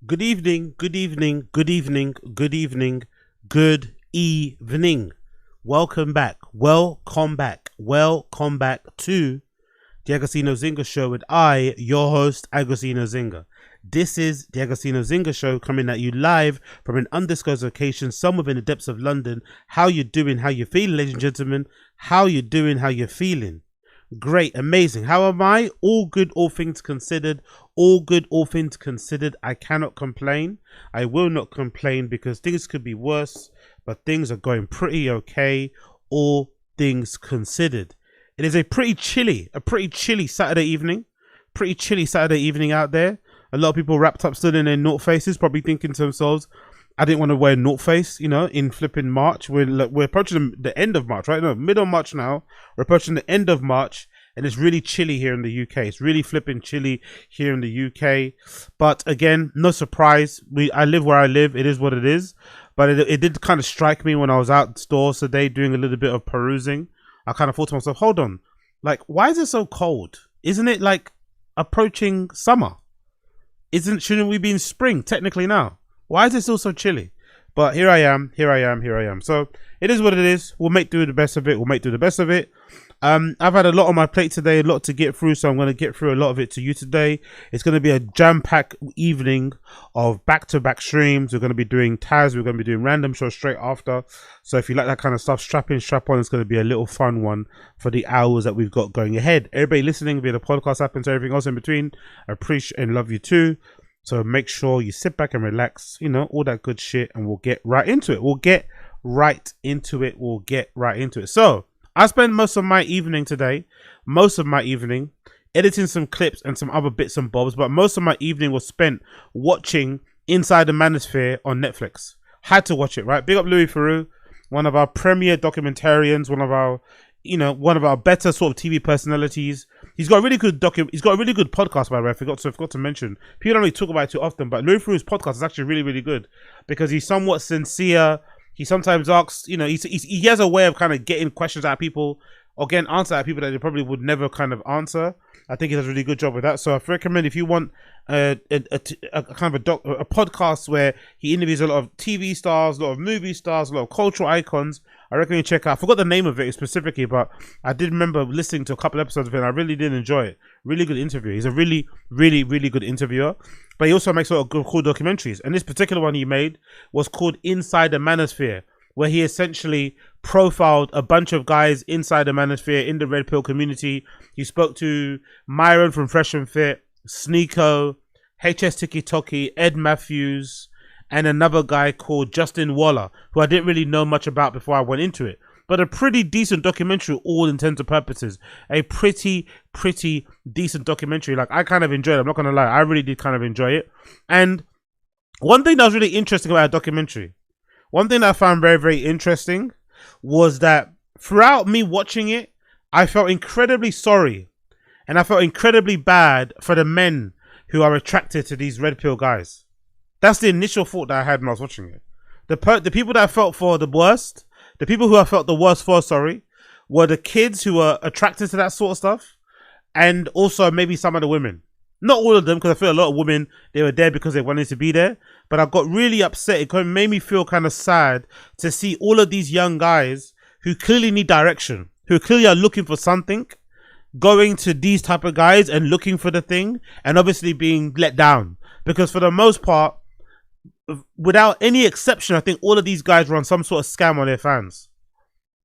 Good evening, good evening, good evening, good evening, good evening. Welcome back, welcome back, welcome back to the Agostinho Zinga Show with I, your host, Agostinho Zinga. This is the Agostinho Zinga Show coming at you live from an undisclosed location somewhere in the depths of London. How you doing, how you feeling, ladies and gentlemen? How you doing, how you feeling? Great, amazing. How am I? All good, all things considered. All good, all things considered. I cannot complain. I will not complain because things could be worse, but things are going pretty okay. All things considered. It is a pretty chilly Saturday evening. Pretty chilly Saturday evening out there. A lot of people wrapped up still in their North faces, probably thinking to themselves, I didn't want to wear North face, you know, in flipping March. We're approaching the end of March, right? No, middle of March now. We're approaching the end of March, and it's really chilly here in the UK. It's really flipping chilly here in the UK. But again, no surprise. I live where I live. It is what it is. But it did kind of strike me when I was out stores today doing a little bit of perusing. I kind of thought to myself, hold on, like, why is it so cold? Isn't it like approaching summer? Shouldn't we be in spring technically now? Why is it still so chilly? But here I am. So it is what it is. We'll make do the best of it. I've had a lot on my plate today, a lot to get through, so I'm going to get through a lot of it to you today. It's going to be a jam-packed evening of back-to-back streams. We're going to be doing Tazs. We're going to be doing random shows straight after. So if you like that kind of stuff, strap in, strap on. It's going to be a little fun one for the hours that we've got going ahead. Everybody listening via the podcast app and everything else in between, I appreciate and love you too. So make sure you sit back and relax, you know, all that good shit, and we'll get right into it. So I spent most of my evening today, editing some clips and some other bits and bobs, but most of my evening was spent watching Inside the Manosphere on Netflix. Had to watch it, right? Big up Theroux, one of our premier documentarians, one of our better sort of TV personalities. He's got a really good podcast, by the way. I forgot to mention. People don't really talk about it too often, but Theroux's podcast is actually really, really good because he's somewhat sincere. He sometimes asks, you know, he has a way of kind of getting questions out of people or getting answers out of people that they probably would never kind of answer. I think he does a really good job with that. So I recommend, if you want a kind of a podcast where he interviews a lot of TV stars, a lot of movie stars, a lot of cultural icons, I recommend you check out. I forgot the name of it specifically, but I did remember listening to a couple episodes of it and I really did enjoy it. Really good interview. He's a really, really, really good interviewer. But he also makes a lot of good, cool documentaries. And this particular one he made was called Inside the Manosphere, where he essentially profiled a bunch of guys inside the Manosphere in the Red Pill community. He spoke to Myron from Fresh and Fit, Sneeko, HS Tiki Toki, Ed Matthews, and another guy called Justin Waller, who I didn't really know much about before I went into it. But a pretty decent documentary, all intents and purposes. A pretty decent documentary. Like, I kind of enjoyed it. I'm not going to lie. I really did kind of enjoy it. And one thing that was really interesting about a documentary, one thing that I found very, very interesting was that throughout me watching it, I felt incredibly sorry and I felt incredibly bad for the men who are attracted to these red pill guys. That's the initial thought that I had when I was watching it. The people that I felt for the worst, the people who I felt the worst for, were the kids who were attracted to that sort of stuff, and also maybe some of the women. Not all of them, because I feel a lot of women, they were there because they wanted to be there. But I got really upset. It made me feel kind of sad to see all of these young guys who clearly need direction, who clearly are looking for something, going to these type of guys and looking for the thing, and obviously being let down. Because for the most part, without any exception, I think all of these guys run some sort of scam on their fans,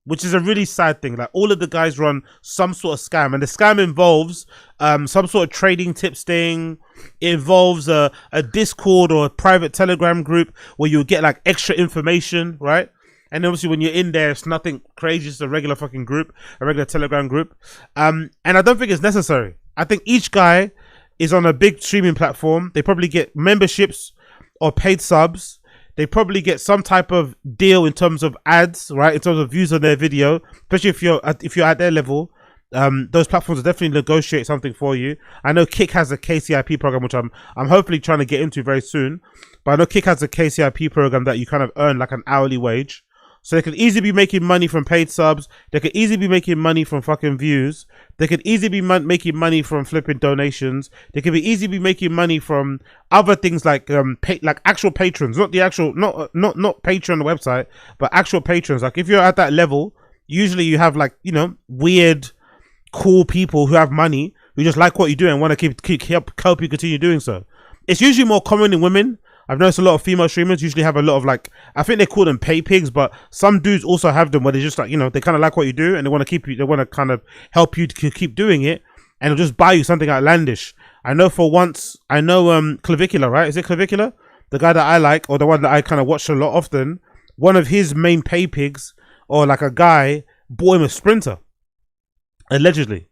which is a really sad thing. Like, all of the guys run some sort of scam, and the scam involves some sort of trading tips thing. It involves a Discord or a private Telegram group where you get like extra information, right? And obviously when you're in there, it's nothing crazy, it's a regular fucking group, a regular Telegram group. And I don't think it's necessary. I think each guy is on a big streaming platform. They probably get memberships or paid subs. They probably get some type of deal in terms of ads, right? In terms of views on their video, especially if you're at their level. Those platforms will definitely negotiate something for you. I know Kick has a KCIP program, which I'm hopefully trying to get into very soon. But I know Kick has a KCIP program that you kind of earn like an hourly wage. So they could easily be making money from paid subs. They could easily be making money from fucking views. They could easily be making money from flipping donations. They could be easily be making money from other things like like actual patrons, not the actual, not Patreon on the website, but actual patrons. Like if you're at that level, usually you have like, you know, weird, cool people who have money who just like what you do and want to help you continue doing so. It's usually more common in women. I've noticed a lot of female streamers usually have a lot of like, I think they call them pay pigs, but some dudes also have them where they just like, you know, they kind of like what you do and they want to keep you, they want to kind of help you to keep doing it, and they'll just buy you something outlandish. I know for once, I know Clavicular, right? Is it Clavicular? The guy that I like, or the one that I kind of watch a lot often, one of his main pay pigs, or like a guy, bought him a Sprinter. Allegedly.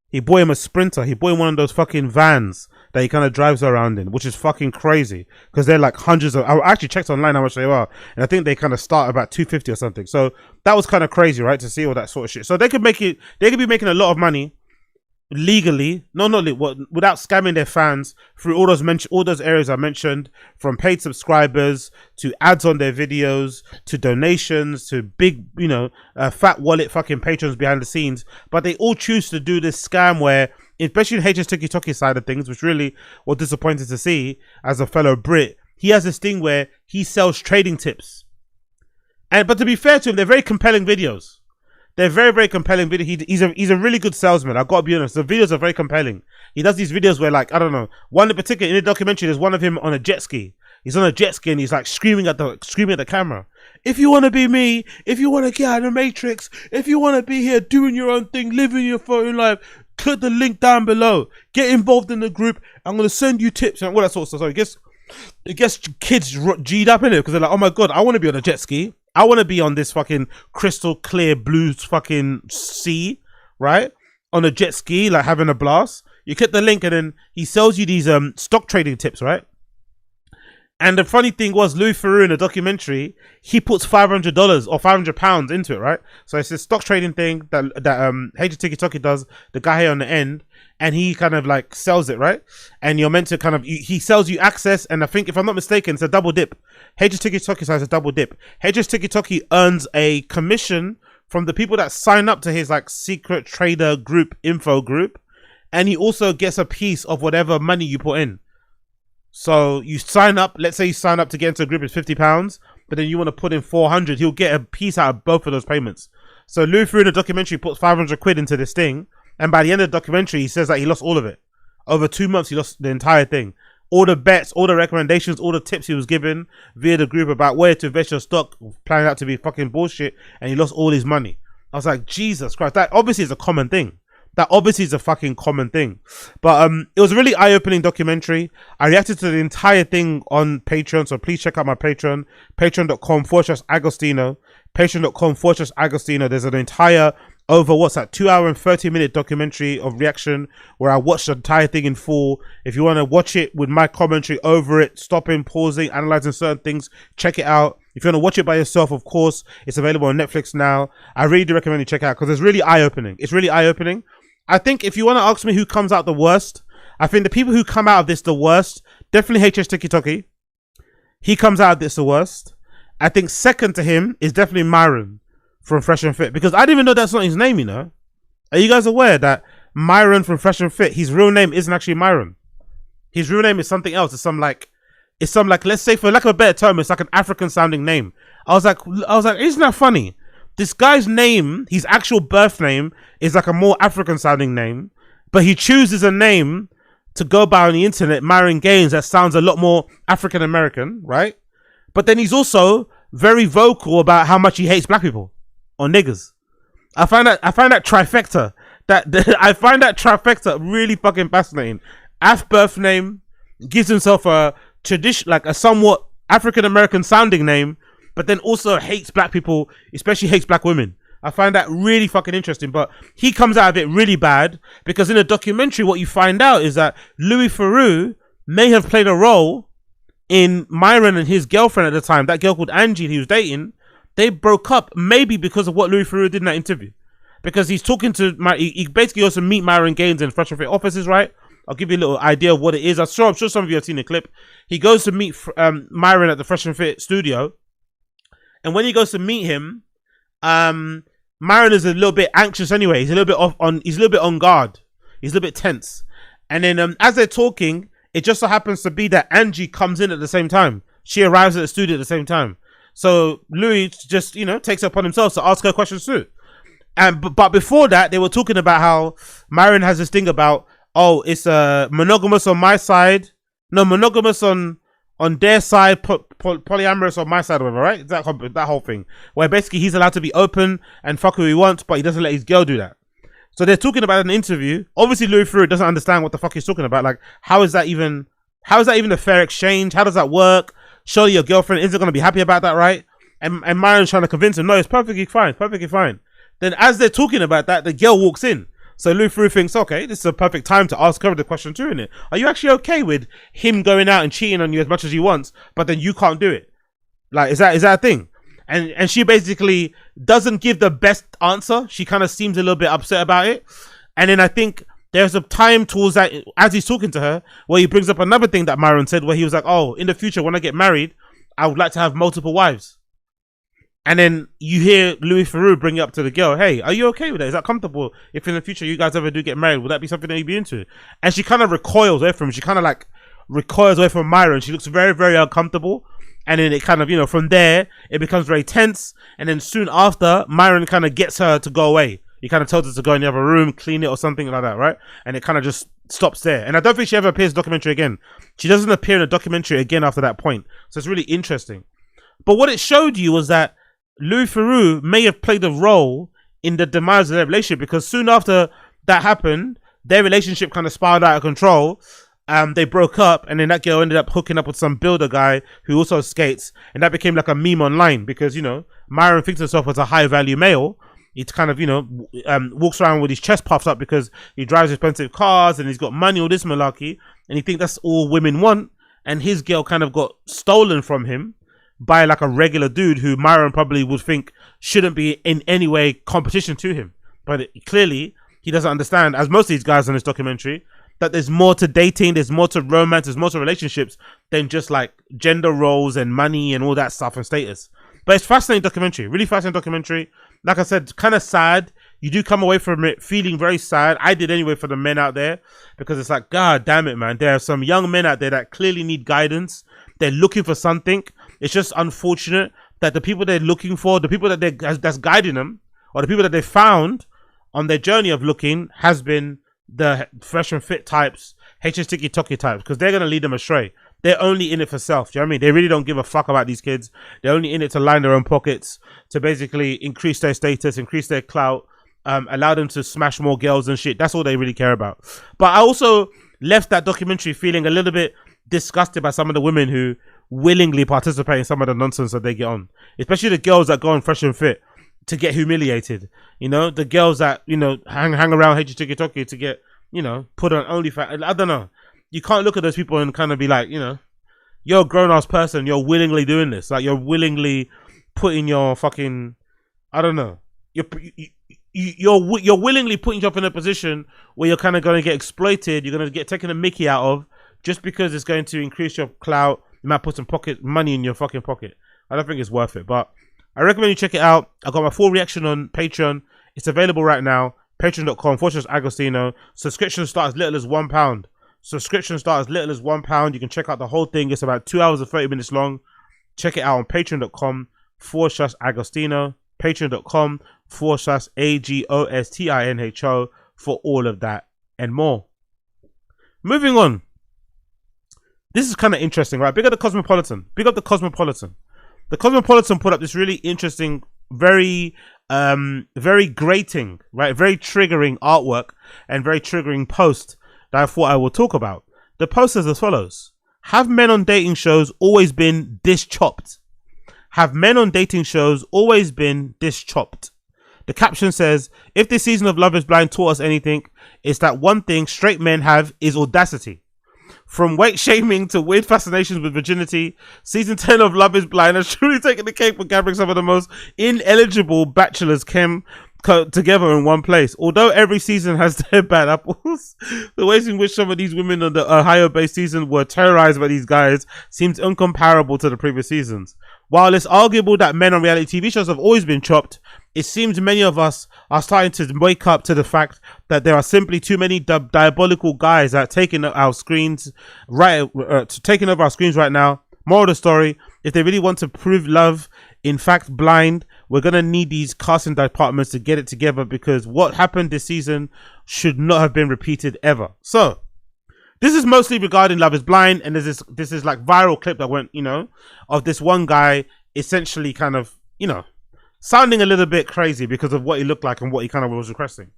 He bought him a Sprinter. He bought him one of those fucking vans that he kind of drives around in, which is fucking crazy because they're like hundreds of. I actually checked online how much they are, and I think they kind of start about 250 or something. So that was kind of crazy, right? To see all that sort of shit. So they could make it. They could be making a lot of money legally, without scamming their fans through all those areas I mentioned, from paid subscribers to ads on their videos to donations to big, you know, fat wallet fucking patrons behind the scenes. But they all choose to do this scam where, especially in HS TikTok side of things, which really was disappointed to see as a fellow Brit, he has this thing where he sells trading tips. But to be fair to him, they're very compelling videos. They're very, very compelling videos. He's a really good salesman. I've got to be honest. The videos are very compelling. He does these videos where, like, I don't know, one in particular in the documentary, there's one of him on a jet ski. He's on a jet ski and he's like screaming at the camera. If you want to be me, if you want to get out of the Matrix, if you want to be here doing your own thing, living your fucking life, click the link down below. Get involved in the group. I'm gonna send you tips and all that sort of stuff. So it gets kids G'd up in it because they're like, oh my god, I want to be on a jet ski. I want to be on this fucking crystal clear blue fucking sea, right? On a jet ski, like having a blast. You click the link and then he sells you these stock trading tips, right? And the funny thing was, Louis Theroux in the documentary, he puts $500 or £500 into it, right? So it's this stock trading thing that Hater Tiki does, the guy here on the end, and he kind of like sells it, right? And you're meant to kind of, he sells you access, and I think, if I'm not mistaken, it's a double dip. Hater Tiki has a double dip. Hater Tiki earns a commission from the people that sign up to his like secret trader group, info group, and he also gets a piece of whatever money you put in. So you sign up, let's say you sign up to get into a group, it's £50, but then you want to put in 400, he'll get a piece out of both of those payments. So Louis Theroux in the documentary puts 500 quid into this thing, and by the end of the documentary, he says that he lost all of it. Over 2 months, he lost the entire thing. All the bets, all the recommendations, all the tips he was given via the group about where to invest your stock, planning out to be fucking bullshit, and he lost all his money. I was like, Jesus Christ, that obviously is a common thing. That obviously is a fucking common thing. But it was a really eye-opening documentary. I reacted to the entire thing on Patreon, so please check out my Patreon. Patreon.com/Agostino. Patreon.com/Agostino. There's an entire, over what's that, 2 hour and 30-minute documentary of reaction where I watched the entire thing in full. If you want to watch it with my commentary over it, stopping, pausing, analyzing certain things, check it out. If you want to watch it by yourself, of course, it's available on Netflix now. I really do recommend you check it out because it's really eye-opening. It's really eye-opening. I think if you want to ask me who comes out the worst, I think the people who come out of this the worst, definitely HS Tiki. He comes out of this the worst. I think second to him is definitely Myron from Fresh and Fit, because I didn't even know that's not his name, you know? Are you guys aware that Myron from Fresh and Fit, his real name isn't actually Myron? His real name is something else. It's some like, let's say, for lack of a better term, it's like an African sounding name. I was like, isn't that funny? This guy's name, his actual birth name, is like a more African sounding name, but he chooses a name to go by on the internet, Myron Gaines, that sounds a lot more African American, right? But then he's also very vocal about how much he hates black people or niggers. I find that trifecta, I find that trifecta really fucking fascinating. Af birth name, gives himself a tradition, like a somewhat African American sounding name, but then also hates black people, especially hates black women. I find that really fucking interesting, but he comes out of it really bad because in the documentary, what you find out is that Louis Theroux may have played a role in Myron and his girlfriend at the time, that girl called Angie he was dating. They broke up maybe because of what Louis Theroux did in that interview, because he's talking to he basically also meet Myron Gaines in Fresh and Fit offices, right? I'll give you a little idea of what it is. I'm sure some of you have seen the clip. He goes to meet Myron at the Fresh and Fit studio. And when he goes to meet him, Myron is a little bit anxious anyway. He's a little bit he's a little bit on guard. He's a little bit tense. And then as they're talking, it just so happens to be that Angie comes in at the same time. She arrives at the studio at the same time. So Louis just, takes it upon himself to ask her questions too. But before that, they were talking about how Myron has this thing about, it's monogamous on my side. No, monogamous on their side, polyamorous on my side, or whatever, right? That whole thing. Where basically he's allowed to be open and fuck who he wants, but he doesn't let his girl do that. So they're talking about an interview. Obviously, Louis Theroux doesn't understand what the fuck he's talking about. Like, how is that even a fair exchange? How does that work? Surely your girlfriend isn't going to be happy about that, right? And Myron's trying to convince him, no, it's perfectly fine, perfectly fine. Then as they're talking about that, the girl walks in. So Louis Theroux thinks, okay, this is a perfect time to ask her the question too, innit? Are you actually okay with him going out and cheating on you as much as he wants, but then you can't do it? Like, is that a thing? And she basically doesn't give the best answer. She kind of seems a little bit upset about it. And then I think there's a time towards that, as he's talking to her, where he brings up another thing that Myron said, where he was like, in the future, when I get married, I would like to have multiple wives. And then you hear Louis Theroux bring it up to the girl, hey, are you okay with that? Is that comfortable? If in the future you guys ever do get married, would that be something that you'd be into? And she kind of recoils away from him. She kind of like recoils away from Myron. She looks very, very uncomfortable. And then it kind of, from there, it becomes very tense. And then soon after, Myron kind of gets her to go away. He kind of tells her to go in the other room, clean it or something like that, right? And it kind of just stops there. And I don't think she ever appears in the documentary again. She doesn't appear in the documentary again after that point. So it's really interesting. But what it showed you was that Louis Theroux may have played a role in the demise of their relationship, because soon after that happened, their relationship kind of spiraled out of control. They broke up, and then that girl ended up hooking up with some builder guy who also skates, and that became like a meme online because, Myron thinks himself as a high value male. He kind of, walks around with his chest puffed up because he drives expensive cars and he's got money, all this malarkey, and he thinks that's all women want. And his girl kind of got stolen from him by like a regular dude who Myron probably would think shouldn't be in any way competition to him. But clearly he doesn't understand, as most of these guys in this documentary, that there's more to dating, there's more to romance, there's more to relationships than just like gender roles and money and all that stuff and status. But it's fascinating documentary, really fascinating documentary. Like I said, kind of sad. You do come away from it feeling very sad. I did anyway, for the men out there, because it's like, God damn it, man. There are some young men out there that clearly need guidance. They're looking for something. It's just unfortunate that the people they're looking for, the people that that's guiding them, or the people that they found on their journey of looking, has been the fresh and fit types, HS Tiki Toki types, because they're going to lead them astray. They're only in it for self. Do you know what I mean? They really don't give a fuck about these kids. They're only in it to line their own pockets, to basically increase their status, increase their clout, allow them to smash more girls and shit. That's all they really care about. But I also left that documentary feeling a little bit disgusted by some of the women who willingly participate in some of the nonsense that they get on, especially the girls that go on Fresh and Fit to get humiliated. The girls that hang around HS Tiki Toki to get put on OnlyFans. I don't know. You can't look at those people and kind of be like, you're a grown-ass person. You're willingly doing this. Like, you're willingly putting your fucking, I don't know. You're willingly putting yourself in a position where you're kind of going to get exploited. You're going to get taken a mickey out of just because it's going to increase your clout. You might put some pocket money in your fucking pocket. I don't think it's worth it, but I recommend you check it out. I got my full reaction on Patreon. It's available right now. Patreon.com/Agostino. Subscription start as little as £1. Subscription start as little as £1. You can check out the whole thing. It's about 2 hours and 30 minutes long. Check it out on patreon.com/Agostino. Patreon.com/AGOSTINHO for all of that and more. Moving on. This is kind of interesting, right? Big up the Cosmopolitan. Big up the Cosmopolitan. The Cosmopolitan put up this really interesting, very grating, right? Very triggering artwork and very triggering post that I thought I would talk about. The post is as follows. Have men on dating shows always been chopped? Have men on dating shows always been chopped? The caption says, if this season of Love is Blind taught us anything, it's that one thing straight men have is audacity. From weight shaming to weird fascinations with virginity, season 10 of Love is Blind has truly taken the cake for gathering some of the most ineligible bachelors together in one place. Although every season has their bad apples, the ways in which some of these women on the Ohio-based season were terrorized by these guys seems incomparable to the previous seasons. While it's arguable that men on reality TV shows have always been chopped, it seems many of us are starting to wake up to the fact that there are simply too many diabolical guys that are taking our screens taking over our screens right now. Moral of the story: if they really want to prove love, in fact blind, we're gonna need these casting departments to get it together, because what happened this season should not have been repeated ever. So this is mostly regarding Love is Blind, and there's this is like viral clip that went, of this one guy essentially kind of, sounding a little bit crazy because of what he looked like and what he kind of was requesting.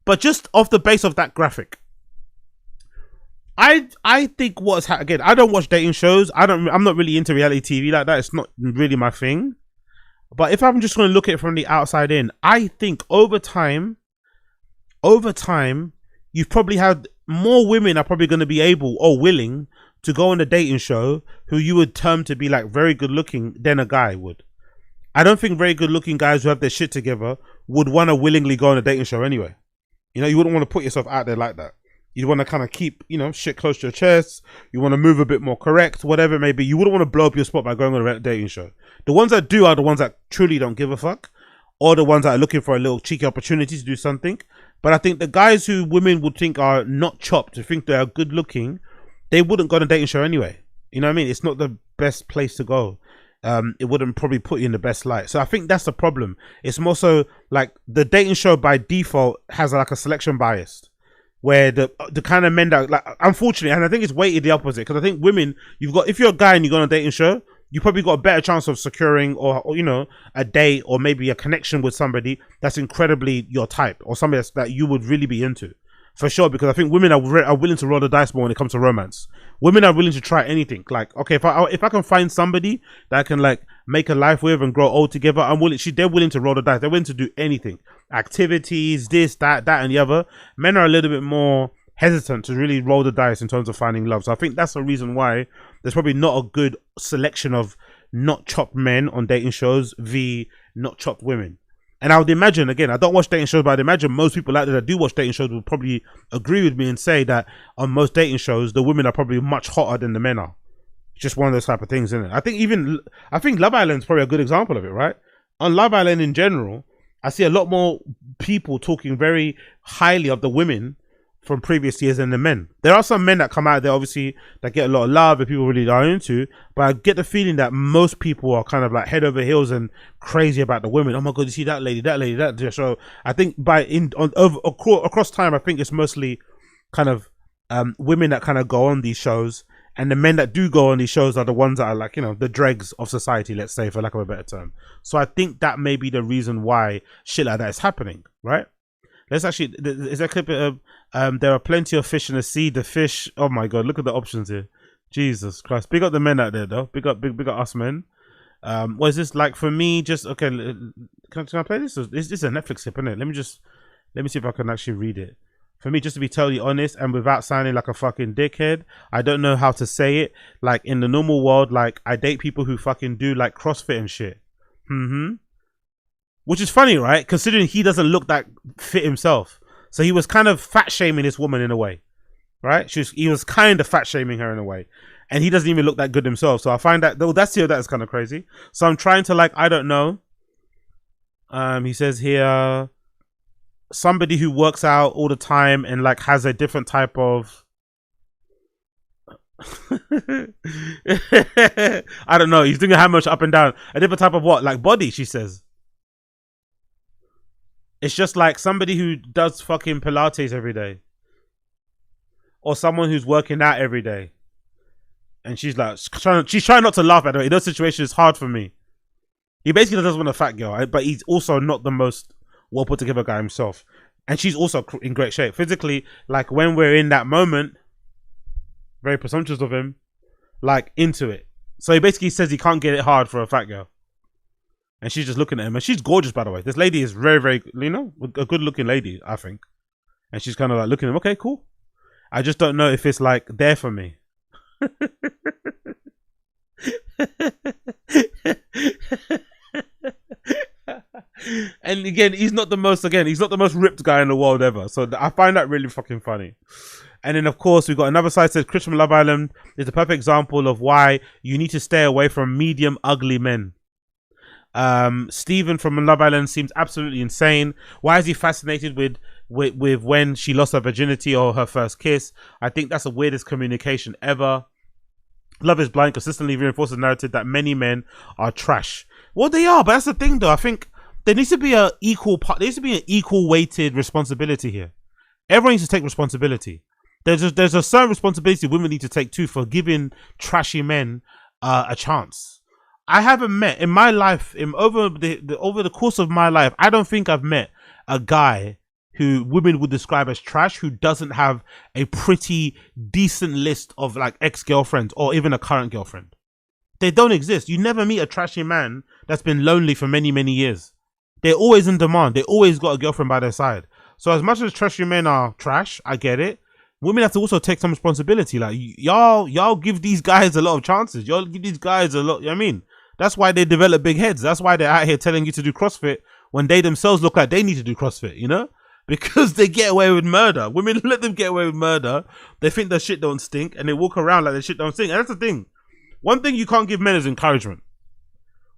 But just off the base of that graphic, I think again, I don't watch dating shows. I'm not really into reality TV like that. It's not really my thing. But if I'm just going to look at it from the outside in, I think over time, you've probably had more women are probably going to be able or willing to go on a dating show who you would term to be like very good looking than a guy would. I don't think very good looking guys who have their shit together would want to willingly go on a dating show anyway. You wouldn't want to put yourself out there like that. You want to kind of keep, shit close to your chest. You want to move a bit more correct, whatever it may be. You wouldn't want to blow up your spot by going on a dating show. The ones that do are the ones that truly don't give a fuck, or the ones that are looking for a little cheeky opportunity to do something. But I think the guys who women would think are not chopped, who think they are good looking, they wouldn't go on a dating show anyway. You know what I mean? It's not the best place to go. It wouldn't probably put you in the best light. So I think that's the problem. It's more so like the dating show by default has like a selection bias, where the kind of men that, like, unfortunately, and I think it's weighted the opposite, because I think women, if you're a guy and you go on a dating show, you probably got a better chance of securing or a date or maybe a connection with somebody that's incredibly your type, or somebody that you would really be into. For sure, because I think women are willing to roll the dice more when it comes to romance. Women are willing to try anything. Like, okay, if I can find somebody that I can like make a life with and grow old together, they're willing to roll the dice. They're willing to do anything. Activities, this, that, and the other. Men are a little bit more hesitant to really roll the dice in terms of finding love. So I think that's the reason why there's probably not a good selection of not chopped men on dating shows v not chopped women. And I would imagine, again, I don't watch dating shows, but I'd imagine most people out there that do watch dating shows would probably agree with me and say that on most dating shows, the women are probably much hotter than the men are. It's just one of those type of things, isn't it? I think Love Island's probably a good example of it, right? On Love Island in general, I see a lot more people talking very highly of the women from previous years than the men. There are some men that come out there, obviously, that get a lot of love and people really are into, but I get the feeling that most people are kind of like head over heels and crazy about the women. Oh my god, you see that lady. So I think across time, I think it's mostly kind of women that kind of go on these shows, and the men that do go on these shows are the ones that are like, the dregs of society, let's say, for lack of a better term. So I think that may be the reason why shit like that is happening, right? Let's actually, is that clip of there are plenty of fish in the sea. The fish, oh my god, look at the options here. Jesus Christ. Big up the men out there though. Big up us men. What is this like for me? Just okay, can I play this? This is a Netflix clip, isn't it? Let me see if I can actually read it. For me, just to be totally honest and without sounding like a fucking dickhead, I don't know how to say it. Like in the normal world, like I date people who fucking do like CrossFit and shit. Which is funny, right? Considering he doesn't look that fit himself. So he was kind of fat shaming this woman in a way, right? He was kind of fat shaming her in a way. And he doesn't even look that good himself. So I find that, though, that is kind of crazy. So I'm trying to I don't know. He says here, somebody who works out all the time and has a different type of, I don't know. He's doing a hammer up and down. A different type of what? Like body, she says. It's just like somebody who does fucking Pilates every day. Or someone who's working out every day. And she's trying not to laugh at her. In those situations, it's hard for me. He basically doesn't want a fat girl, but he's also not the most well put together guy himself. And she's also in great shape. Physically, when we're in that moment, very presumptuous of him, into it. So he basically says he can't get it hard for a fat girl. And she's just looking at him. And she's gorgeous, by the way. This lady is very, very, a good looking lady, I think. And she's kind of looking at him. Okay, cool. I just don't know if it's there for me. And again, he's not the most ripped guy in the world ever. So I find that really fucking funny. And then, of course, we've got another side that says Chris from Love Island is a perfect example of why you need to stay away from medium ugly men. Stephen from Love Island seems absolutely insane. Why is he fascinated with when she lost her virginity or her first kiss? I think that's the weirdest communication ever. Love is Blind consistently reinforces the narrative that many men are trash. Well, they are, but that's the thing, though. I think there needs to be an equal weighted responsibility here. Everyone needs to take responsibility. There's a certain responsibility women need to take too for giving trashy men a chance. I haven't met in my life, over the course of my life, I don't think I've met a guy who women would describe as trash who doesn't have a pretty decent list of like ex-girlfriends or even a current girlfriend. They don't exist. You never meet a trashy man that's been lonely for many, many years. They're always in demand. They always got a girlfriend by their side. So as much as trashy men are trash, I get it. Women have to also take some responsibility. Like y'all give these guys a lot of chances. Y'all give these guys a lot. You know what I mean? That's why they develop big heads. That's why they're out here telling you to do CrossFit when they themselves look like they need to do CrossFit, you know? Because they get away with murder. Women let them get away with murder. They think their shit don't stink and they walk around like their shit don't stink. And that's the thing. One thing you can't give men is encouragement.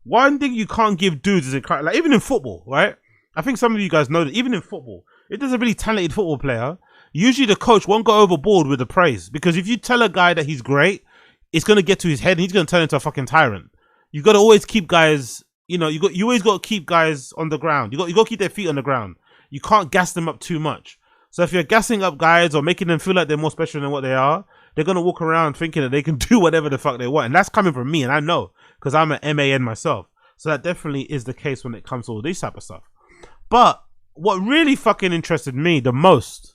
One thing you can't give dudes is encouragement. Like even in football, right? I think some of you guys know that even in football, if there's a really talented football player, usually the coach won't go overboard with the praise. Because if you tell a guy that he's great, it's going to get to his head and he's going to turn into a fucking tyrant. You got to always keep guys, you know, you always got to keep guys on the ground. You got to keep their feet on the ground. You can't gas them up too much. So if you're gassing up guys or making them feel like they're more special than what they are, they're going to walk around thinking that they can do whatever the fuck they want. And that's coming from me. And I know because I'm an MAN myself. So that definitely is the case when it comes to all this type of stuff. But what really fucking interested me the most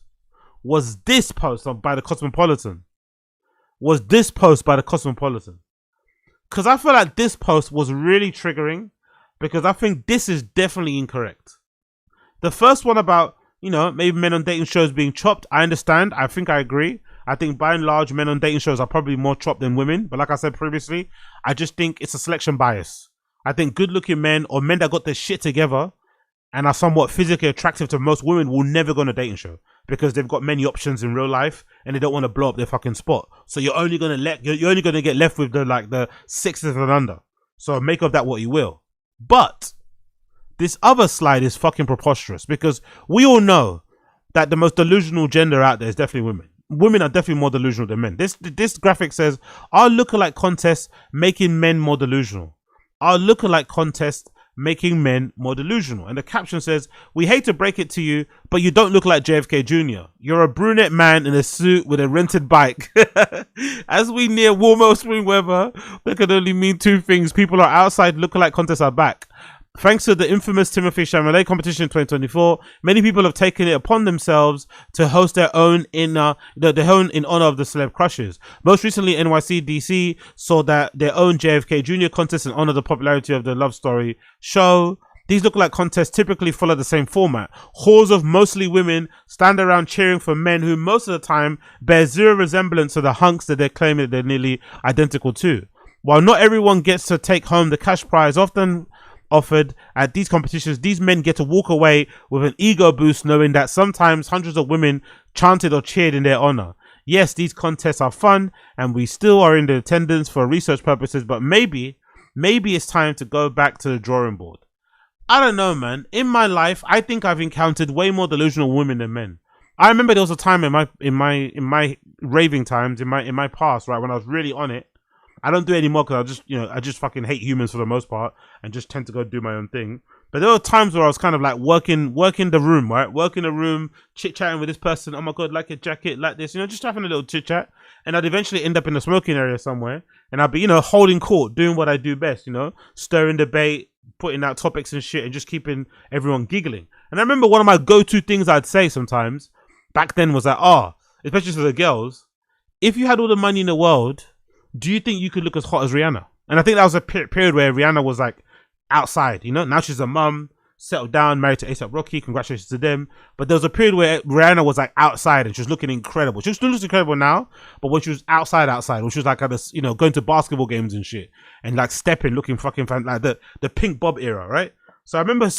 was this post by the Cosmopolitan. Because I feel like this post was really triggering because I think this is definitely incorrect. The first one about, you know, maybe men on dating shows being chopped, I understand. I think I agree. I think by and large, men on dating shows are probably more chopped than women. But like I said previously, I just think it's a selection bias. I think good looking men or men that got their shit together and are somewhat physically attractive to most women will never go on a dating show because they've got many options in real life and they don't want to blow up their fucking spot. So you're only gonna get left with the sixes and under. So make of that what you will. But this other slide is fucking preposterous because we all know that the most delusional gender out there is definitely women. Women are definitely more delusional than men. This graphic says our lookalike contest making men more delusional. Our lookalike contest making men more delusional. And the caption says, we hate to break it to you, but you don't look like JFK Jr. You're a brunette man in a suit with a rented bike. As we near warmer spring weather, that could only mean two things. People are outside, lookalike contests are back. Thanks to the infamous Timothy Chalamet competition in 2024, many people have taken it upon themselves to host their own in honor of the celeb crushes. Most recently, NYC DC saw that their own JFK Jr. contest in honor of the popularity of the love story show. These lookalike contests typically follow the same format. Halls of mostly women stand around cheering for men who most of the time bear zero resemblance to the hunks that they're claiming they're nearly identical to. While not everyone gets to take home the cash prize often offered at these competitions, these men get to walk away with an ego boost knowing that sometimes hundreds of women chanted or cheered in their honor. Yes, these contests are fun and we still are in the attendance for research purposes, but maybe it's time to go back to the drawing board. I don't know, man. In my life, I think I've encountered way more delusional women than men. I remember there was a time in my raving times, in my past, right, when I was really on it. I don't do it anymore because I just fucking hate humans for the most part and just tend to go do my own thing. But there were times where I was kind of like working the room, right? Working the room, chit-chatting with this person. Oh my God, like a jacket, like this, just having a little chit-chat. And I'd eventually end up in the smoking area somewhere. And I'd be, holding court, doing what I do best, stirring debate, putting out topics and shit and just keeping everyone giggling. And I remember one of my go-to things I'd say sometimes back then was like, especially to the girls, if you had all the money in the world, do you think you could look as hot as Rihanna? And I think that was a period where Rihanna was like outside, now she's a mum, settled down, married to A$AP Rocky, congratulations to them. But there was a period where Rihanna was like outside and she was looking incredible. She still looks incredible now, but when she was outside, when she was like at this, going to basketball games and shit and like stepping, looking fucking fan, like the Pink Bob era, right? So I remember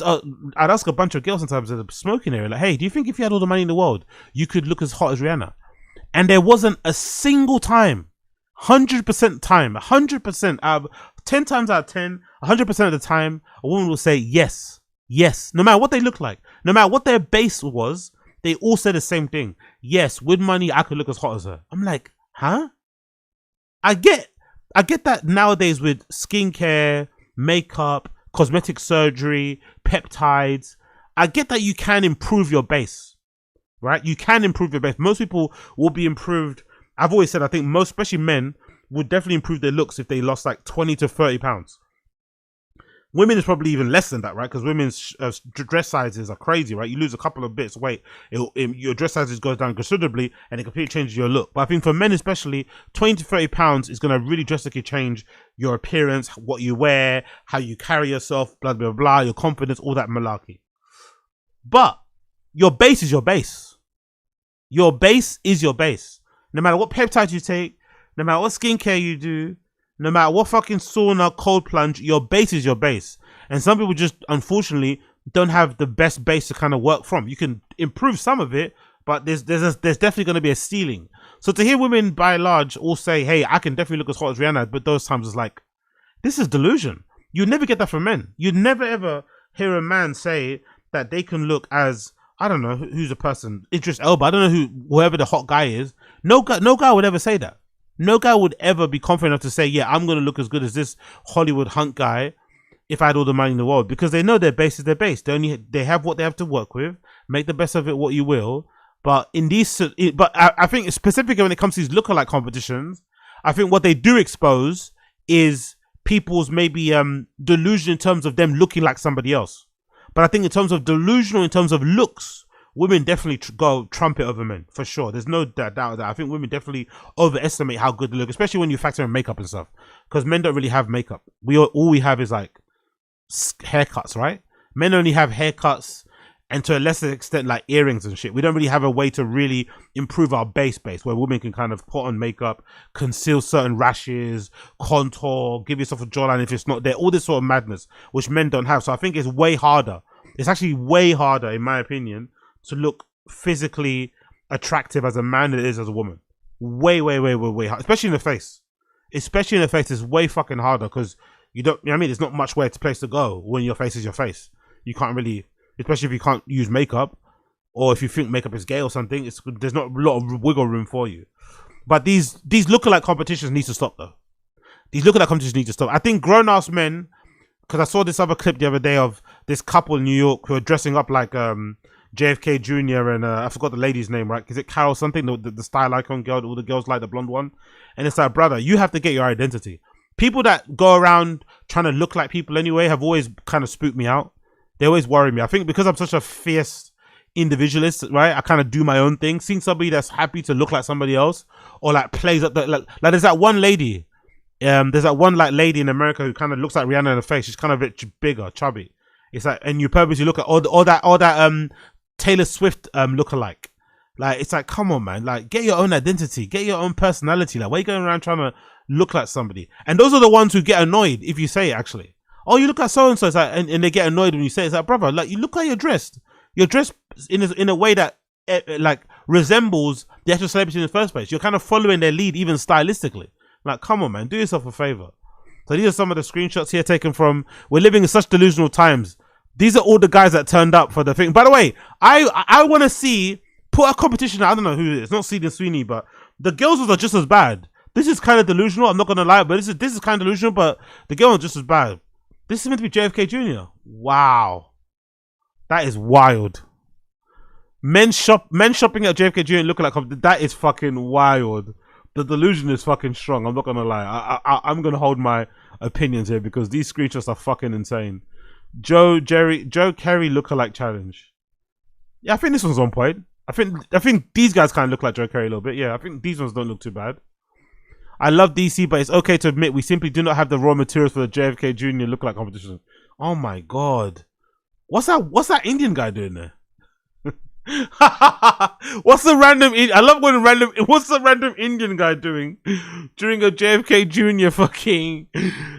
I'd ask a bunch of girls sometimes at the smoking area, like, hey, do you think if you had all the money in the world, you could look as hot as Rihanna? And there wasn't a single time, 100% time, 100% out of 10 times out of 10, 100% of the time, a woman will say yes, yes. No matter what they look like, no matter what their base was, they all say the same thing. Yes, with money, I could look as hot as her. I'm like, huh? I get that nowadays with skincare, makeup, cosmetic surgery, peptides. I get that you can improve your base. Right, you can improve your base. Most people will be improved. I've always said I think most, especially men, would definitely improve their looks if they lost like 20 to 30 pounds. Women is probably even less than that, right? Because women's dress sizes are crazy, right? You lose a couple of bits of weight, your dress sizes goes down considerably, and it completely changes your look. But I think for men especially, 20 to 30 pounds is going to really drastically change your appearance, what you wear, how you carry yourself, blah blah blah, your confidence, all that malarkey. But your base is your base. Your base is your base. No matter what peptides you take, no matter what skincare you do, no matter what fucking sauna, cold plunge, your base is your base. And some people just, unfortunately, don't have the best base to kind of work from. You can improve some of it, but there's definitely going to be a ceiling. So to hear women, by and large, all say, hey, I can definitely look as hot as Rihanna, but those times it's like, this is delusion. You'd never get that from men. You'd never, ever hear a man say that they can look as... I don't know who's a person. Idris Elba. I don't know whoever the hot guy is. No guy would ever say that. No guy would ever be confident enough to say, yeah, I'm going to look as good as this Hollywood hunk guy if I had all the money in the world, because they know their base is their base. They have what they have to work with. Make the best of it, what you will. But I think specifically when it comes to these lookalike competitions, I think what they do expose is people's maybe delusion in terms of them looking like somebody else. But I think in terms of delusional, in terms of looks, women definitely go trumpet over men, for sure. There's no doubt that. I think women definitely overestimate how good they look, especially when you factor in makeup and stuff. Because men don't really have makeup. All we have is like haircuts, right? Men only have haircuts and to a lesser extent like earrings and shit. We don't really have a way to really improve our base where women can kind of put on makeup, conceal certain rashes, contour, give yourself a jawline if it's not there, all this sort of madness, which men don't have. So I think it's way harder. It's actually way harder, in my opinion, to look physically attractive as a man than it is as a woman. Way hard, especially in the face. Especially in the face, it's way fucking harder because you know what I mean? There's not much place to go when your face is your face. You can't really... Especially if you can't use makeup, or if you think makeup is gay or something, there's not a lot of wiggle room for you. But these lookalike competitions need to stop, though. These lookalike competitions need to stop. I think grown-ass men, because I saw this other clip the other day of this couple in New York who are dressing up like JFK Jr. and I forgot the lady's name, right? Is it Carol something? The style icon girl, all the girls like the blonde one. And it's like, brother, you have to get your identity. People that go around trying to look like people anyway have always kind of spooked me out. They always worry me. I think because I'm such a fierce individualist, right? I kind of do my own thing. Seeing somebody that's happy to look like somebody else, or like plays up like there's that one lady, there's that one like lady in America who kind of looks like Rihanna in the face. She's kind of a bit bigger, chubby. It's like, and you purposely look at all that Taylor Swift lookalike. Like, it's like, come on, man. Like, get your own identity, get your own personality. Like, why are you going around trying to look like somebody? And those are the ones who get annoyed if you say it, actually. Oh, you look like so and so, and they get annoyed when you say it. It's like, brother, like, you look how you're dressed. You're dressed in a way that like resembles the actual celebrity in the first place. You're kind of following their lead, even stylistically. Like, come on, man, do yourself a favor. So these are some of the screenshots here taken from. We're living in such delusional times. These are all the guys that turned up for the thing. By the way, I want to see put a competition. I don't know who it is. Not Celine Sweeney, but the girls are just as bad. This is kind of delusional. I'm not gonna lie, but this is kind of delusional. But the girls are just as bad. This is meant to be JFK Jr. Wow, that is wild. Men shopping at JFK Jr. looking like that is fucking wild. The delusion is fucking strong. I'm not gonna lie. I'm gonna hold my opinions here because these screenshots are fucking insane. Joe Kerry lookalike challenge. Yeah, I think this one's on point. I think these guys kind of look like Joe Kerry a little bit. Yeah, I think these ones don't look too bad. I love DC, but it's okay to admit we simply do not have the raw materials for the JFK Jr. lookalike competition. Oh my god, what's that Indian guy doing there? What's the random? I love when random. What's the random Indian guy doing during a JFK Jr. fucking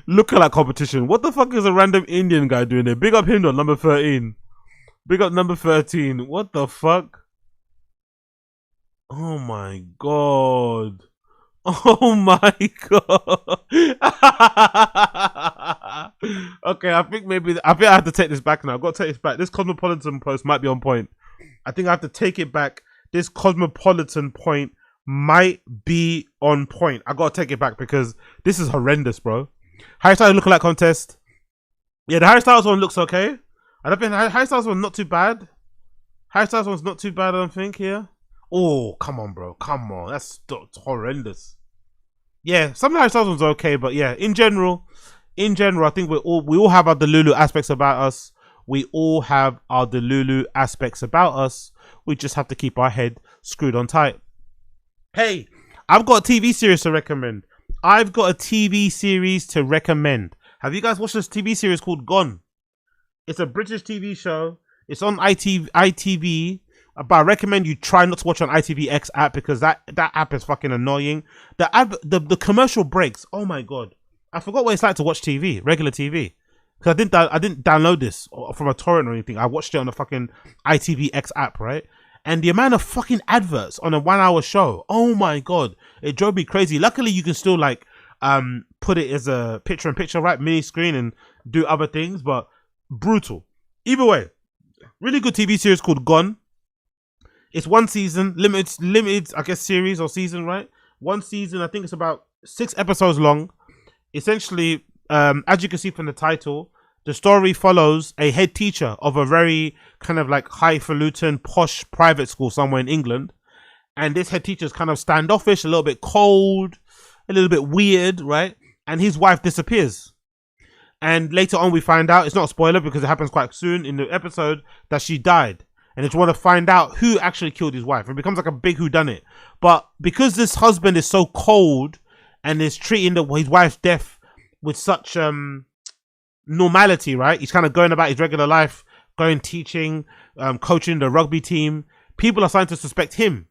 lookalike competition? What the fuck is a random Indian guy doing there? Big up him on number 13. Big up number 13. What the fuck? Oh my god. Oh my god. Okay, I think I have to take this back now. I've got to take this back. This Cosmopolitan post might be on point. I think I have to take it back. This Cosmopolitan point might be on point. I gotta take it back because this is horrendous, bro. Harry Styles lookalike contest. Yeah, the Harry Styles one looks okay. I don't think Harry Styles one's not too bad. Harry Styles one's not too bad, I don't think, here. Oh, come on, bro. Come on. That's horrendous. Yeah, some of the Harry Styles one's okay, but yeah, in general, I think we all have our Delulu aspects about us. We all have our Delulu aspects about us. We just have to keep our head screwed on tight. Hey, I've got a TV series to recommend. Have you guys watched this TV series called Gone? It's a British TV show. It's on ITV. But I recommend you try not to watch on ITVX app because that app is fucking annoying. The commercial breaks. Oh my god, I forgot what it's like to watch TV, regular TV. Because I didn't download this from a torrent or anything. I watched it on the fucking ITVX app, right? And the amount of fucking adverts on a 1 hour show. Oh my god, it drove me crazy. Luckily, you can still like put it as a picture in picture, right? Mini screen and do other things, but brutal. Either way, really good TV series called Gone. It's one season, limited, I guess, series or season, right? One season, I think it's about 6 episodes long. Essentially, as you can see from the title, the story follows a head teacher of a very kind of like highfalutin, posh private school somewhere in England. And this head teacher is kind of standoffish, a little bit cold, a little bit weird, right? And his wife disappears. And later on, we find out, it's not a spoiler because it happens quite soon in the episode, that she died. And they just want to find out who actually killed his wife. It becomes like a big whodunit. But because this husband is so cold and is treating his wife's death with such normality, right? He's kind of going about his regular life, going teaching, coaching the rugby team. People are starting to suspect him.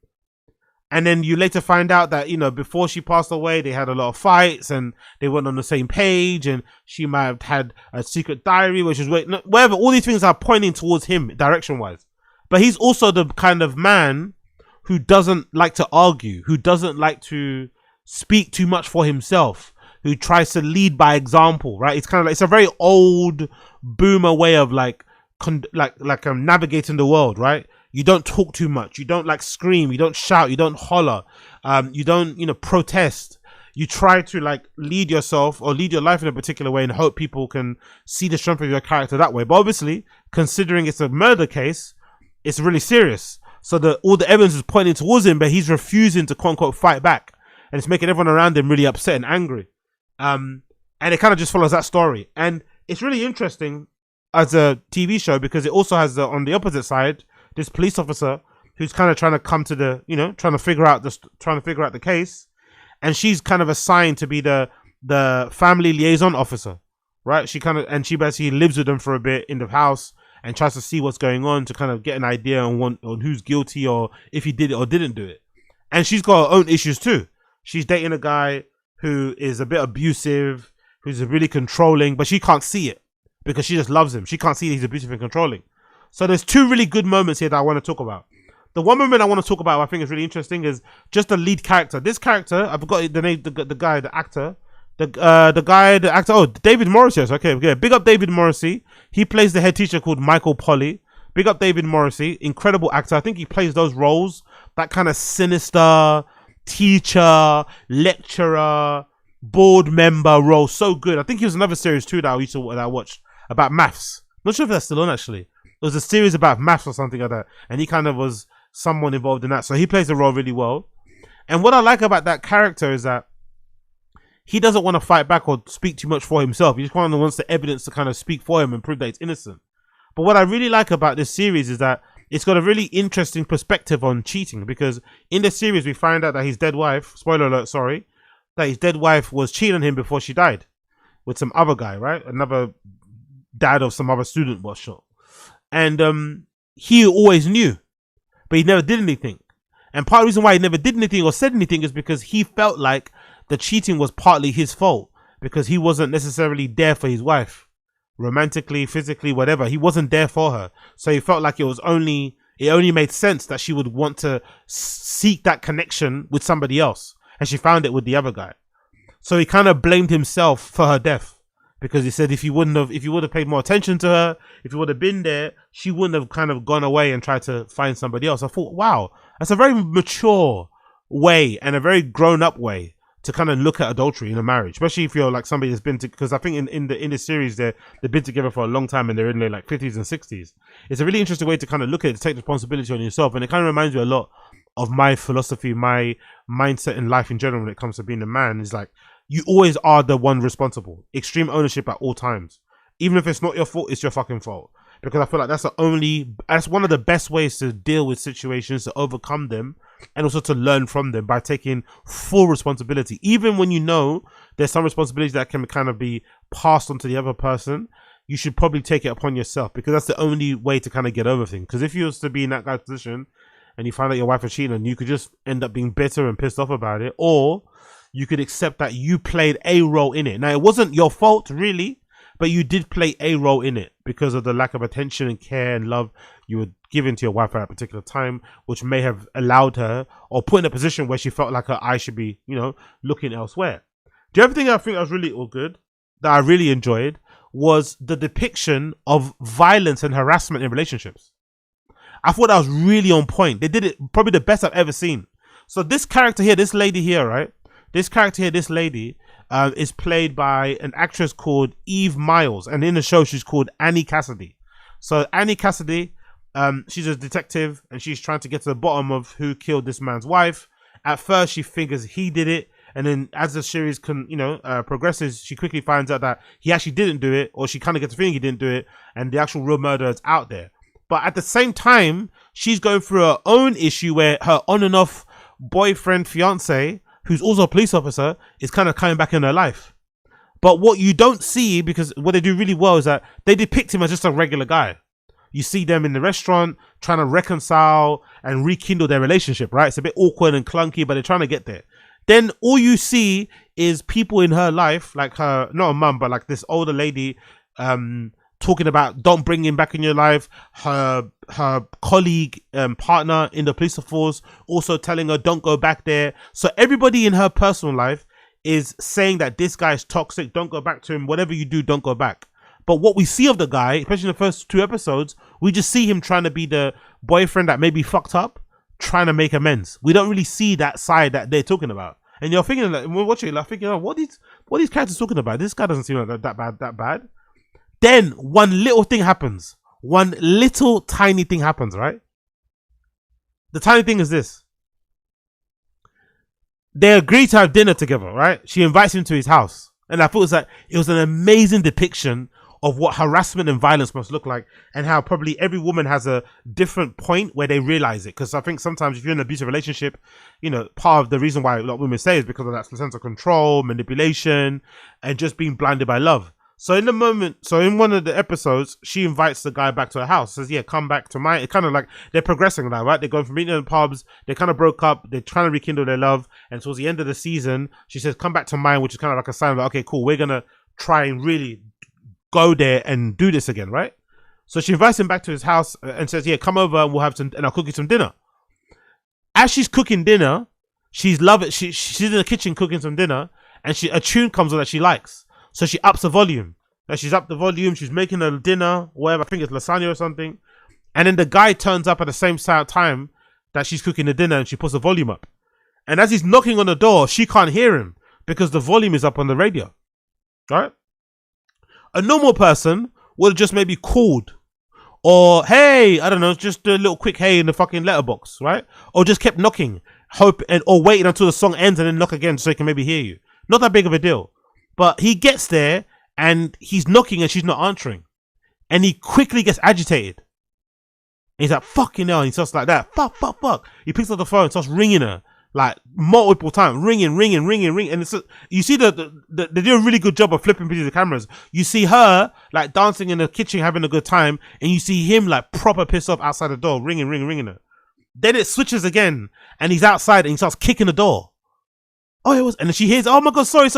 And then you later find out that, you know, before she passed away, they had a lot of fights and they weren't on the same page. And she might have had a secret diary, which is whatever. All these things are pointing towards him direction-wise. But he's also the kind of man who doesn't like to argue, who doesn't like to speak too much for himself, who tries to lead by example, right? It's kind of like, it's a very old boomer way of navigating the world, right? You don't talk too much. You don't like scream. You don't shout. You don't holler. You don't, protest. You try to like lead yourself or lead your life in a particular way and hope people can see the strength of your character that way. But obviously, considering it's a murder case, it's really serious. So all the evidence is pointing towards him, but he's refusing to quote unquote fight back. And it's making everyone around him really upset and angry. And it kind of just follows that story. And it's really interesting as a TV show because it also has on the opposite side, this police officer who's kind of trying to come to trying to figure out the case. And she's kind of assigned to be the family liaison officer, right? She basically lives with them for a bit in the house and tries to see what's going on to kind of get an idea on who's guilty or if he did it or didn't do it. And she's got her own issues too. She's dating a guy who is a bit abusive, who's really controlling, but she can't see it because she just loves him. She can't see that he's abusive and controlling. So there's 2 really good moments here that I want to talk about. The one moment I want to talk about, I think is really interesting, is just the lead character. This character, I've got the name, the actor, David Morrissey. Yes, okay, big up David Morrissey. He plays the head teacher called Michael Polly. Big up David Morrissey, incredible actor. I think he plays those roles, that kind of sinister teacher, lecturer, board member role, so good. I think he was another series too that I watched about maths. Not sure if that's still on actually. It was a series about maths or something like that, and he kind of was someone involved in that. So he plays the role really well. And what I like about that character is that he doesn't want to fight back or speak too much for himself. He just kind of wants the evidence to kind of speak for him and prove that he's innocent. But what I really like about this series is that it's got a really interesting perspective on cheating, because in the series we find out that his dead wife, spoiler alert, sorry, that his dead wife was cheating on him before she died with some other guy, right? Another dad of some other student was shot. And he always knew, but he never did anything. And part of the reason why he never did anything or said anything is because he felt like the cheating was partly his fault, because he wasn't necessarily there for his wife, romantically, physically, whatever. He wasn't there for her. So he felt like it it only made sense that she would want to seek that connection with somebody else. And she found it with the other guy. So he kind of blamed himself for her death. Because he said if you would have paid more attention to her, if you would have been there, she wouldn't have kind of gone away and tried to find somebody else. I thought, wow, that's a very mature way and a very grown-up way to kind of look at adultery in a marriage, especially if you're like somebody that's been to, because I think in the series they've been together for a long time and they're in their like 50s and 60s. It's a really interesting way to kind of look at it, to take responsibility on yourself, and it kind of reminds you a lot of my philosophy, my mindset in life in general when it comes to being a man. Is like, you always are the one responsible. Extreme ownership at all times. Even if it's not your fault, it's your fucking fault. Because I feel like that's one of the best ways to deal with situations, to overcome them, and also to learn from them by taking full responsibility. Even when you know there's some responsibility that can kind of be passed on to the other person, you should probably take it upon yourself, because that's the only way to kind of get over things. Because if you was to be in that guy's position and you find out your wife was cheating on you, you could just end up being bitter and pissed off about it, or you could accept that you played a role in it. Now, it wasn't your fault, really, but you did play a role in it because of the lack of attention and care and love you were giving to your wife at a particular time, which may have allowed her or put in a position where she felt like her eyes should be, you know, looking elsewhere. The other thing I think that was really all good, that I really enjoyed, was the depiction of violence and harassment in relationships. I thought that was really on point. They did it probably the best I've ever seen. So this character here, this lady here, right? This character here, this lady, is played by an actress called Eve Miles, and in the show she's called Annie Cassidy. So Annie Cassidy, she's a detective, and she's trying to get to the bottom of who killed this man's wife. At first, she figures he did it, and then as the series progresses, she quickly finds out that he actually didn't do it, or she kind of gets the feeling he didn't do it, and the actual real murderer is out there. But at the same time, she's going through her own issue where her on and off boyfriend, fiance, who's also a police officer, is kind of coming back in her life. But what you don't see, because what they do really well, is that they depict him as just a regular guy. You see them in the restaurant trying to reconcile and rekindle their relationship, right? It's a bit awkward and clunky, but they're trying to get there. Then all you see is people in her life, like her, not a mum, but like this older lady, talking about don't bring him back in your life. Her colleague, partner in the police force, also telling her don't go back there. So everybody in her personal life is saying that this guy is toxic, don't go back to him, whatever you do, don't go back. But what we see of the guy, especially in the first 2 episodes, we just see him trying to be the boyfriend that maybe fucked up, trying to make amends. We don't really see that side that they're talking about. And you're thinking, like, we're watching, like, thinking, oh, what these characters talking about? This guy doesn't seem like that bad. Then one little thing happens. One little tiny thing happens, right? The tiny thing is this. They agree to have dinner together, right? She invites him to his house. And I thought it was an amazing depiction of what harassment and violence must look like, and how probably every woman has a different point where they realize it. Because I think sometimes if you're in an abusive relationship, you know, part of the reason why a lot of women say is because of that sense of control, manipulation, and just being blinded by love. So in one of the episodes, she invites the guy back to her house, says, yeah, come back to mine. It's kind of like they're progressing now, right? They're going from meeting in the pubs, they kind of broke up, they're trying to rekindle their love. And towards the end of the season, she says, come back to mine, which is kind of like a sign of, like, okay, cool, we're going to try and really go there and do this again, right? So she invites him back to his house and says, yeah, come over and we'll have some, and I'll cook you some dinner. As she's cooking dinner, she's in the kitchen cooking some dinner, and a tune comes on that she likes. So she ups the volume. She's up the volume. She's making her dinner, whatever. I think it's lasagna or something. And then the guy turns up at the same time that she's cooking the dinner, and she puts the volume up. And as he's knocking on the door, she can't hear him because the volume is up on the radio. Right? A normal person would have just maybe called, or hey, I don't know, just a little quick hey in the fucking letterbox, right? Or just kept knocking, or waiting until the song ends and then knock again so he can maybe hear you. Not that big of a deal. But he gets there and he's knocking and she's not answering. And he quickly gets agitated. And he's like, fucking hell. And he starts like that. Fuck. He picks up the phone and starts ringing her. Like multiple times. Ringing. And it's you see they do a really good job of flipping between the cameras. You see her like dancing in the kitchen having a good time. And you see him like proper pissed off outside the door. Ringing her. Then it switches again. And he's outside and he starts kicking the door. Oh, it was, and then she hears, oh my God, sorry.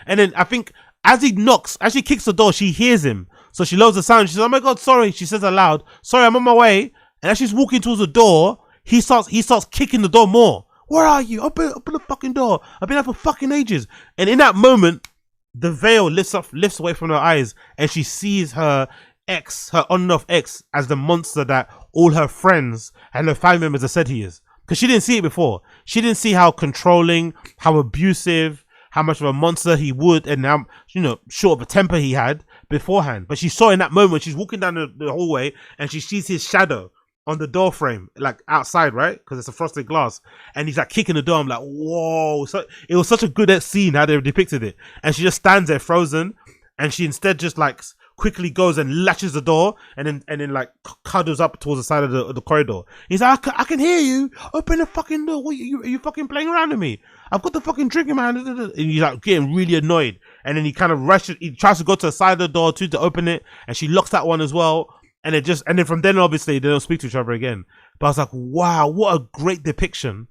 And then I think as she kicks the door, she hears him. So she lowers the sound. She says, oh my God, sorry. She says aloud, sorry, I'm on my way. And as she's walking towards the door, he starts kicking the door more. Where are you? Open the fucking door. I've been out for fucking ages. And in that moment, the veil lifts away from her eyes, and she sees her ex, her on and off ex, as the monster that all her friends and her family members have said he is. Because she didn't see it before. She didn't see how controlling, how abusive, how much of a monster he would, and how, you know, short of a temper he had beforehand. But she saw in that moment, she's walking down the hallway, and she sees his shadow on the door frame, like outside, right? Because it's a frosted glass, and he's like kicking the door. I'm like, whoa! So it was such a good scene how they depicted it, and she just stands there frozen, and she instead just like quickly goes and latches the door, and then like cuddles up towards the side of the corridor. He's like, I can hear you. Open the fucking door. What are you fucking playing around with me? I've got the fucking drink in my hand. And he's like getting really annoyed, and then he kind of rushes. He tries to go to the side of the door to open it, and she locks that one as well. And then from then, obviously, they don't speak to each other again. But I was like, wow, what a great depiction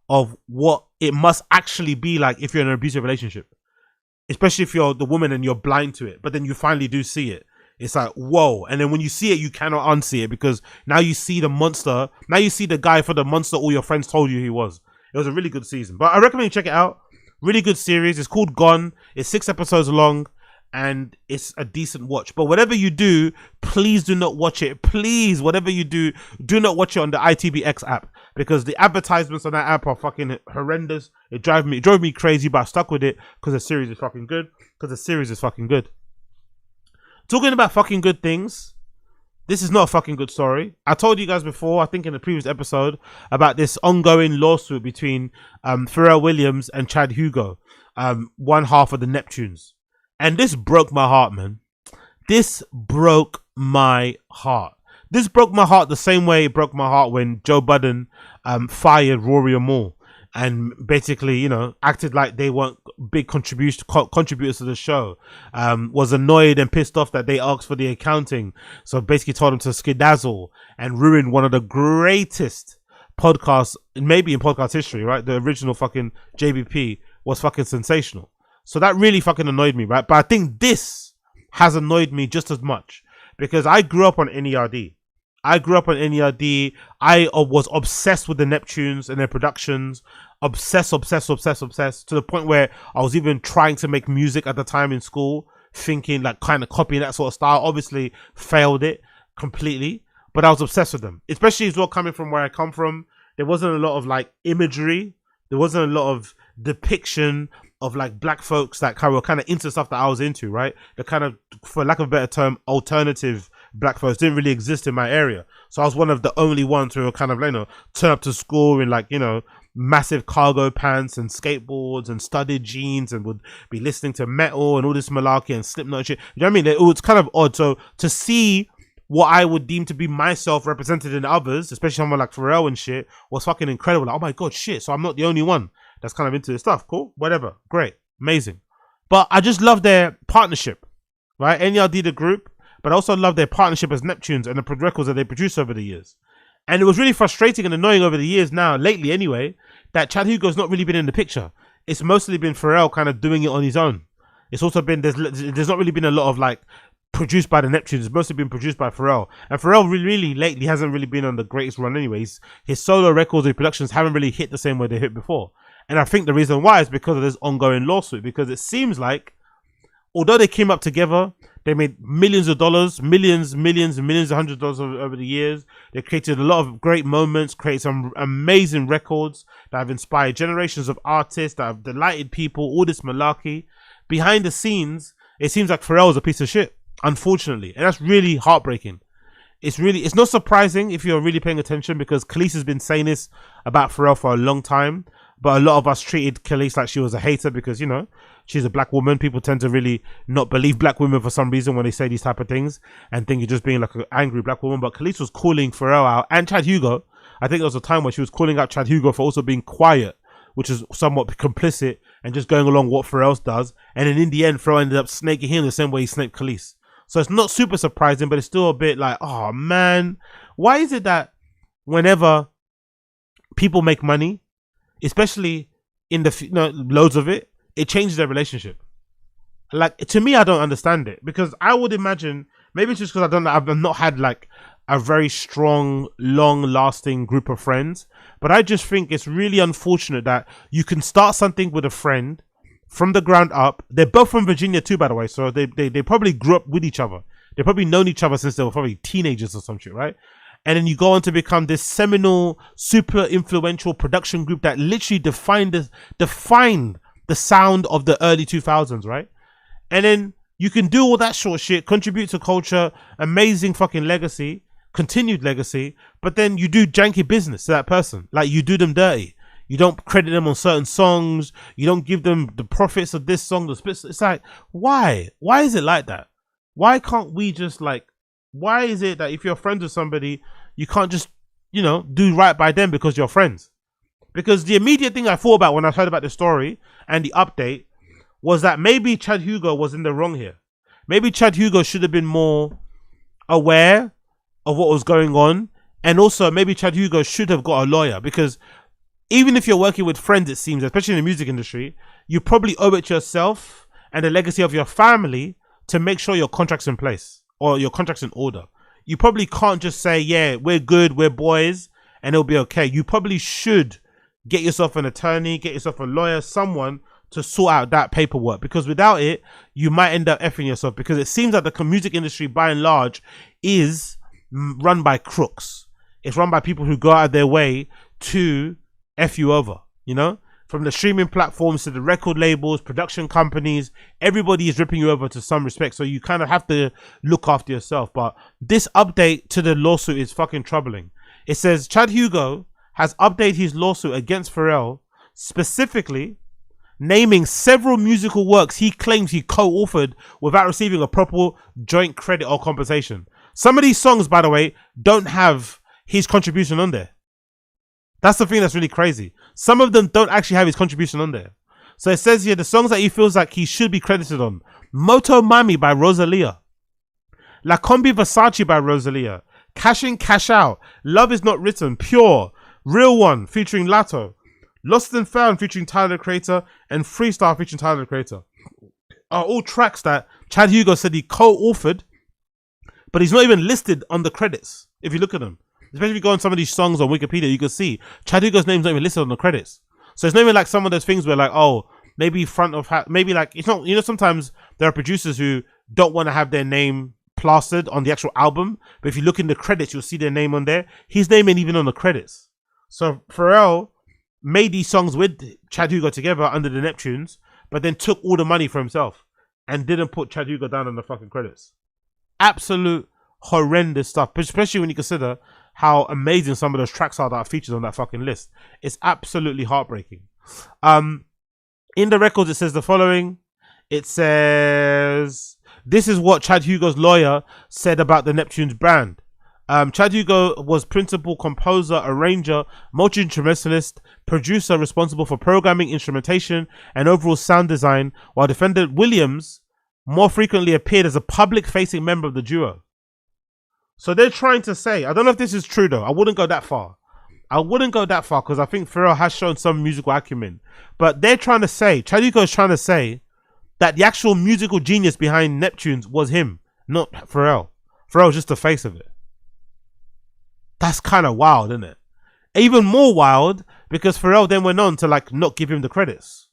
of what it must actually be like if you're in an abusive relationship. Especially if you're the woman and you're blind to it. But then you finally do see it. It's like, whoa. And then when you see it, you cannot unsee it, because now you see the monster. Now you see the guy for the monster all your friends told you he was. It was a really good season. But I recommend you check it out. Really good series. It's called Gone. It's 6 episodes long. And it's a decent watch. But whatever you do, please do not watch it. Please, whatever you do not watch it on the ITVX app, because the advertisements on that app are fucking horrendous. It drove me crazy, but I stuck with it because the series is fucking good. Talking about fucking good things, this is not a fucking good story. I told you guys before, I think in the previous episode, about this ongoing lawsuit between Pharrell Williams and Chad Hugo, one half of the Neptunes. And this broke my heart, man. This broke my heart. This broke my heart the same way it broke my heart when Joe Budden fired Rory Moore and basically, you know, acted like they weren't big contributors to the show. Was annoyed and pissed off that they asked for the accounting. So basically told them to skedazzle and ruin one of the greatest podcasts, maybe in podcast history, right? The original fucking JBP was fucking sensational. So that really fucking annoyed me, right? But I think this has annoyed me just as much, because I grew up on N.E.R.D. I was obsessed with the Neptunes and their productions. Obsessed to the point where I was even trying to make music at the time in school, thinking like kind of copying that sort of style. Obviously failed it completely, but I was obsessed with them, especially as well coming from where I come from. There wasn't a lot of like imagery. There wasn't a lot of depiction of like black folks that were kind of into stuff that I was into, right? The kind of, for lack of a better term, alternative black folks didn't really exist in my area. So I was one of the only ones who were kind of, you know, turn up to school in like, you know, massive cargo pants and skateboards and studded jeans, and would be listening to metal and all this malarkey and Slipknot and shit. You know what I mean? It was kind of odd. So to see what I would deem to be myself represented in others, especially someone like Pharrell and shit, was fucking incredible. Like, oh my God, shit. So I'm not the only one that's kind of into this stuff. Cool, whatever, great, amazing. But I just love their partnership, right? N.E.R.D. the group, but I also love their partnership as Neptunes and the records that they produced over the years. And it was really frustrating and annoying over the years now, lately anyway, that Chad Hugo's not really been in the picture. It's mostly been Pharrell kind of doing it on his own. It's also been, there's not really been a lot of like produced by the Neptunes. It's mostly been produced by Pharrell. And Pharrell really lately hasn't really been on the greatest run anyways. His solo records and productions haven't really hit the same way they hit before. And I think the reason why is because of this ongoing lawsuit, because it seems like, although they came up together, they made millions of dollars, millions, hundreds of dollars over the years. They created a lot of great moments, created some amazing records that have inspired generations of artists, that have delighted people, all this malarkey. Behind the scenes, it seems like Pharrell is a piece of shit, unfortunately. And that's really heartbreaking. It's not surprising if you're really paying attention, because Khalees has been saying this about Pharrell for a long time. But a lot of us treated Khalees like she was a hater because, you know, she's a black woman. People tend to really not believe black women for some reason when they say these type of things and think you're just being like an angry black woman. But Khalees was calling Pharrell out, and Chad Hugo. I think there was a time where she was calling out Chad Hugo for also being quiet, which is somewhat complicit and just going along what Pharrell does. And then in the end, Pharrell ended up snaking him the same way he snaked Khalees. So it's not super surprising, but it's still a bit like, oh man, why is it that whenever people make money, especially in the, you know, loads of it, it changes their relationship? Like, to me, I don't understand it, because I would imagine, maybe it's just because I've not had like a very strong, long-lasting group of friends. But I just think it's really unfortunate that you can start something with a friend from the ground up. They're both from Virginia too, by the way, so they probably grew up with each other. They've probably known each other since they were probably teenagers or some shit, right? And then you go on to become this seminal, super influential production group that literally defined the sound of the early 2000s, right? And then you can do all that short shit, contribute to culture, amazing fucking legacy, continued legacy, but then you do janky business to that person. Like, you do them dirty. You don't credit them on certain songs. You don't give them the profits of this song. It's like, why? Why is it like that? Why can't we just like, why is it that if you're friends with somebody, you can't just, you know, do right by them because you're friends? Because the immediate thing I thought about when I heard about the story and the update was that maybe Chad Hugo was in the wrong here. Maybe Chad Hugo should have been more aware of what was going on. And also maybe Chad Hugo should have got a lawyer, because even if you're working with friends, it seems, especially in the music industry, you probably owe it to yourself and the legacy of your family to make sure your contract's in place or your contract's in order. You probably can't just say, yeah, we're good, we're boys, and it'll be okay. You probably should get yourself an attorney, get yourself a lawyer, someone to sort out that paperwork, because without it, you might end up effing yourself, because it seems like the music industry, by and large, is run by crooks. It's run by people who go out of their way to F you over, you know? From the streaming platforms to the record labels, production companies, everybody is ripping you over to some respect. So you kind of have to look after yourself. But this update to the lawsuit is fucking troubling. It says Chad Hugo has updated his lawsuit against Pharrell, specifically naming several musical works he claims he co-authored without receiving a proper joint credit or compensation. Some of these songs, by the way, don't have his contribution on there. That's the thing that's really crazy. Some of them don't actually have his contribution on there. So it says here, the songs that he feels like he should be credited on: Moto Mami by Rosalia, La Combi Versace by Rosalia, Cash In Cash Out, Love Is Not Written, Pure, Real One featuring Lato, Lost and Found featuring Tyler the Creator, and Freestyle featuring Tyler the Creator are all tracks that Chad Hugo said he co-authored, but he's not even listed on the credits. If you look at them, especially if you go on some of these songs on Wikipedia, you can see Chad Hugo's name's not even listed on the credits. So it's not even like some of those things where like, oh, maybe front of maybe like, it's not, you know, sometimes there are producers who don't want to have their name plastered on the actual album, but if you look in the credits, you'll see their name on there. His name ain't even on the credits. So Pharrell made these songs with Chad Hugo together under the Neptunes, but then took all the money for himself and didn't put Chad Hugo down on the fucking credits. Absolute horrendous stuff, especially when you consider how amazing some of those tracks are that are featured on that fucking list. It's absolutely heartbreaking. In the records, it says the following. It says, this is what Chad Hugo's lawyer said about the Neptunes brand. Chad Hugo was principal composer, arranger, multi-instrumentalist, producer responsible for programming, instrumentation, and overall sound design, while defendant Williams more frequently appeared as a public-facing member of the duo. So they're trying to say, I don't know if this is true though, I wouldn't go that far. I wouldn't go that far because I think Pharrell has shown some musical acumen. But they're trying to say, Chad Hugo is trying to say that the actual musical genius behind Neptunes was him, not Pharrell. Pharrell was just the face of it. That's kind of wild, isn't it? Even more wild because Pharrell then went on to like not give him the credits.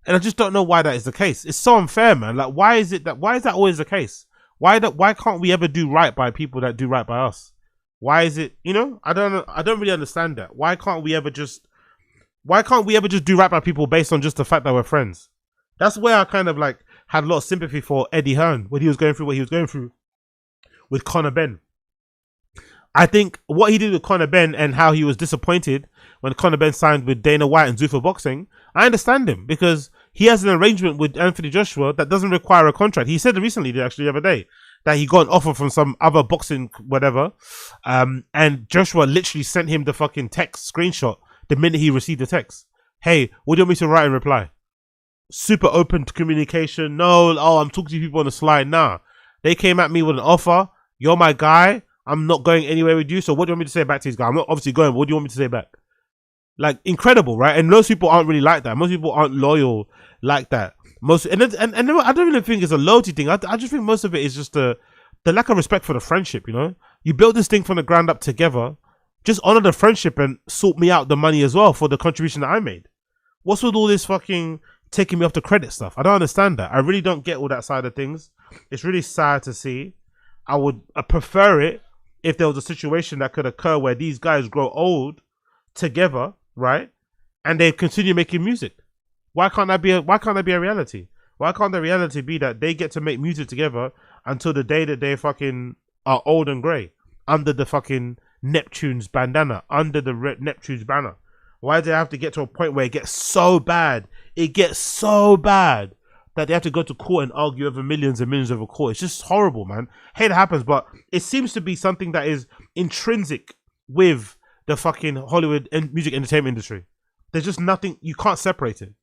And I just don't know why that is the case. It's so unfair, man. Like, why is that always the case? Why can't we ever do right by people that do right by us? Why is it, you know? I don't really understand that. Why can't we ever just do right by people based on just the fact that we're friends? That's where I kind of like had a lot of sympathy for Eddie Hearn when he was going through what he was going through with Conor Benn. I think what he did with Conor Benn and how he was disappointed when Conor Benn signed with Dana White and Zuffa Boxing, I understand him because he has an arrangement with Anthony Joshua that doesn't require a contract. He said recently, actually the other day, that he got an offer from some other boxing whatever, and Joshua literally sent him the fucking text screenshot the minute he received the text. Hey, what do you want me to write in reply? Super open to communication. No, I'm talking to people on the slide. Nah, they came at me with an offer. You're my guy. I'm not going anywhere with you. So what do you want me to say back to this guy? I'm not obviously going, but what do you want me to say back? Like, incredible, right? And most people aren't really like that. Most people aren't loyal like that. And I don't really think it's a loyalty thing. I just think most of it is just the the lack of respect for the friendship, you know? You build this thing from the ground up together. Just honor the friendship and sort me out the money as well for the contribution that I made. What's with all this fucking taking me off the credit stuff? I don't understand that. I really don't get all that side of things. It's really sad to see. I would prefer it if there was a situation that could occur where these guys grow old together, right? And they continue making music. Why can't that be a reality? Why can't the reality be that they get to make music together until the day that they fucking are old and grey under the fucking Neptunes bandana, under the Neptunes banner? Why do they have to get to a point where it gets so bad? It gets so bad that they have to go to court and argue over millions and millions over court. It's just horrible, man. Hey, that happens, but it seems to be something that is intrinsic with the fucking Hollywood and music entertainment industry. There's just nothing, you can't separate it.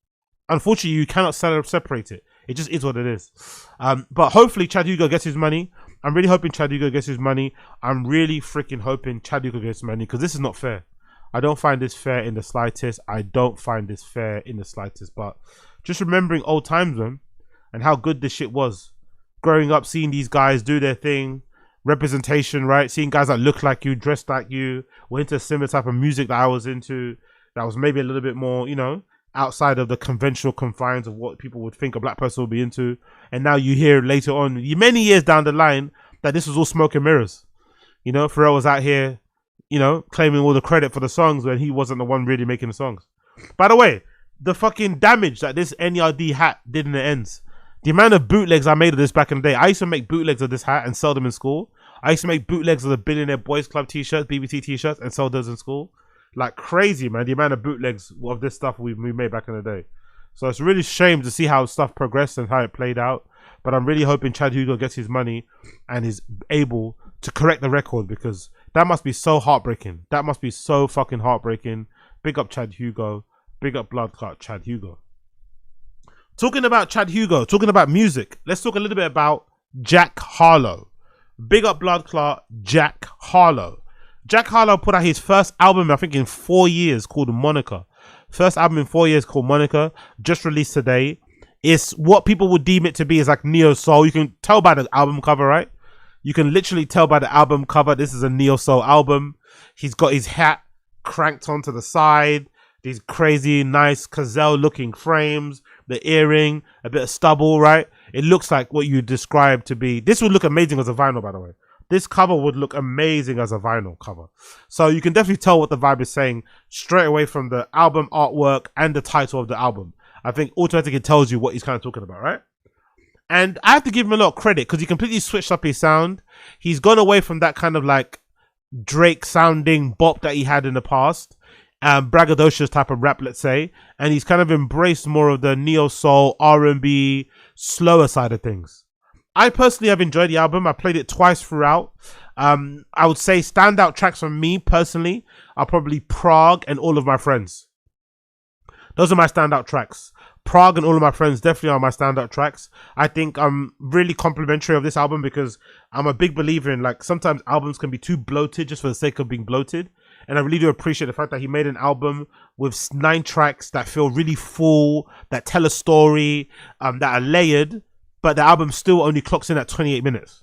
Unfortunately, you cannot separate it. It just is what it is. But hopefully Chad Hugo gets his money. I'm really hoping Chad Hugo gets his money. I'm really freaking hoping Chad Hugo gets money, because this is not fair. I don't find this fair in the slightest. I don't find this fair in the slightest. But just remembering old times, man, and how good this shit was. Growing up, seeing these guys do their thing. Representation, right? Seeing guys that look like you, dressed like you, were into a similar type of music that I was into. That was maybe a little bit more, you know, outside of the conventional confines of what people would think a black person would be into. And now you hear later on, many years down the line, that this was all smoke and mirrors. You know, Pharrell was out here, you know, claiming all the credit for the songs when he wasn't the one really making the songs. By the way, the fucking damage that this N.E.R.D hat did in the ends. The amount of bootlegs I made of this back in the day. I used to make bootlegs of this hat and sell them in school. I used to make bootlegs of the Billionaire Boys Club t-shirts, BBT t-shirts, and sell those in school. Like crazy, man. The amount of bootlegs of this stuff we made back in the day. So it's really a shame to see how stuff progressed and how it played out. But I'm really hoping Chad Hugo gets his money and is able to correct the record, because that must be so heartbreaking. That must be so fucking heartbreaking. Big up Chad Hugo. Big up Blood Clot Chad Hugo. Talking about Chad Hugo, talking about music, let's talk a little bit about Jack Harlow. Big up Blood Clot Jack Harlow. Jack Harlow put out his first album, I think, in 4 years, called Monica. First album in 4 years called Monica, just released today. It's what people would deem it to be is like neo soul. You can tell by the album cover, right? You can literally tell by the album cover this is a neo soul album. He's got his hat cranked onto the side, these crazy nice gazelle looking frames, the earring, a bit of stubble, right? It looks like what you described to be. This would look amazing as a vinyl, by the way. This cover would look amazing as a vinyl cover. So you can definitely tell what the vibe is saying straight away from the album artwork and the title of the album. I think automatically tells you what he's kind of talking about, right? And I have to give him a lot of credit because he completely switched up his sound. He's gone away from that kind of like Drake sounding bop that he had in the past. Braggadocious type of rap, let's say. And he's kind of embraced more of the neo-soul, R&B, slower side of things. I personally have enjoyed the album. I played it twice throughout. I would say standout tracks from me personally are probably Prague and All of My Friends. Those are my standout tracks. Prague and All of My Friends definitely are my standout tracks. I think I'm really complimentary of this album because I'm a big believer in, like, sometimes albums can be too bloated just for the sake of being bloated. And I really do appreciate the fact that he made an album with 9 tracks that feel really full, that tell a story, that are layered, but the album still only clocks in at 28 minutes.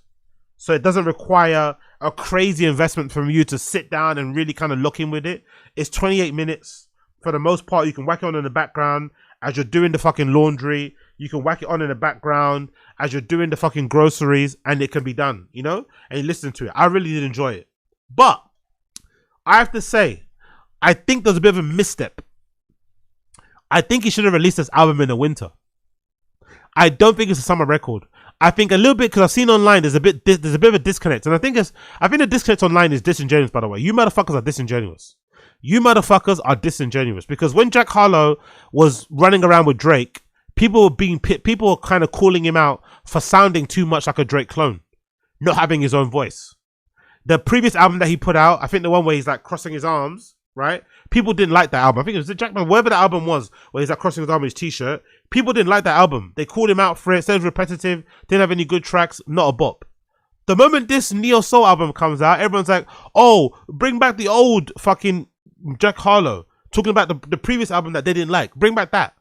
So it doesn't require a crazy investment from you to sit down and really kind of lock in with it. It's 28 minutes. For the most part, you can whack it on in the background as you're doing the fucking laundry. You can whack it on in the background as you're doing the fucking groceries, and it can be done, you know? And you listen to it. I really did enjoy it. But I have to say, I think there's a bit of a misstep. I think he should have released this album in the winter. I don't think it's a summer record. I think a little bit, because I've seen online there's a bit of a disconnect, and I think the disconnect online is disingenuous. By the way, you motherfuckers are disingenuous. You motherfuckers are disingenuous, because when Jack Harlow was running around with Drake, people were kind of calling him out for sounding too much like a Drake clone, not having his own voice. The previous album that he put out, I think the one where he's like crossing his arms, right? People didn't like that album. I think it was Jackman, whatever the album was, where he's like crossing his arm with his t-shirt. People didn't like that album. They called him out for it. Said it was repetitive. Didn't have any good tracks. Not a bop. The moment this neo soul album comes out, everyone's like, "Oh, bring back the old fucking Jack Harlow." Talking about the previous album that they didn't like. Bring back that.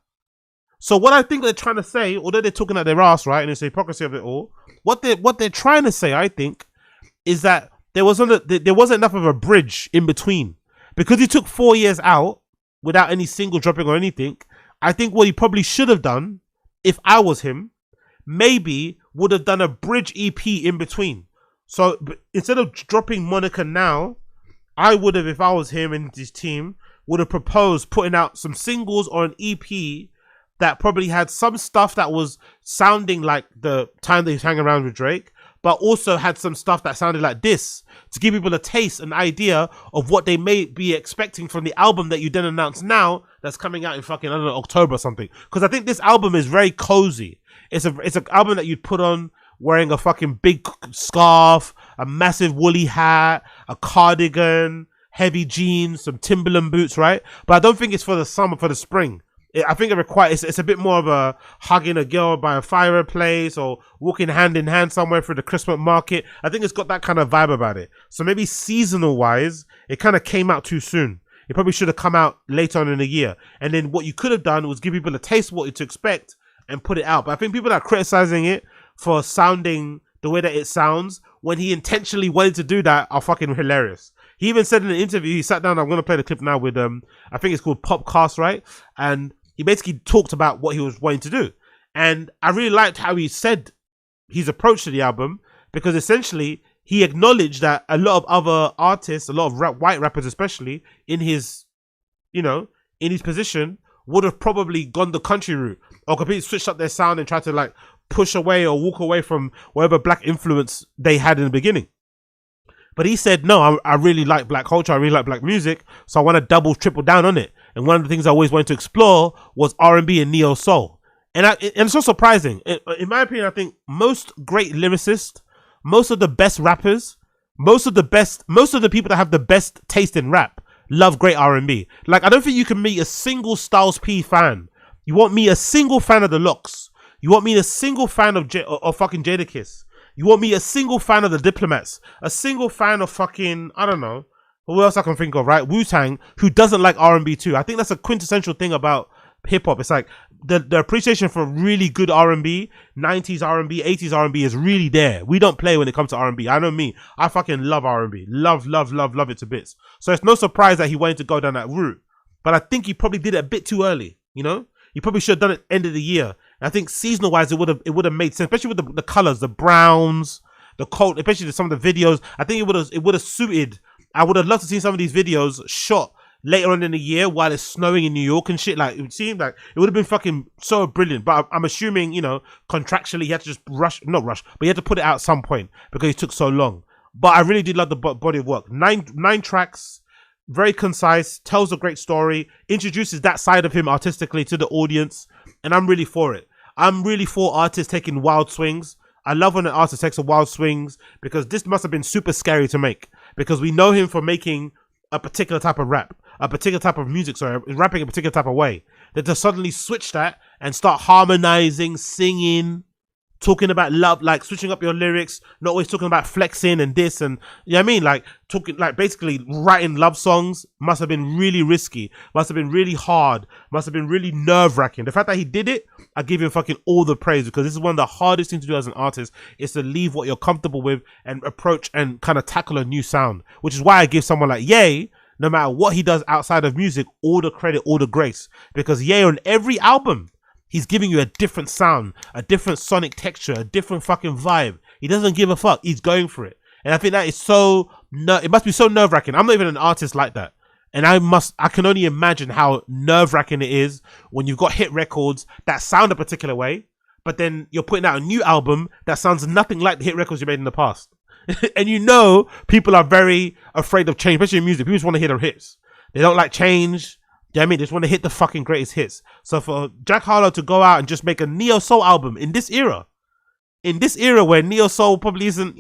So what I think they're trying to say, although they're talking at their ass, right, and it's the hypocrisy of it all, what they're trying to say, I think, is that there wasn't enough of a bridge in between, because he took 4 years out without any single dropping or anything. I think what he probably should have done, if I was him, maybe would have done a bridge EP in between. So instead of dropping Monica now, I would have, if I was him and his team, would have proposed putting out some singles or an EP that probably had some stuff that was sounding like the time that he's hanging around with Drake, but also had some stuff that sounded like this, to give people a taste, an idea of what they may be expecting from the album that you then announce now that's coming out in fucking, I don't know, October or something. Because I think this album is very cozy. It's an album that you'd put on wearing a fucking big scarf, a massive woolly hat, a cardigan, heavy jeans, some Timberland boots, right? But I don't think it's for the summer, for the spring. I think it's a bit more of a hugging a girl by a fireplace or walking hand in hand somewhere through the Christmas market. I think it's got that kind of vibe about it. So maybe seasonal wise, it kind of came out too soon. It probably should have come out later on in the year. And then what you could have done was give people a taste of what to expect and put it out. But I think people are criticizing it for sounding the way that it sounds when he intentionally wanted to do that are fucking hilarious. He even said in an interview, he sat down, I'm going to play the clip now with, I think it's called Popcast, right? And he basically talked about what he was wanting to do. And I really liked how he said his approach to the album, because essentially he acknowledged that a lot of other artists, a lot of white rappers especially, in his, in his position, would have probably gone the country route or completely switched up their sound and tried to like push away or walk away from whatever black influence they had in the beginning. But he said, no, I really like black culture. I really like black music. So I want to double, triple down on it. And one of the things I always wanted to explore was R&B and neo soul. And it's so surprising. In my opinion, I think most great lyricists, most of the best rappers, most of the people that have the best taste in rap love great R&B. Like, I don't think you can meet a single Styles P fan. You won't meet a single fan of the Locks. You won't meet a single fan of fucking Jadakiss. You won't meet a single fan of the Diplomats, a single fan of fucking, I don't know, who else I can think of, right? Wu-Tang, who doesn't like R&B too. I think that's a quintessential thing about hip-hop. It's like the appreciation for really good R&B, 90s R&B, 80s R&B is really there. We don't play when it comes to R&B. I know me. I fucking love R&B. Love it to bits. So it's no surprise that he wanted to go down that route. But I think he probably did it a bit too early, He probably should have done it end of the year. And I think seasonal wise, it would have made sense, especially with the colors, the browns, the coat, especially some of the videos. I think it would have suited. I would have loved to see some of these videos shot later on in the year while it's snowing in New York and shit. Like, it seemed like it would have been fucking so brilliant. But I'm assuming, contractually he had to just not rush, but he had to put it out at some point because it took so long. But I really did love the body of work. Nine tracks. Very concise, tells a great story, introduces that side of him artistically to the audience, and I'm really for it. I'm really for artists taking wild swings. I love when an artist takes a wild swings, because this must have been super scary to make, because we know him for making a particular type of rap, a particular type of music, rapping a particular type of way. That to suddenly switch that and start harmonizing, singing, talking about love, like switching up your lyrics, not always talking about flexing and this and, like talking, like basically writing love songs must have been really risky, must have been really hard, must have been really nerve-wracking. The fact that he did it, I give him fucking all the praise, because this is one of the hardest things to do as an artist, is to leave what you're comfortable with and approach and kind of tackle a new sound, which is why I give someone like Ye, no matter what he does outside of music, all the credit, all the grace, because Ye on every album, he's giving you a different sound, a different sonic texture, a different fucking vibe. He doesn't give a fuck. He's going for it. And I think that is it must be so nerve-wracking. I'm not even an artist like that. And I can only imagine how nerve-wracking it is when you've got hit records that sound a particular way, but then you're putting out a new album that sounds nothing like the hit records you made in the past. And people are very afraid of change, especially in music. People just want to hear the hits. They don't like change. They just want to hit the fucking greatest hits. So for Jack Harlow to go out and just make a neo soul album in this era where neo soul probably isn't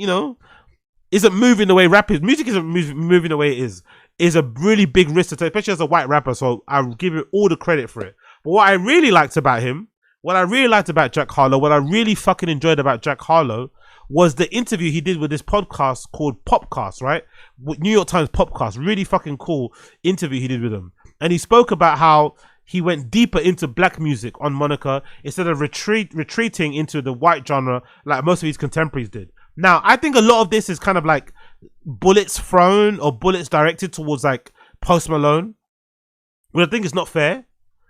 moving the way rap is, music isn't moving the way it is a really big risk to take, especially as a white rapper. So I'll give him all the credit for it. But what I really liked about him, what I really liked about Jack Harlow, what I really fucking enjoyed about Jack Harlow was the interview he did with this podcast called Popcast, right? New York Times Popcast. Really fucking cool interview he did with him. And he spoke about how he went deeper into black music on Monica instead of retreating into the white genre like most of his contemporaries did. Now, I think a lot of this is kind of like bullets thrown or bullets directed towards like Post Malone. Well, I think it's not fair.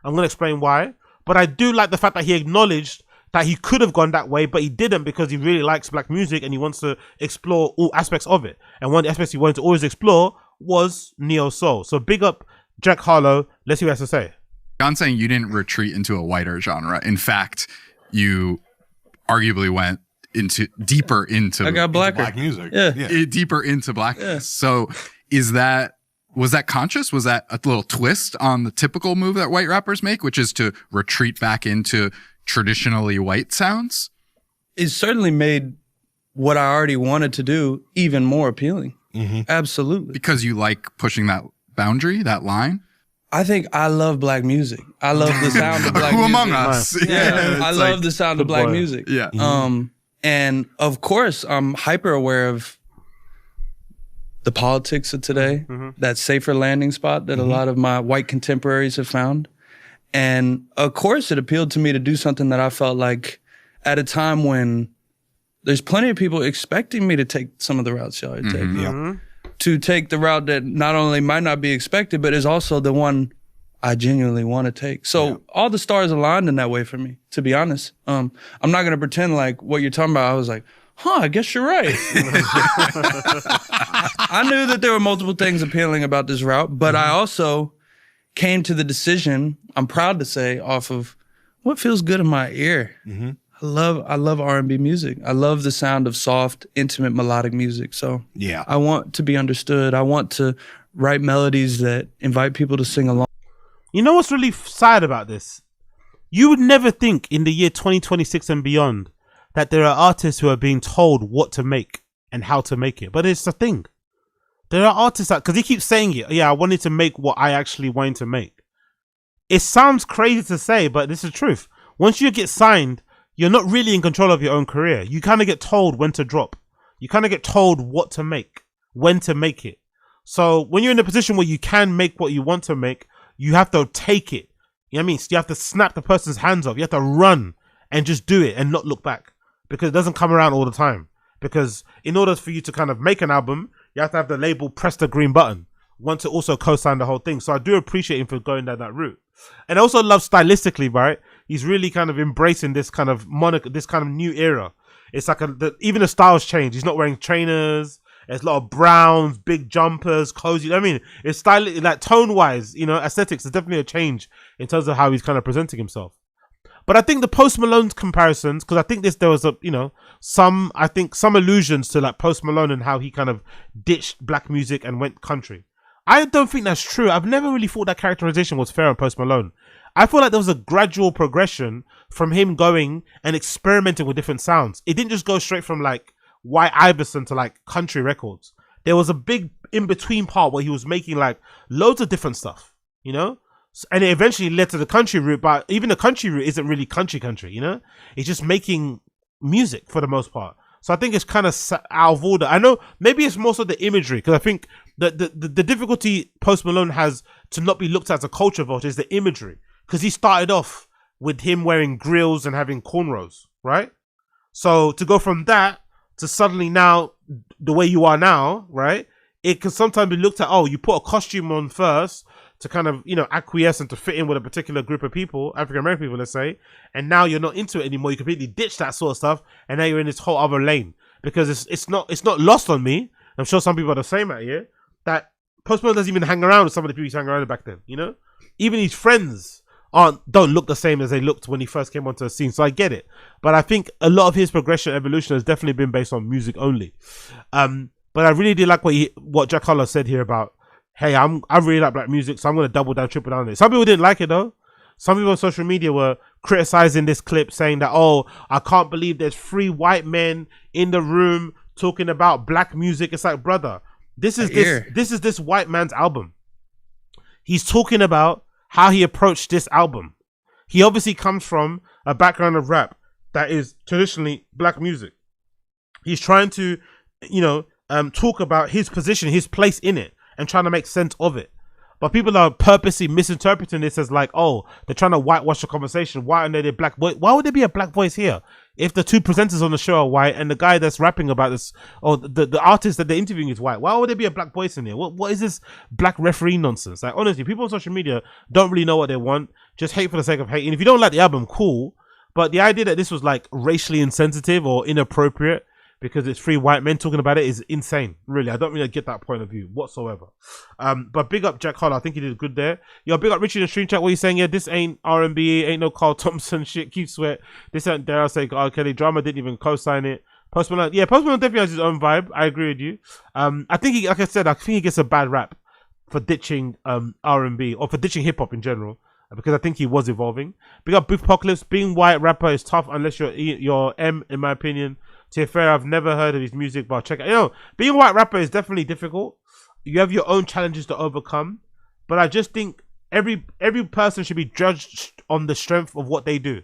I'm going to explain why. But I do like the fact that he acknowledged that he could have gone that way, but he didn't because he really likes black music and he wants to explore all aspects of it. And one of the aspects he wanted to always explore was neo soul. So big up Jack Harlow. Let's see what he has to say. I'm saying you didn't retreat into a whiter genre. In fact, you arguably went deeper into black music. Deeper into blackness. Yeah. So was that conscious? Was that a little twist on the typical move that white rappers make, which is to retreat back into traditionally white sounds? It certainly made what I already wanted to do even more appealing. Mm-hmm. Absolutely. Because you like pushing that boundary, that line? I think I love black music. I love the sound of black music. Who among us? Yeah, I love the sound of black music. Yeah. And of course, I'm hyper aware of the politics of today, that safer landing spot that a lot of my white contemporaries have found. And of course, it appealed to me to do something that I felt like at a time when there's plenty of people expecting me to take some of the routes y'all are taking. To take the route that not only might not be expected, but is also the one I genuinely want to take. So all the stars aligned in that way for me, to be honest. I'm not going to pretend like what you're talking about, I was like, I guess you're right. I knew that there were multiple things appealing about this route, but I also came to the decision, I'm proud to say, off of what feels good in my ear. I love R&B music. I love the sound of soft, intimate, melodic music. So I want to be understood. I want to write melodies that invite people to sing along. You know what's really sad about this? You would never think in the year 2026 and beyond that there are artists who are being told what to make and how to make it. But it's a thing. There are artists that, because he keeps saying it, I wanted to make what I actually wanted to make. It sounds crazy to say, but this is the truth. Once you get signed, you're not really in control of your own career. You kind of get told when to drop. You kind of get told what to make, when to make it. So when you're in a position where you can make what you want to make, you have to take it. You know what I mean? So you have to snap the person's hands off. You have to run and just do it and not look back, because it doesn't come around all the time. Because in order for you to kind of make an album, you have to have the label press the green button. Want to also co-sign the whole thing. So I do appreciate him for going down that route. And I also love stylistically, right? He's really kind of embracing this kind of this kind of new era. It's like even the styles change. He's not wearing trainers. There's a lot of browns, big jumpers, cozy. I mean, it's stylish, like tone-wise, aesthetics. There's definitely a change in terms of how he's kind of presenting himself. But I think the Post Malone comparisons, because I think there was some allusions to like Post Malone and how he kind of ditched black music and went country. I don't think that's true. I've never really thought that characterization was fair on Post Malone. I feel like there was a gradual progression from him going and experimenting with different sounds. It didn't just go straight from like White Iverson to like country records. There was a big in-between part where he was making like loads of different stuff, and it eventually led to the country route, but even the country route isn't really country, It's just making music for the most part. So I think it's kind of out of order. I know maybe it's more so the imagery, because I think the difficulty Post Malone has to not be looked at as a culture vote is the imagery, because he started off with him wearing grills and having cornrows, right? So to go from that to suddenly now the way you are now, right? It can sometimes be looked at, you put a costume on first to kind of, acquiesce and to fit in with a particular group of people, African-American people, let's say, and now you're not into it anymore. You completely ditch that sort of stuff, and now you're in this whole other lane. Because it's not lost on me, I'm sure some people are the same out here, that Post Malone doesn't even hang around with some of the people he's hanging around with back then, Even his friends don't look the same as they looked when he first came onto the scene. So I get it. But I think a lot of his progression evolution has definitely been based on music only. But I really did like what Jack Harlow said here about, hey, I really like black music, so I'm going to double down, triple down on it. Some people didn't like it though. Some people on social media were criticizing this clip, saying that, I can't believe there's 3 white men in the room talking about black music. It's like, brother, this is this white man's album. He's talking about how he approached this album. He obviously comes from a background of rap that is traditionally black music. He's trying to, talk about his position, his place in it, and trying to make sense of it. But people are purposely misinterpreting this as like, oh, they're trying to whitewash the conversation. Why aren't they the black voice? Why would there be a black voice here? If the two presenters on the show are white and the guy that's rapping about this, or the artist that they're interviewing is white, why would there be a black voice in here? What is this black referee nonsense? Like, honestly, people on social media don't really know what they want. Just hate for the sake of hating. If you don't like the album, cool. But the idea that this was like racially insensitive or inappropriate because it's three white men talking about it is insane. Really, I don't really get that point of view whatsoever. But big up Jack Harlow. I think he did good there. Yo, big up Richie in the stream chat. What you saying? Yeah, this ain't R&B, ain't no Carl Thompson shit. Keep sweat. This ain't dare I say R. Kelly. Drama didn't even co-sign it. Post Malone, yeah, Post Malone definitely has his own vibe. I agree with you. I think he, like I said, I think he gets a bad rap for ditching R&B or for ditching hip hop in general. Because I think he was evolving. Big up Booth Apocalypse. Being white rapper is tough unless you're M, in my opinion. To be fair, I've never heard of his music, but I'll check it. You know, being a white rapper is definitely difficult. You have your own challenges to overcome. But I just think every person should be judged on the strength of what they do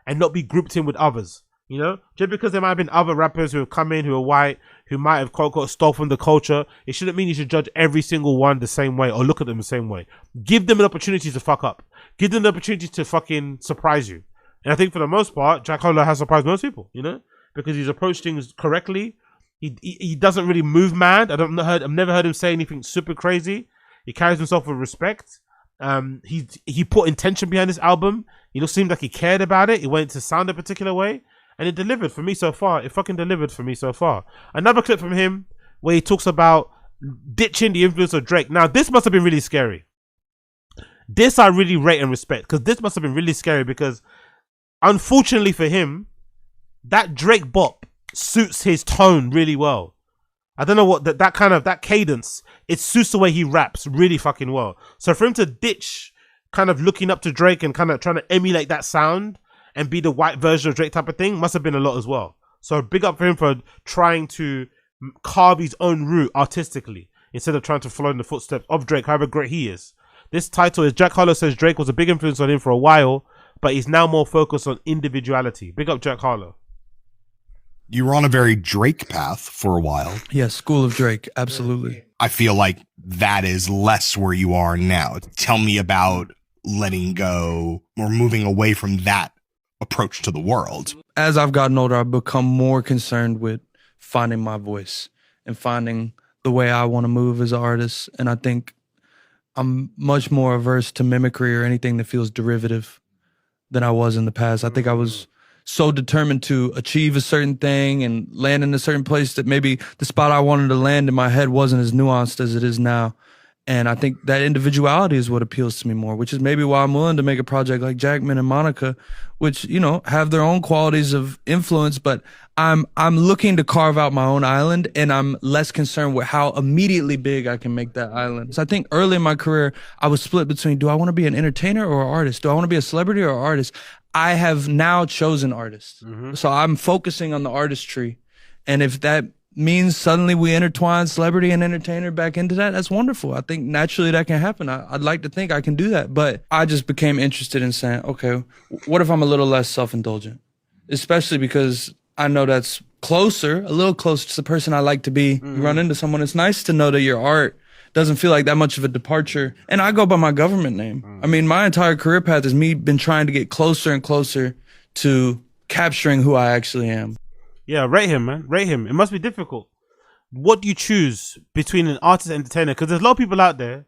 and not be grouped in with others. You know, just because there might have been other rappers who have come in who are white, who might have quote unquote stole from the culture, it shouldn't mean you should judge every single one the same way or look at them the same way. Give them an opportunity to fuck up. Give them the opportunity to fucking surprise you. And I think for the most part, Jack Harlow has surprised most people, you know, because he's approached things correctly. He doesn't really move mad. I've never heard him say anything super crazy. He carries himself with respect. He put intention behind this album. He just seemed like he cared about it. He wanted to sound a particular way. And it delivered for me so far. It fucking delivered for me so far. Another clip from him where he talks about ditching the influence of Drake. Now, this must have been really scary. This I really rate and respect, because this must have been really scary because unfortunately for him, that Drake bop suits his tone really well. I don't know what that cadence, it suits the way he raps really fucking well. So for him to ditch kind of looking up to Drake and kind of trying to emulate that sound and be the white version of Drake type of thing must have been a lot as well. So big up for him for trying to carve his own route artistically instead of trying to follow in the footsteps of Drake, however great he is. This title is Jack Harlow says Drake was a big influence on him for a while, but he's now more focused on individuality. Big up Jack Harlow. You were on a very Drake path for a while. Yes, School of Drake, absolutely. I feel like that is less where you are now. Tell me about letting go or moving away from that approach to the world. As I've gotten older, I've become more concerned with finding my voice and finding the way I want to move as an artist. And I think I'm much more averse to mimicry or anything that feels derivative than I was in the past. I think I was so determined to achieve a certain thing and land in a certain place that maybe the spot I wanted to land in my head wasn't as nuanced as it is now. And I think that individuality is what appeals to me more, which is maybe why I'm willing to make a project like Jackman and Monica, which, you know, have their own qualities of influence, but I'm looking to carve out my own island, and I'm less concerned with how immediately big I can make that island. So I think early in my career, I was split between, do I want to be an entertainer or an artist? Do I want to be a celebrity or an artist? I have now chosen artist. So I'm focusing on the artistry. And if that means suddenly we intertwine celebrity and entertainer back into that, that's wonderful. I think naturally that can happen. I'd like to think I can do that. But I just became interested in saying, okay, what if I'm a little less self-indulgent? Especially because I know that's closer, a little closer to the person I like to be. You run into someone, it's nice to know that your art doesn't feel like that much of a departure. And I go by my government name. I mean, my entire career path is me been trying to get closer and closer to capturing who I actually am. Yeah, rate him, man. Rate him. It must be difficult. What do you choose between an artist and entertainer? Because there's a lot of people out there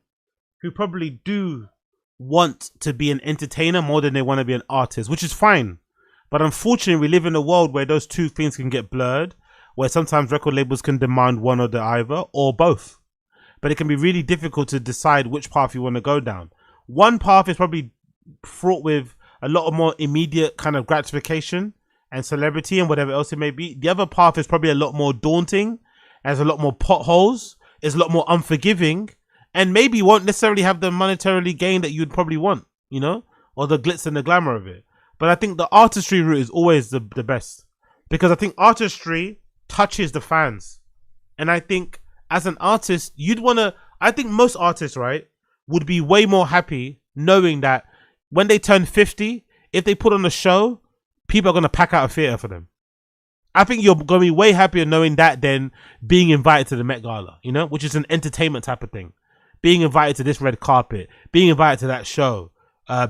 who probably do want to be an entertainer more than they want to be an artist, which is fine. But unfortunately, we live in a world where those two things can get blurred, where sometimes record labels can demand one or the other, or both. But it can be really difficult to decide which path you want to go down. One path is probably fraught with a lot of more immediate kind of gratification and celebrity and whatever else it may be. The other path is probably a lot more daunting, has a lot more potholes, is a lot more unforgiving, and maybe won't necessarily have the monetarily gain that you'd probably want, you know, or the glitz and the glamour of it. But I think the artistry route is always the best, because I think artistry touches the fans. And I think as an artist, I think most artists, right, would be way more happy knowing that when they turn 50, if they put on a show, people are going to pack out a theater for them. I think you're going to be way happier knowing that than being invited to the Met Gala, you know, which is an entertainment type of thing. being invited to this red carpet, being invited to that show,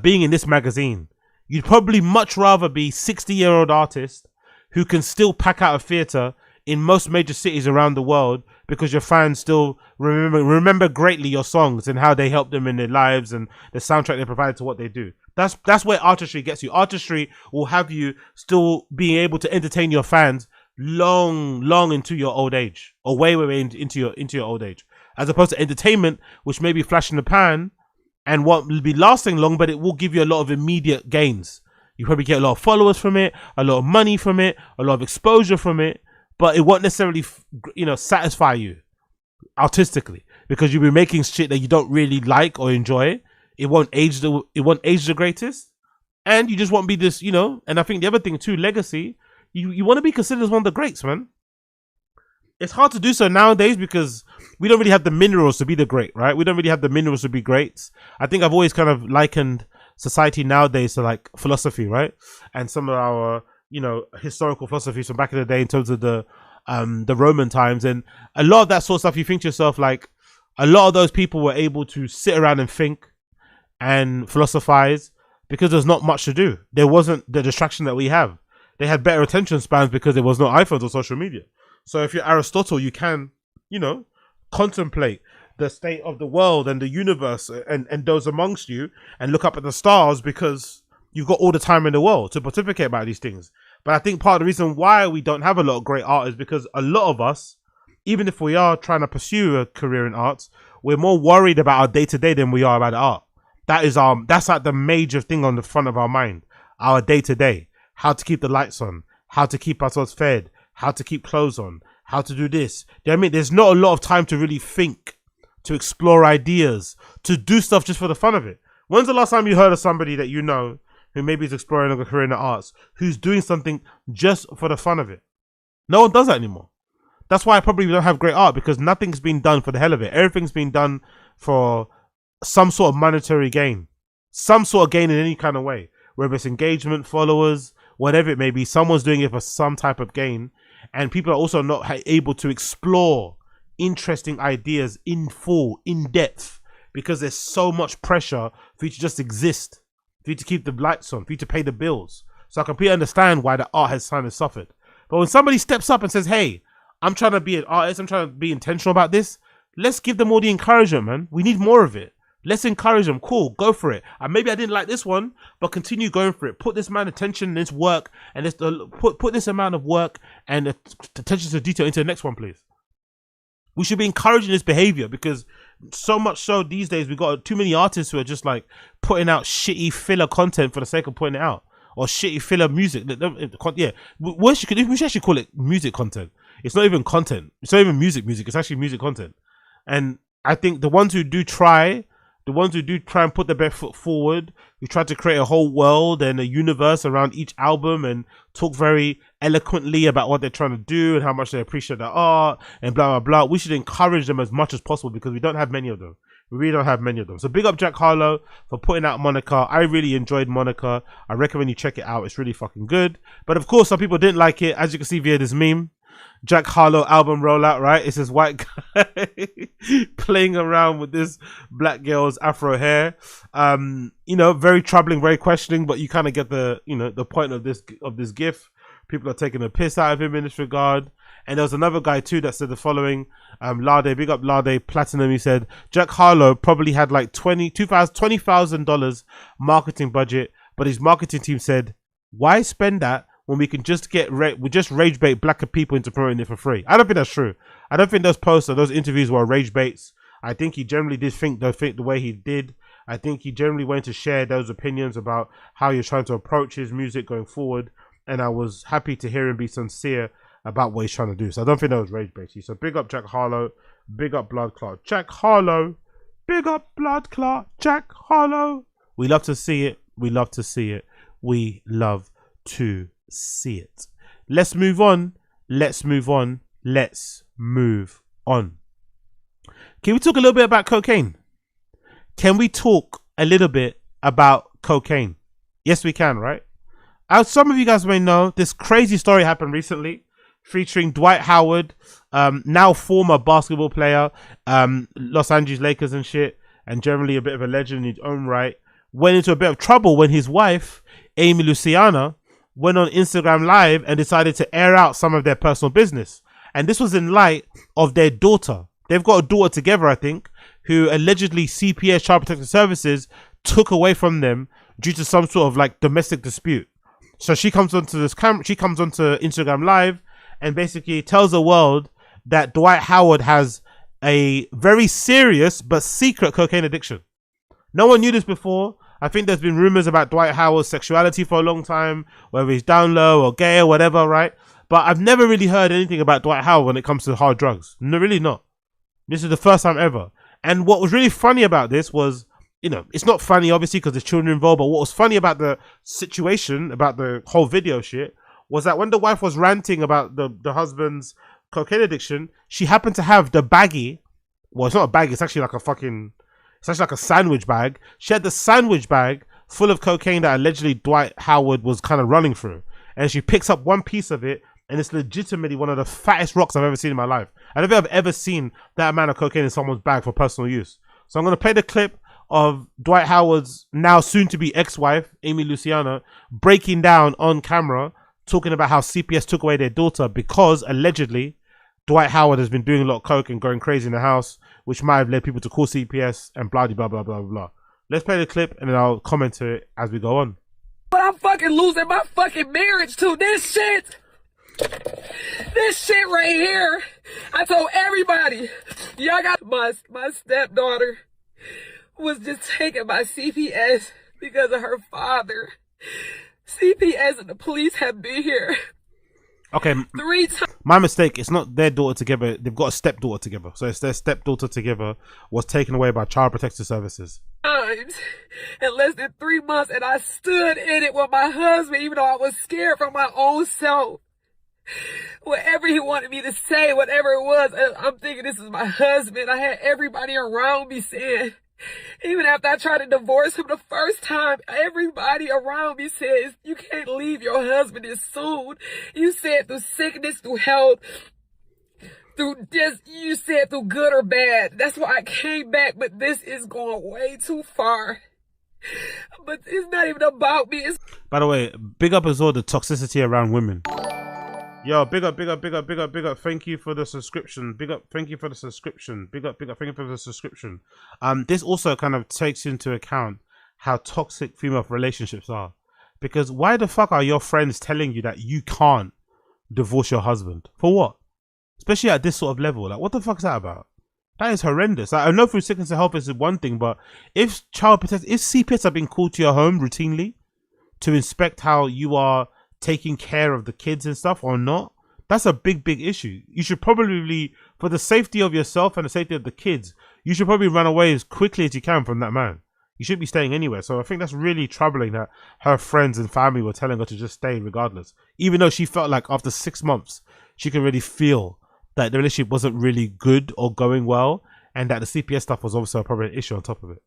being in this magazine. You'd probably much rather be 60-year-old artist who can still pack out a theater in most major cities around the world because your fans still remember greatly your songs and how they helped them in their lives and the soundtrack they provided to what they do. That's where artistry gets you. Artistry will have you still being able to entertain your fans long into your old age, or way into your old age, as opposed to entertainment, which may be flash in the pan and won't be lasting long, but it will give you a lot of immediate gains. You probably get a lot of followers from it, a lot of money from it, a lot of exposure from it, but it won't necessarily, satisfy you artistically because you'll be making shit that you don't really like or enjoy. It won't age the greatest, and you just won't be this, And I think the other thing too, legacy. You want to be considered as one of the greats, man. It's hard to do so nowadays because we don't really have the minerals to be the great, right? We don't really have the minerals to be greats. I think I've always kind of likened society nowadays to like philosophy, right? And some of our, historical philosophies from back in the day in terms of the Roman times. And a lot of that sort of stuff, you think to yourself, like, a lot of those people were able to sit around and think and philosophize because there's not much to do. There wasn't the distraction that we have. They had better attention spans because there was no iPhones or social media. So if you're Aristotle, you can, contemplate the state of the world and the universe and those amongst you and look up at the stars because you've got all the time in the world to pontificate about these things. But I think part of the reason why we don't have a lot of great art is because a lot of us, even if we are trying to pursue a career in arts, we're more worried about our day-to-day than we are about art. That's like the major thing on the front of our mind, our day-to-day. How to keep the lights on, how to keep ourselves fed, how to keep clothes on, how to do this. You know what I mean? There's not a lot of time to really think, to explore ideas, to do stuff just for the fun of it. When's the last time you heard of somebody that you know who maybe is exploring a career in the arts, who's doing something just for the fun of it? No one does that anymore. That's why I probably don't have great art, because nothing's been done for the hell of it. Everything's been done for some sort of monetary gain, some sort of gain in any kind of way, whether it's engagement, followers, whatever it may be. Someone's doing it for some type of gain, and people are also not able to explore interesting ideas in full, in depth, because there's so much pressure for you to just exist, for you to keep the lights on, for you to pay the bills. So I completely understand why the art has kind of suffered. But when somebody steps up and says, hey, I'm trying to be an artist, I'm trying to be intentional about this, let's give them all the encouragement, man. We need more of it. Let's encourage them. Cool, go for it. And maybe I didn't like this one, but continue going for it. Put this amount of attention in this work, and let's put this amount of work and attention to detail into the next one, please. We should be encouraging this behavior, because so much so these days we've got too many artists who are just like putting out shitty filler content for the sake of putting it out, or shitty filler music. Yeah, we should actually call it music content. It's not even content. It's not even music. It's actually music content. And I think the ones who do try and put their best foot forward, who try to create a whole world and a universe around each album and talk very eloquently about what they're trying to do and how much they appreciate their art and blah, blah, blah. We should encourage them as much as possible, because we don't have many of them. We really don't have many of them. So big up Jack Harlow for putting out Monica. I really enjoyed Monica. I recommend you check it out. It's really fucking good. But of course, some people didn't like it. As you can see via this meme, Jack Harlow album rollout, right? It's this white guy playing around with this black girl's afro hair. Very troubling, very questioning, but you kind of get the, the point of this gif. People are taking a piss out of him in this regard. And there was another guy too that said the following, Lade, big up Lade Platinum. He said, Jack Harlow probably had like $20,000 marketing budget, but his marketing team said, why spend that when we can just just rage bait blacker people into promoting it for free? I don't think that's true. I don't think those posts or those interviews were rage baits. I think he generally did think the way he did. I think he generally went to share those opinions about how you're trying to approach his music going forward. And I was happy to hear him be sincere about what he's trying to do. So I don't think that was rage baity. So big up Jack Harlow. Big up Blood Clot Jack Harlow. Big up Blood Clot Jack Harlow. We love to see it. We love to see it. We love to see it. Let's move on. Let's move on. Let's move on. Can we talk a little bit about cocaine? Can we talk a little bit about cocaine? Yes, we can, right? As some of you guys may know, this crazy story happened recently. featuring Dwight Howard, now former basketball player, Los Angeles Lakers and shit, and generally a bit of a legend in his own right, went into a bit of trouble when his wife, Amy Luciana, went on Instagram Live and decided to air out some of their personal business. And this was in light of their daughter. They've got a daughter together, I think, who allegedly CPS, Child Protective Services, took away from them due to some sort of like domestic dispute. So she comes onto Instagram Live and basically tells the world that Dwight Howard has a very serious but secret cocaine addiction. No one knew this before. I think there's been rumors about Dwight Howard's sexuality for a long time, whether he's down low or gay or whatever, right? But I've never really heard anything about Dwight Howard when it comes to hard drugs. No, really not. This is the first time ever. And what was really funny about this was, you know, it's not funny obviously because there's children involved, but what was funny about the situation, about the whole video shit, was that when the wife was ranting about the husband's cocaine addiction, she happened to have the baggie. Well, it's not a baggie, it's actually like a fucking, it's actually like a sandwich bag. She had the sandwich bag full of cocaine that allegedly Dwight Howard was kind of running through. And she picks up one piece of it, and it's legitimately one of the fattest rocks I've ever seen in my life. I don't think I've ever seen that amount of cocaine in someone's bag for personal use. So I'm going to play the clip of Dwight Howard's now soon-to-be ex-wife, Amy Luciana, breaking down on camera, talking about how CPS took away their daughter because, allegedly, Dwight Howard has been doing a lot of coke and going crazy in the house, which might have led people to call CPS and blah, blah, blah, blah, blah. Let's play the clip, and then I'll comment to it as we go on. But I'm fucking losing my fucking marriage to this shit. This shit right here. I told everybody, y'all got my stepdaughter was just taken by CPS because of her father. CPS and the police have been here. Okay, 3 times. My mistake. It's not their daughter together. They've got a stepdaughter together. So it's their stepdaughter together was taken away by Child Protective Services. In less than 3 months, and I stood in it with my husband, even though I was scared for my own self. Whatever he wanted me to say, whatever it was, I'm thinking this is my husband. I had everybody around me saying, even after I tried to divorce him the first time, everybody around me says, you can't leave your husband this soon. You said through sickness, through health, you said through good or bad. That's why I came back, but this is going way too far. But it's not even about me. By the way, big up as well the toxicity around women. Yo, big up. Thank you for the subscription. Thank you for the subscription. Thank you for the subscription. This also kind of takes into account how toxic female relationships are. Because why the fuck are your friends telling you that you can't divorce your husband? For what? Especially at this sort of level. Like, what the fuck is that about? That is horrendous. Like, I know through sickness and health is one thing, but if CPS are being called to your home routinely to inspect how you are taking care of the kids and stuff or not, that's a big issue. You should probably, for the safety of yourself and the safety of the kids, you should probably run away as quickly as you can from that man. You shouldn't be staying anywhere. So I think that's really troubling that her friends and family were telling her to just stay regardless, even though she felt like after 6 months she could really feel that the relationship wasn't really good or going well, and that the CPS stuff was also probably an issue on top of it.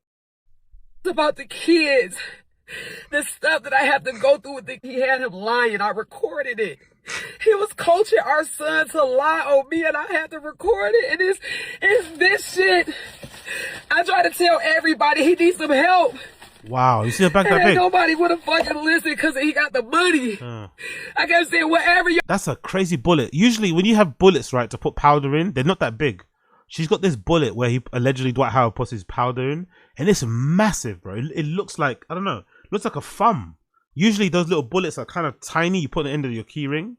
It's about the kids. The stuff that I have to go through with he had him lying. I recorded it. He was coaching our son to lie on me, and I had to record it. And it's this shit. I try to tell everybody he needs some help. Wow, you see the back that big? Nobody would have fucking listened because he got the money. I kept saying whatever you. That's a crazy bullet. Usually when you have bullets, right, to put powder in, they're not that big. She's got this bullet where he allegedly Dwight Howard puts his powder in, and it's massive, bro. It looks like, I don't know, looks like a thumb. Usually those little bullets are kind of tiny. You put it into your key ring.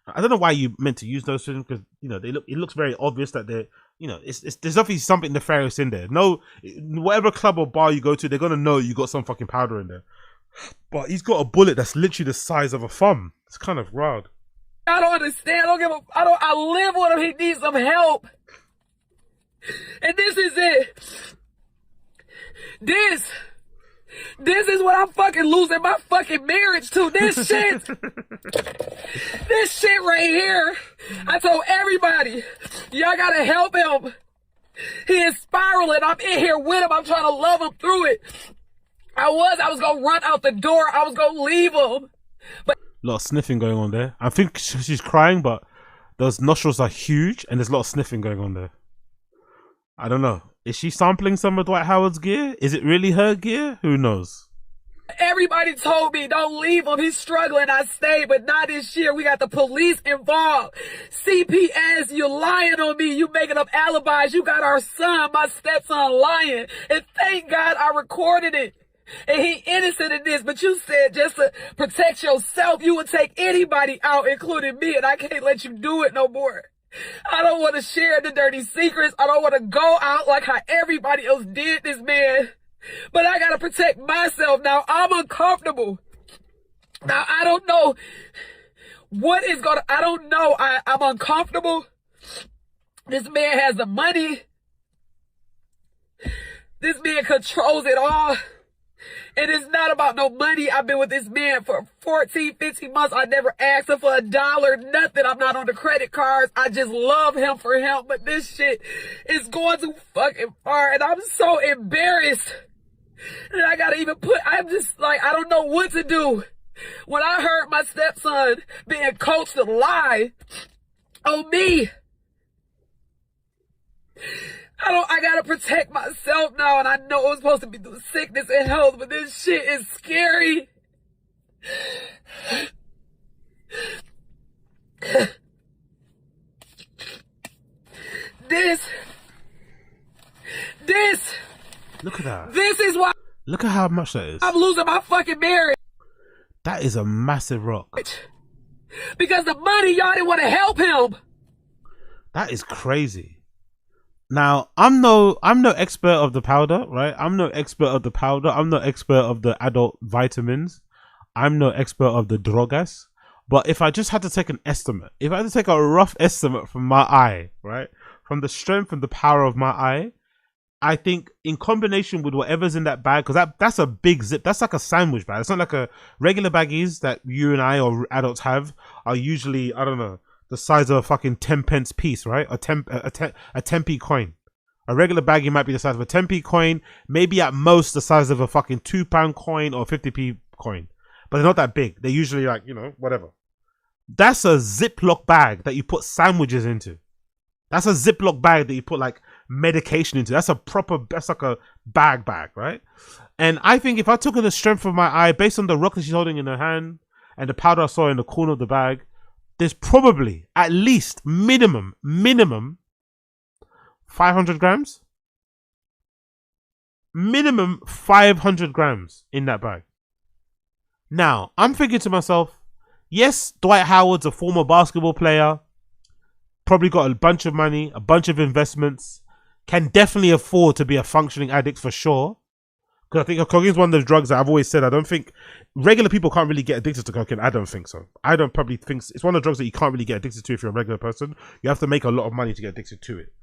I don't know why you meant to use those things, because you know it looks very obvious that they're, you know, there's obviously something nefarious in there. No, whatever club or bar you go to, they're gonna know you got some fucking powder in there. But he's got a bullet that's literally the size of a thumb. It's kind of wild. I don't understand. I live with him. He needs some help. And this is it. This is what I'm fucking losing my fucking marriage to. This shit. This shit right here. I told everybody, y'all gotta help him. He is spiraling. I'm in here with him. I'm trying to love him through it. I was gonna run out the door. I was gonna leave him. But a lot of sniffing going on there. I think she's crying, but those nostrils are huge and there's a lot of sniffing going on there. I don't know. Is she sampling some of Dwight Howard's gear? Is it really her gear? Who knows? Everybody told me, don't leave him. He's struggling. I stayed, but not this year. We got the police involved. CPS, you're lying on me. You making up alibis. You got our son, my stepson, lying. And thank God I recorded it. And he innocent in this, but you said just to protect yourself, you would take anybody out, including me, and I can't let you do it no more. I don't want to share the dirty secrets. I don't want to go out like how everybody else did this, man. But I gotta protect myself now. I'm uncomfortable. Now, I don't know what is gonna, I don't know. I'm uncomfortable. This man has the money. This man controls it all. And it's not about no money. I've been with this man for 14, 15 months. I never asked him for $1, nothing. I'm not on the credit cards. I just love him for him. But this shit is going too fucking far. And I'm so embarrassed. And I gotta even I'm just like, I don't know what to do. When I heard my stepson being coached to lie on me, I gotta protect myself now, and I know I'm supposed to be through sickness and health, but this shit is scary. This. Look at that. This is why. Look at how much that is. I'm losing my fucking marriage. That is a massive rock. Because the money, y'all didn't want to help him. That is crazy. Now, I'm no expert of the powder, right? I'm no expert of the powder. I'm no expert of the adult vitamins. I'm no expert of the drogas. But if I just had to take an estimate, if I had to take a rough estimate from my eye, right? From the strength and the power of my eye, I think in combination with whatever's in that bag, because that's a big zip. That's like a sandwich bag. It's not like a regular baggies that you and I or adults have are usually, I don't know, the size of a fucking 10 pence piece, right? A 10p coin. A regular baggie might be the size of a 10p coin, maybe at most the size of a fucking £2 coin or 50p coin. But they're not that big. They're usually like, you know, whatever. That's a Ziploc bag that you put sandwiches into. That's a Ziploc bag that you put like medication into. That's like a bag, right? And I think if I took in the strength of my eye, based on the rock that she's holding in her hand and the powder I saw in the corner of the bag, there's probably at least minimum 500 grams. Minimum 500 grams in that bag. Now, I'm thinking to myself, yes, Dwight Howard's a former basketball player, probably got a bunch of money, a bunch of investments, can definitely afford to be a functioning addict for sure. Because I think cocaine is one of those drugs that I've always said, I don't think regular people can't really get addicted to cocaine. I don't think so. I don't probably think it's one of the drugs that you can't really get addicted to if you're a regular person. You have to make a lot of money to get addicted to it,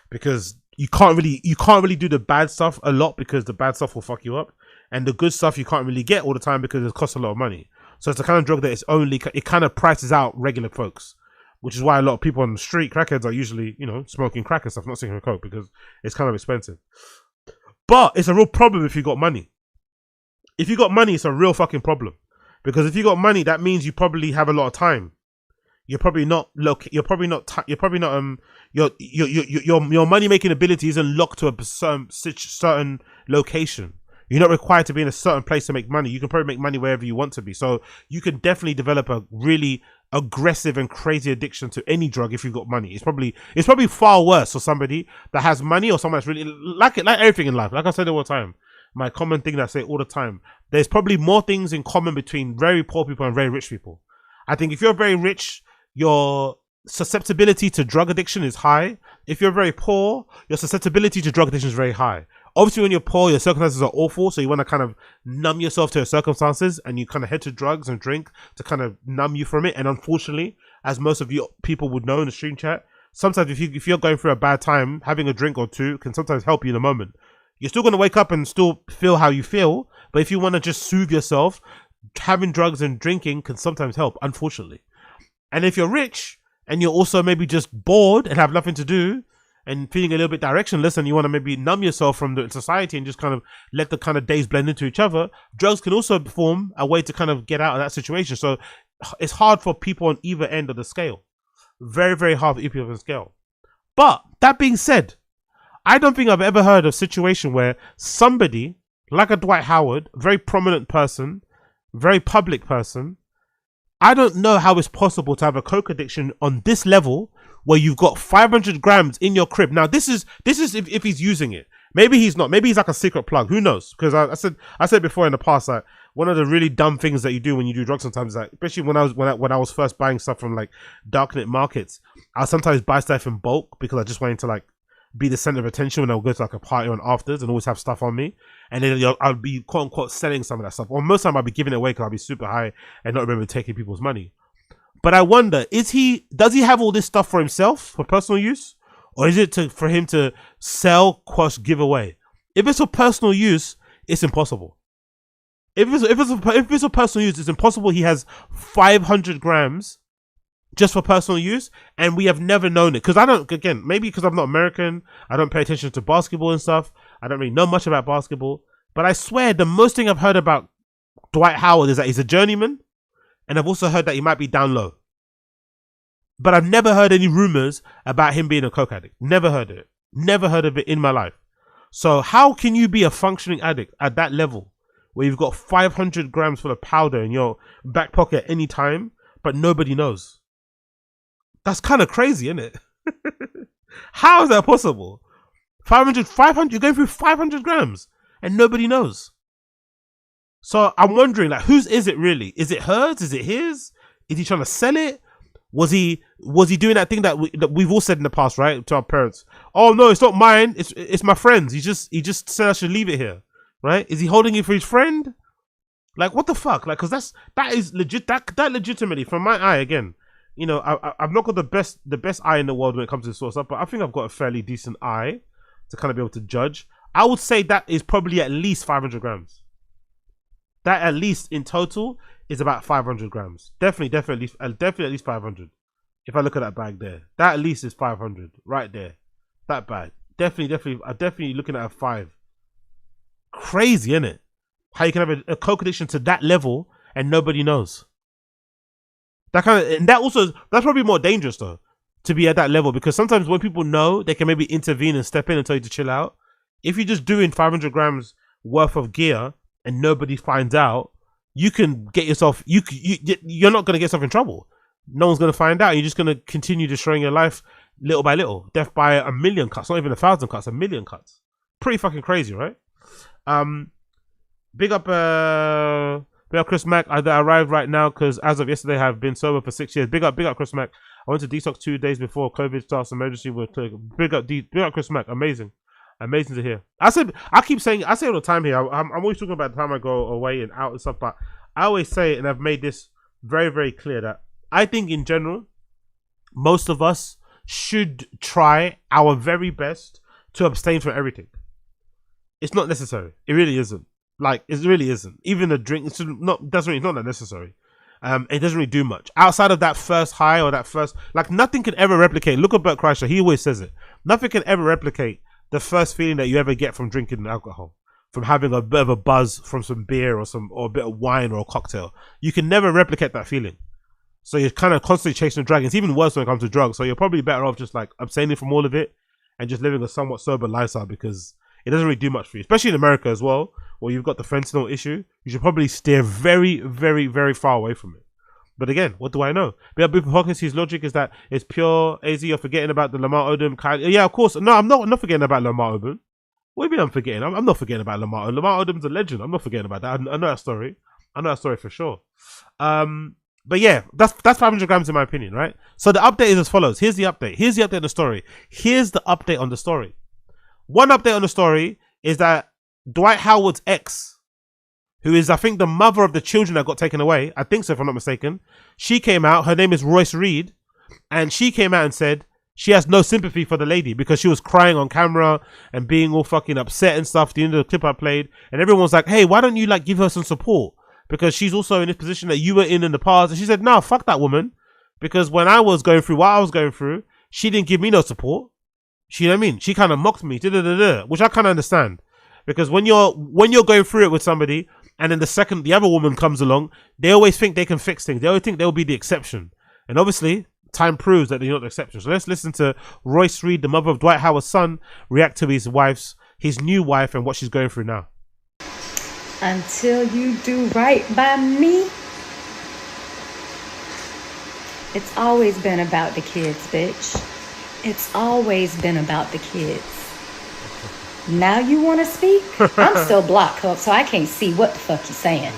because you can't really do the bad stuff a lot, because the bad stuff will fuck you up, and the good stuff you can't really get all the time because it costs a lot of money. So it's the kind of drug that it kind of prices out regular folks, which is why a lot of people on the street, crackheads, are usually, you know, smoking crack and stuff, not smoking coke, because it's kind of expensive. But it's a real problem if you got money. If you got money, it's a real fucking problem. Because if you got money, that means you probably have a lot of time. Your money making ability isn't locked to a certain location. You're not required to be in a certain place to make money. You can probably make money wherever you want to be. So you can definitely develop a really aggressive and crazy addiction to any drug if you've got money. It's probably far worse for somebody that has money, or someone that's really like everything in life. Like I said all the time, my common thing that I say all the time, there's probably more things in common between very poor people and very rich people. I think if you're very rich, your susceptibility to drug addiction is high. If you're very poor, your susceptibility to drug addiction is very high. Obviously, when you're poor, your circumstances are awful, so you want to kind of numb yourself to your circumstances, and you kind of head to drugs and drink to kind of numb you from it. And unfortunately, as most of you people would know in the stream chat, sometimes if you're going through a bad time, having a drink or two can sometimes help you in a moment. You're still going to wake up and still feel how you feel, but if you want to just soothe yourself, having drugs and drinking can sometimes help, unfortunately. And if you're rich and you're also maybe just bored and have nothing to do, and feeling a little bit directionless, and you want to maybe numb yourself from the society and just kind of let the kind of days blend into each other, drugs can also form a way to kind of get out of that situation. So it's hard for people on either end of the scale. very, very hard for people to scale. But that being said, I don't think I've ever heard of a situation where somebody like a Dwight Howard, very prominent person, very public person, I don't know how it's possible to have a coke addiction on this level where you've got 500 grams in your crib. Now, this is if he's using it. Maybe he's not. Maybe he's like a secret plug. Who knows? Because I said before in the past, like, one of the really dumb things that you do when you do drugs sometimes, like, especially when I was first buying stuff from like darknet markets, I'll sometimes buy stuff in bulk because I just wanted to like be the center of attention when I'll go to like a party on afters and always have stuff on me. And then I'll be quote unquote selling some of that stuff. Or most of the time I'll be giving it away because I'll be super high and not remember taking people's money. But I wonder, does he have all this stuff for himself, for personal use? Or is it for him to sell, quash, give away? If it's for personal use, it's impossible. If it's for personal use, it's impossible he has 500 grams just for personal use, and we have never known it. Because I don't, again, maybe because I'm not American, I don't pay attention to basketball and stuff, I don't really know much about basketball, but I swear the most thing I've heard about Dwight Howard is that he's a journeyman, and I've also heard that he might be down low. But I've never heard any rumors about him being a coke addict. Never heard of it. Never heard of it in my life. So how can you be a functioning addict at that level where you've got 500 grams full of powder in your back pocket at any time, but nobody knows? That's kind of crazy, isn't it? How is that possible? 500, you're going through 500 grams and nobody knows. So I'm wondering, like, whose is it really? Is it hers? Is it his? Is he trying to sell it? Was he doing that thing that we've all said in the past, right, to our parents? Oh no, it's not mine. It's my friend's. He just said I should leave it here, right? Is he holding it for his friend? Like, what the fuck? Like, because that is legit. That legitimately, from my eye, again, you know, I've not got the best eye in the world when it comes to this sort of stuff, but I think I've got a fairly decent eye to kind of be able to judge. I would say that is probably at least 500 grams. That at least in total is about 500 grams. Definitely at least 500. If I look at that bag there, that at least is 500 right there. That bag, I'm definitely looking at a 5. Crazy, isn't it? How you can have a coke addiction to that level and nobody knows. That's probably more dangerous though, to be at that level, because sometimes when people know, they can maybe intervene and step in and tell you to chill out. If you're just doing 500 grams worth of gear and nobody finds out, you can get yourself, you're not going to get yourself in trouble. No one's going to find out. You're just going to continue destroying your life little by little. Death by a million cuts, not even 1,000 cuts, a million cuts. Pretty fucking crazy, right? Big up Chris Mack. I arrived right now because as of yesterday, I have been sober for 6 years. Big up Chris Mack. I went to detox 2 days before COVID starts. Emergency with big up Chris Mack. Amazing to hear. I say all the time here. I'm always talking about the time I go away and out and stuff, but I always say, and I've made this very, very clear, that I think in general, most of us should try our very best to abstain from everything. It's not necessary. It really isn't. Like, it really isn't. Even a drink, it's not that necessary. It doesn't really do much outside of that first high or that first, like, nothing can ever replicate. Look at Bert Kreischer. He always says it. Nothing can ever replicate the first feeling that you ever get from drinking alcohol, from having a bit of a buzz from some beer or a bit of wine or a cocktail. You can never replicate that feeling. So you're kind of constantly chasing the dragon. It's even worse when it comes to drugs. So you're probably better off just like abstaining from all of it and just living a somewhat sober lifestyle, because it doesn't really do much for you, especially in America as well, where you've got the fentanyl issue. You should probably steer very, very, very far away from it. But again, what do I know? But his logic is that it's pure AZ. You're forgetting about the Lamar Odom kind. Yeah, of course. No, I'm not forgetting about Lamar Odom. What do you mean I'm forgetting? I'm not forgetting about Lamar. Lamar Odom's a legend. I'm not forgetting about that. I know that story. I know that story for sure. But yeah, that's 500 grams in my opinion, right? So the update is as follows. Here's the update. Here's the update on the story. Here's the update on the story. One update on the story is that Dwight Howard's ex, who is, I think, the mother of the children that got taken away, I think so if I'm not mistaken, she came out, her name is Royce Reed, and she came out and said she has no sympathy for the lady because she was crying on camera and being all fucking upset and stuff, the end of the clip I played, and everyone's like, hey, why don't you like give her some support? Because she's also in this position that you were in the past. And she said, no, fuck that woman. Because when I was going through what I was going through, she didn't give me no support. You know what I mean? She kind of mocked me, which I kind of understand. Because when you're going through it with somebody, and then the second the other woman comes along, they always think they can fix things. They always think they'll be the exception. And obviously, time proves that they're not the exception. So let's listen to Royce Reed, the mother of Dwight Howard's son, react to his new wife and what she's going through now. Until you do right by me, it's always been about the kids, bitch. It's always been about the kids. Now you want to speak? I'm still blocked up, so I can't see what the fuck you're saying.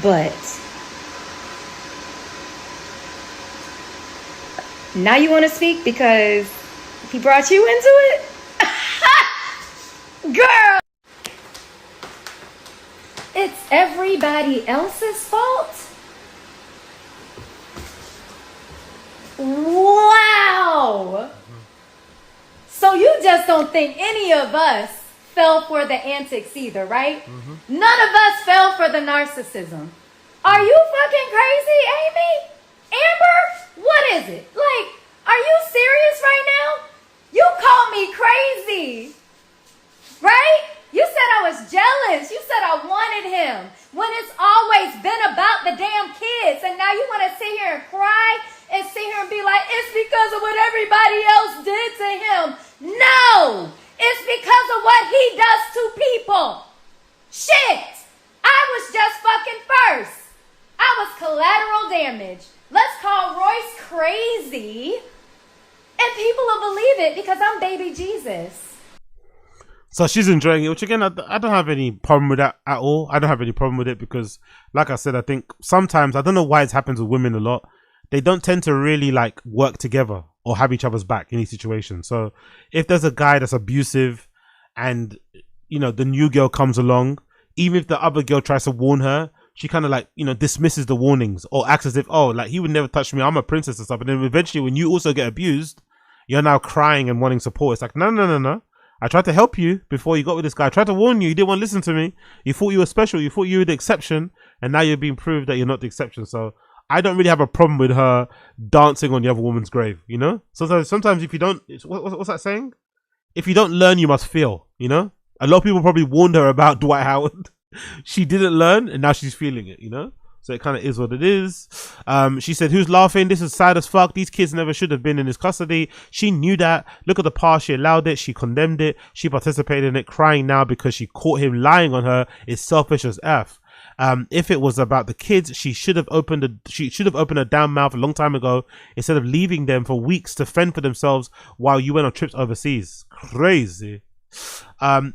But now you want to speak because he brought you into it? Girl! It's everybody else's fault? Wow! So you just don't think any of us fell for the antics either, right? None of us fell for the narcissism. Are you fucking crazy, Amy? Amber? What is it? Like, are you serious right now? You called me crazy, right? You said I was jealous. You said I wanted him when it's always been about the damn kids. And now you want to sit here and cry and sit here and be like, it's because of what everybody else did to him. No, it's because of what he does to people. Shit, I was just fucking first. I was collateral damage. Let's call Royce crazy and people will believe it because I'm baby Jesus. So she's enjoying it, which again, I don't have any problem with that at all. I don't have any problem with it because, like I said, I think sometimes, I don't know why it happens with women a lot. They don't tend to really like work together or have each other's back in these situations. So if there's a guy that's abusive and, you know, the new girl comes along, even if the other girl tries to warn her, she kind of like, you know, dismisses the warnings or acts as if, oh, like he would never touch me. I'm a princess and stuff. And then eventually when you also get abused, you're now crying and wanting support. It's like, no. I tried to help you before you got with this guy. I tried to warn you. You didn't want to listen to me. You thought you were special. You thought you were the exception. And now you're being proved that you're not the exception. So I don't really have a problem with her dancing on the other woman's grave, you know? Sometimes if you don't, what's that saying? If you don't learn, you must feel, you know? A lot of people probably warned her about Dwight Howard. She didn't learn and now she's feeling it, you know? So it kind of is what it is. She said, who's laughing? This is sad as fuck. These kids never should have been in his custody. She knew that. Look at the past. She allowed it. She condemned it. She participated in it. Crying now because she caught him lying on her is selfish as F. If it was about the kids, she should have opened her damn mouth a long time ago instead of leaving them for weeks to fend for themselves while you went on trips overseas. Crazy.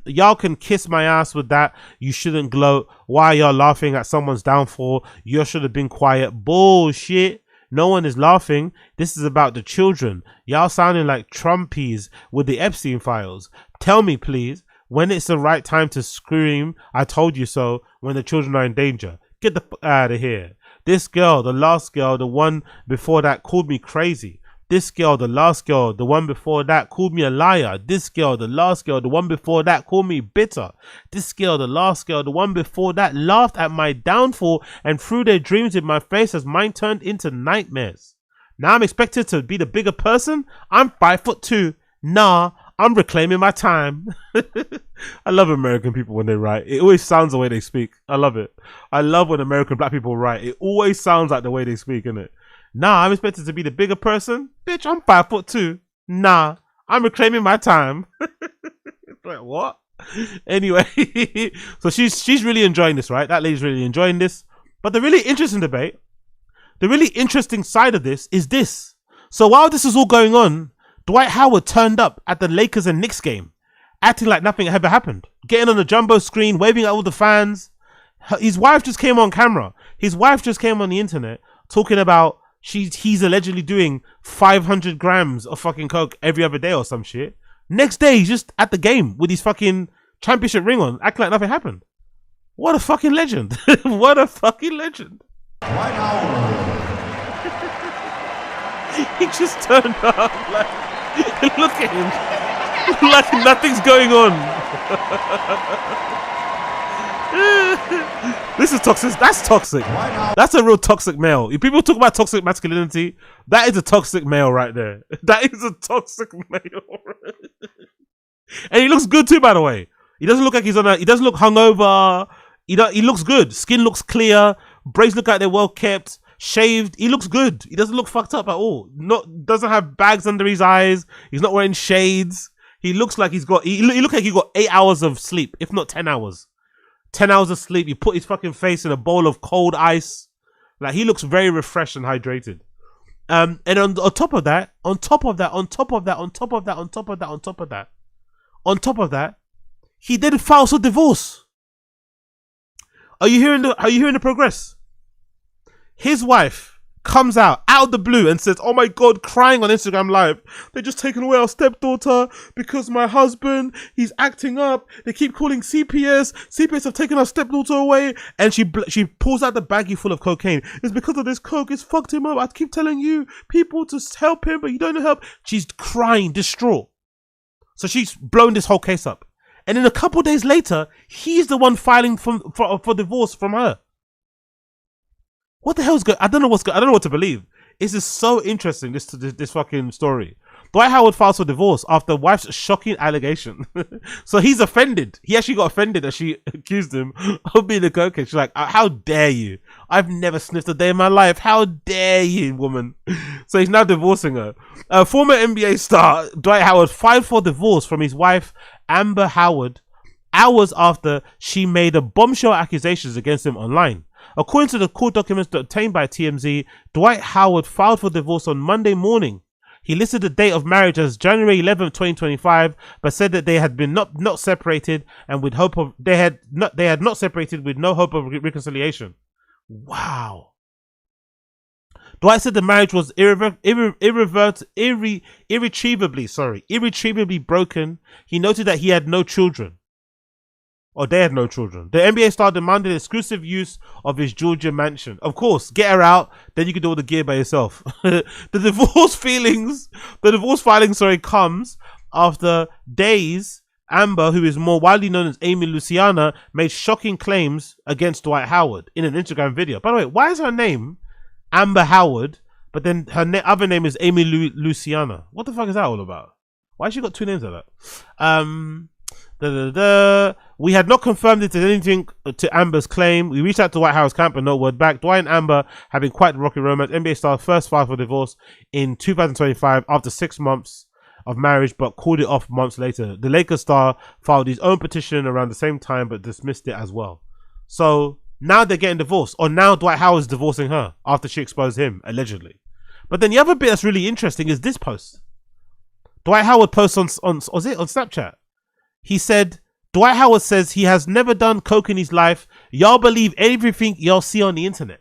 Y'all can kiss my ass with that. You shouldn't gloat. Why are y'all laughing at someone's downfall? You should have been quiet. Bullshit. No one is laughing. This is about the children. Y'all sounding like Trumpies with the Epstein files. Tell me, please, when it's the right time to scream, I told you so, when the children are in danger. Get the fuck out of here. This girl, the last girl, the one before that called me crazy. This girl, the last girl, the one before that called me a liar. This girl, the last girl, the one before that called me bitter. This girl, the last girl, the one before that laughed at my downfall and threw their dreams in my face as mine turned into nightmares. Now I'm expected to be the bigger person? I'm 5'2". Nah, I'm reclaiming my time. I love American people when they write. It always sounds the way they speak. I love it. I love when American black people write. It always sounds like the way they speak, innit? Nah, I'm expected to be the bigger person. Bitch, I'm 5'2". Nah, I'm reclaiming my time. Like, what? Anyway, so she's really enjoying this, right? That lady's really enjoying this. But the really interesting debate, the really interesting side of this is this. So while this is all going on, Dwight Howard turned up at the Lakers and Knicks game, acting like nothing ever happened, getting on the jumbo screen, waving at all the fans. His wife just came on camera. His wife just came on the internet talking about he's allegedly doing 500 grams of fucking coke every other day or some shit. Next day, he's just at the game with his fucking championship ring on, acting like nothing happened. What a fucking legend. What a fucking legend. Dwight Howard. He just turned up like, look at him. Like nothing's going on. This is toxic. That's toxic. That's a real toxic male. If people talk about toxic masculinity, that is a toxic male right there. That is a toxic male. And he looks good too, by the way. He doesn't look like he doesn't look hungover. He looks good. Skin looks clear. Braids look like they're well kept. shaved. He looks good. He doesn't look fucked up at all. Doesn't have bags under his eyes. He's not wearing shades. He looks like he look like he got 8 hours of sleep, if not 10 hours. 10 hours of sleep. He put his fucking face in a bowl of cold ice. Like, he looks very refreshed and hydrated. And on top of that, he did file for divorce. Are you hearing the progress? His wife comes out of the blue and says, "Oh my God," crying on Instagram Live, "They're just taking away our stepdaughter because my husband, he's acting up. They keep calling CPS. CPS have taken our stepdaughter away." And she pulls out the baggie full of cocaine. "It's because of this coke. It's fucked him up. I keep telling you people to help him, but you don't help." She's crying, distraught. So she's blown this whole case up. And then a couple days later, he's the one filing for divorce from her. What the hell's going? I don't know what to believe. This is so interesting. This fucking story. Dwight Howard files for divorce after wife's shocking allegation. So he's offended. He actually got offended that she accused him of being a cokehead. She's like, "How dare you? I've never sniffed a day in my life. How dare you, woman?" So he's now divorcing her. Former NBA star Dwight Howard filed for divorce from his wife Amber Howard hours after she made a bombshell accusations against him online. According to the court documents obtained by TMZ, Dwight Howard filed for divorce on Monday morning. He listed the date of marriage as January 11th, 2025, but said that they had been not separated and with hope of they had not separated with no hope of reconciliation. Wow. Dwight said the marriage was irretrievably broken. He noted that he had no children. Or they had no children. The NBA star demanded exclusive use of his Georgia mansion. Of course, get her out, then you can do all the gear by yourself. The divorce filing, comes after days. Amber, who is more widely known as Amy Luciana, made shocking claims against Dwight Howard in an Instagram video. By the way, why is her name Amber Howard, but then her other name is Amy Luciana? What the fuck is that all about? Why has she got two names like that? We had not confirmed it as anything to Amber's claim. We reached out to Dwight Howard's camp and no word back. Dwight and Amber have been quite the rocky romance. NBA star first filed for divorce in 2025 after 6 months of marriage, but called it off months later. The Lakers star filed his own petition around the same time, but dismissed it as well. So now they're getting divorced, or now Dwight Howard's divorcing her after she exposed him, allegedly. But then the other bit that's really interesting is this post. Dwight Howard posts on Snapchat. He said, Dwight Howard says he has never done coke in his life. Y'all believe everything y'all see on the internet.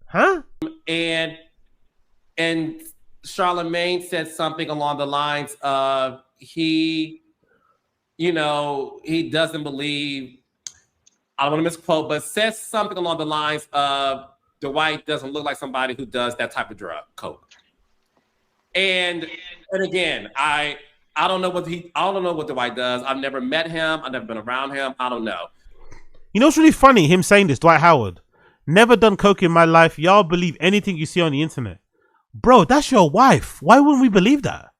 Huh? And Charlemagne said something along the lines of he doesn't believe, I don't want to misquote, but says something along the lines of Dwight doesn't look like somebody who does that type of drug, coke. And again, I don't know what Dwight does. I've never met him. I've never been around him. I don't know. You know what's really funny? Him saying this, Dwight Howard. Never done coke in my life. Y'all believe anything you see on the internet. Bro, that's your wife. Why wouldn't we believe that?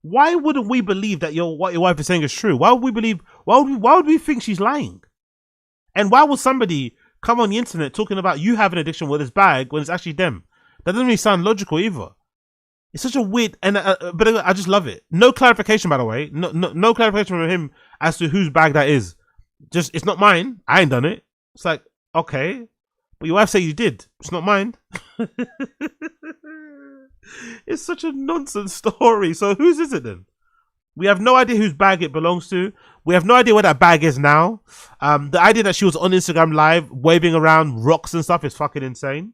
Why wouldn't we believe that what your wife is saying is true? Why would we think she's lying? And why would somebody come on the internet talking about you have an addiction with this bag when it's actually them? That doesn't really sound logical either. It's such a weird, but I just love it. No clarification, by the way. No clarification from him as to whose bag that is. Just, it's not mine. I ain't done it. It's like, okay, but your wife said you did. It's not mine. It's such a nonsense story. So whose is it then? We have no idea whose bag it belongs to. We have no idea where that bag is now. The idea that she was on Instagram Live waving around rocks and stuff is fucking insane.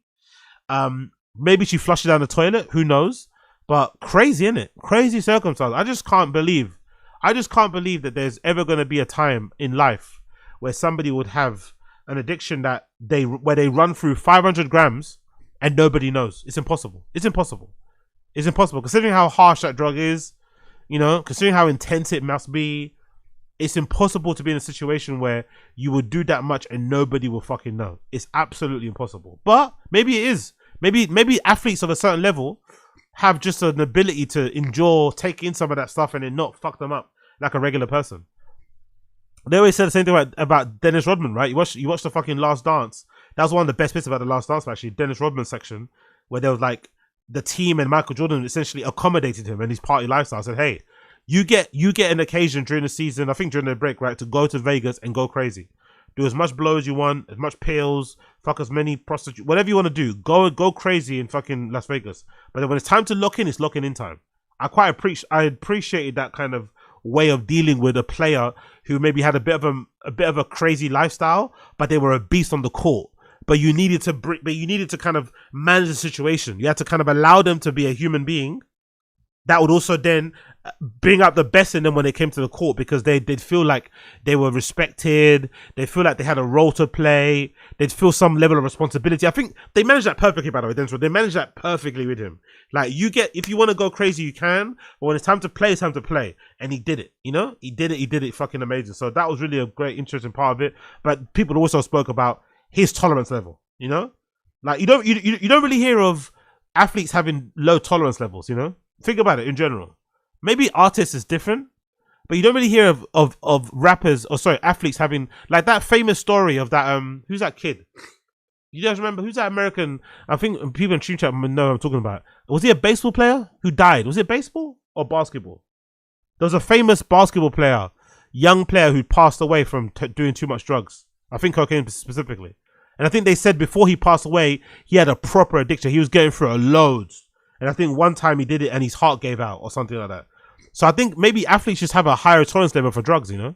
Maybe she flushed it down the toilet. Who knows? But crazy, innit? Crazy circumstance. I just can't believe that there's ever going to be a time in life where somebody would have an addiction where they run through 500 grams and nobody knows. It's impossible. It's impossible. It's impossible. Considering how harsh that drug is, considering how intense it must be, it's impossible to be in a situation where you would do that much and nobody will fucking know. It's absolutely impossible. But maybe it is. Maybe athletes of a certain level have just an ability to endure, take in some of that stuff and then not fuck them up like a regular person. They always say the same thing about Dennis Rodman, right? You watch the fucking Last Dance that was one of the best bits about the Last Dance, actually, Dennis Rodman's section, where there was like the team and Michael Jordan essentially accommodated him and his party lifestyle. Said, hey, you get an occasion during the season, I think during the break, right, to go to Vegas and go crazy. Do as much blow as you want, as much pills, fuck as many prostitutes, whatever you want to do. Go crazy in fucking Las Vegas. But then when it's time to lock in, it's locking in time. I appreciated that kind of way of dealing with a player who maybe had a bit of a crazy lifestyle, but they were a beast on the court. But you needed to kind of manage the situation. You had to kind of allow them to be a human being. That would also then bring out the best in them when they came to the court, because they'd feel like they were respected. They feel like they had a role to play. They'd feel some level of responsibility. I think they managed that perfectly, by the way, Denzel. They managed that perfectly with him. Like, if you want to go crazy, you can. But when it's time to play, it's time to play. And he did it, you know? He did it fucking amazing. So that was really a great, interesting part of it. But people also spoke about his tolerance level, you know? Like, you don't really hear of athletes having low tolerance levels, you know? Think about it in general. Maybe artists is different, but you don't really hear of rappers, or sorry, athletes having, like, that famous story of that, who's that kid? You guys remember? Who's that American? I think people in Stream Chat know what I'm talking about. Was he a baseball player who died? Was it baseball or basketball? There was a famous basketball player, young player, who passed away from doing too much drugs. I think cocaine specifically. And I think they said before he passed away, he had a proper addiction. He was getting through a load. And I think one time he did it and his heart gave out or something like that. So I think maybe athletes just have a higher tolerance level for drugs, you know?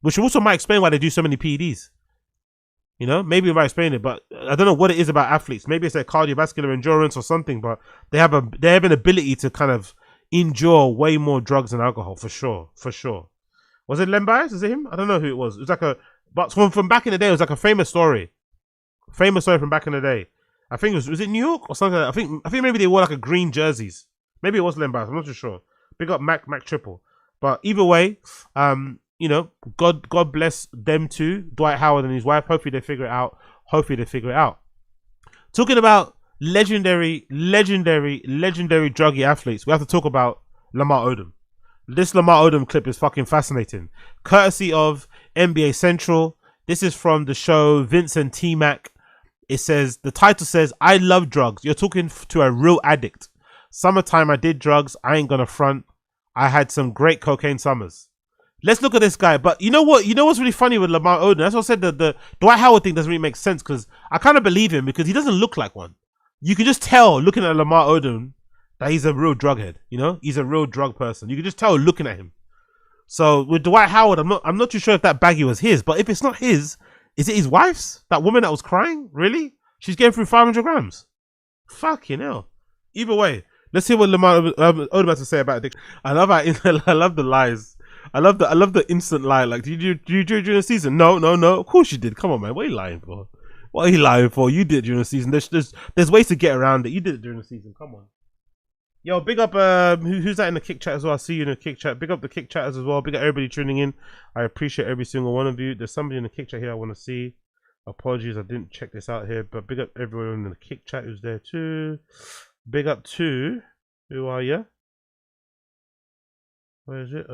Which also might explain why they do so many PEDs. You know? Maybe it might explain it, but I don't know what it is about athletes. Maybe it's their cardiovascular endurance or something, but they have an ability to kind of endure way more drugs than alcohol, for sure. For sure. Was it Len Bias? Is it him? I don't know who it was. It was like but from back in the day, it was like a famous story. Famous story from back in the day. I think was it New York or something like that? I think maybe they wore like a green jerseys. Maybe it was Len Bias. I'm not too sure. Big up Mac Triple. But either way, you know, God bless them too, Dwight Howard and his wife. Hopefully they figure it out. Talking about legendary druggy athletes, we have to talk about Lamar Odom. This Lamar Odom clip is fucking fascinating. Courtesy of NBA Central. This is from the show Vince and T-Mac. It says, the title says, I love drugs. You're talking to a real addict. Summertime, I did drugs. I ain't gonna front. I had some great cocaine summers. Let's look at this guy. But you know what? You know what's really funny with Lamar Odom? That's what I said. The Dwight Howard thing doesn't really make sense, because I kind of believe him, because he doesn't look like one. You can just tell looking at Lamar Odom that he's a real drug head. You know, he's a real drug person. You can just tell looking at him. So with Dwight Howard, I'm not too sure if that baggie was his. But if it's not his, is it his wife's? That woman that was crying? Really? She's getting through 500 grams. Fucking hell. Either way, let's hear what Lamar Odom has to say about it. I love the lies. I love the instant lie. Like, did you do it during the season? No. Of course you did. Come on, man. What are you lying for? What are you lying for? You did it during the season. There's ways to get around it. You did it during the season. Come on. Yo, big up who's that in the kick chat as well? I see you in the kick chat. Big up the kick chatters as well. Big up everybody tuning in. I appreciate every single one of you. There's somebody in the kick chat here I want to see. Apologies, I didn't check this out here, but big up everyone in the kick chat who's there too. Big up to, who are you? Where is it?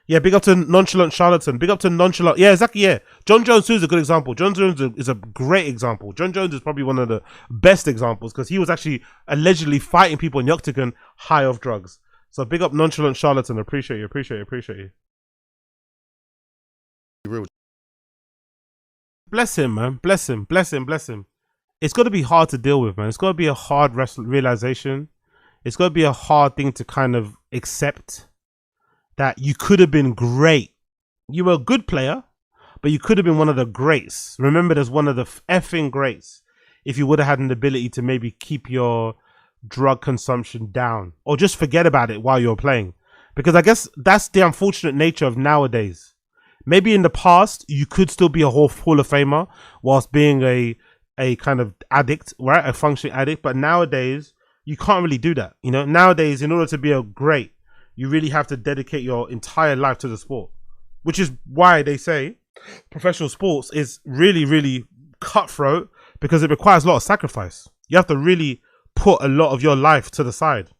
Yeah, big up to Nonchalant Charlatan. Big up to Nonchalant. Yeah, exactly, yeah. John Jones too is a good example. John Jones is a great example. John Jones is probably one of the best examples, because he was actually allegedly fighting people in the octagon high off drugs. So big up Nonchalant Charlatan. Appreciate you. Bless him, man. Bless him. It's got to be hard to deal with, man. It's got to be a hard realization. It's got to be a hard thing to kind of accept, that you could have been great. You were a good player, but you could have been one of the greats. Remember, there's one of the effing greats. If you would have had an ability to maybe keep your drug consumption down, or just forget about it while you're playing. Because I guess that's the unfortunate nature of nowadays. Maybe in the past, you could still be a Hall of Famer whilst being a kind of addict, right? A functioning addict. But nowadays, you can't really do that. You know, nowadays, in order to be a great, you really have to dedicate your entire life to the sport, which is why they say professional sports is really, really cutthroat, because it requires a lot of sacrifice. You have to really put a lot of your life to the side,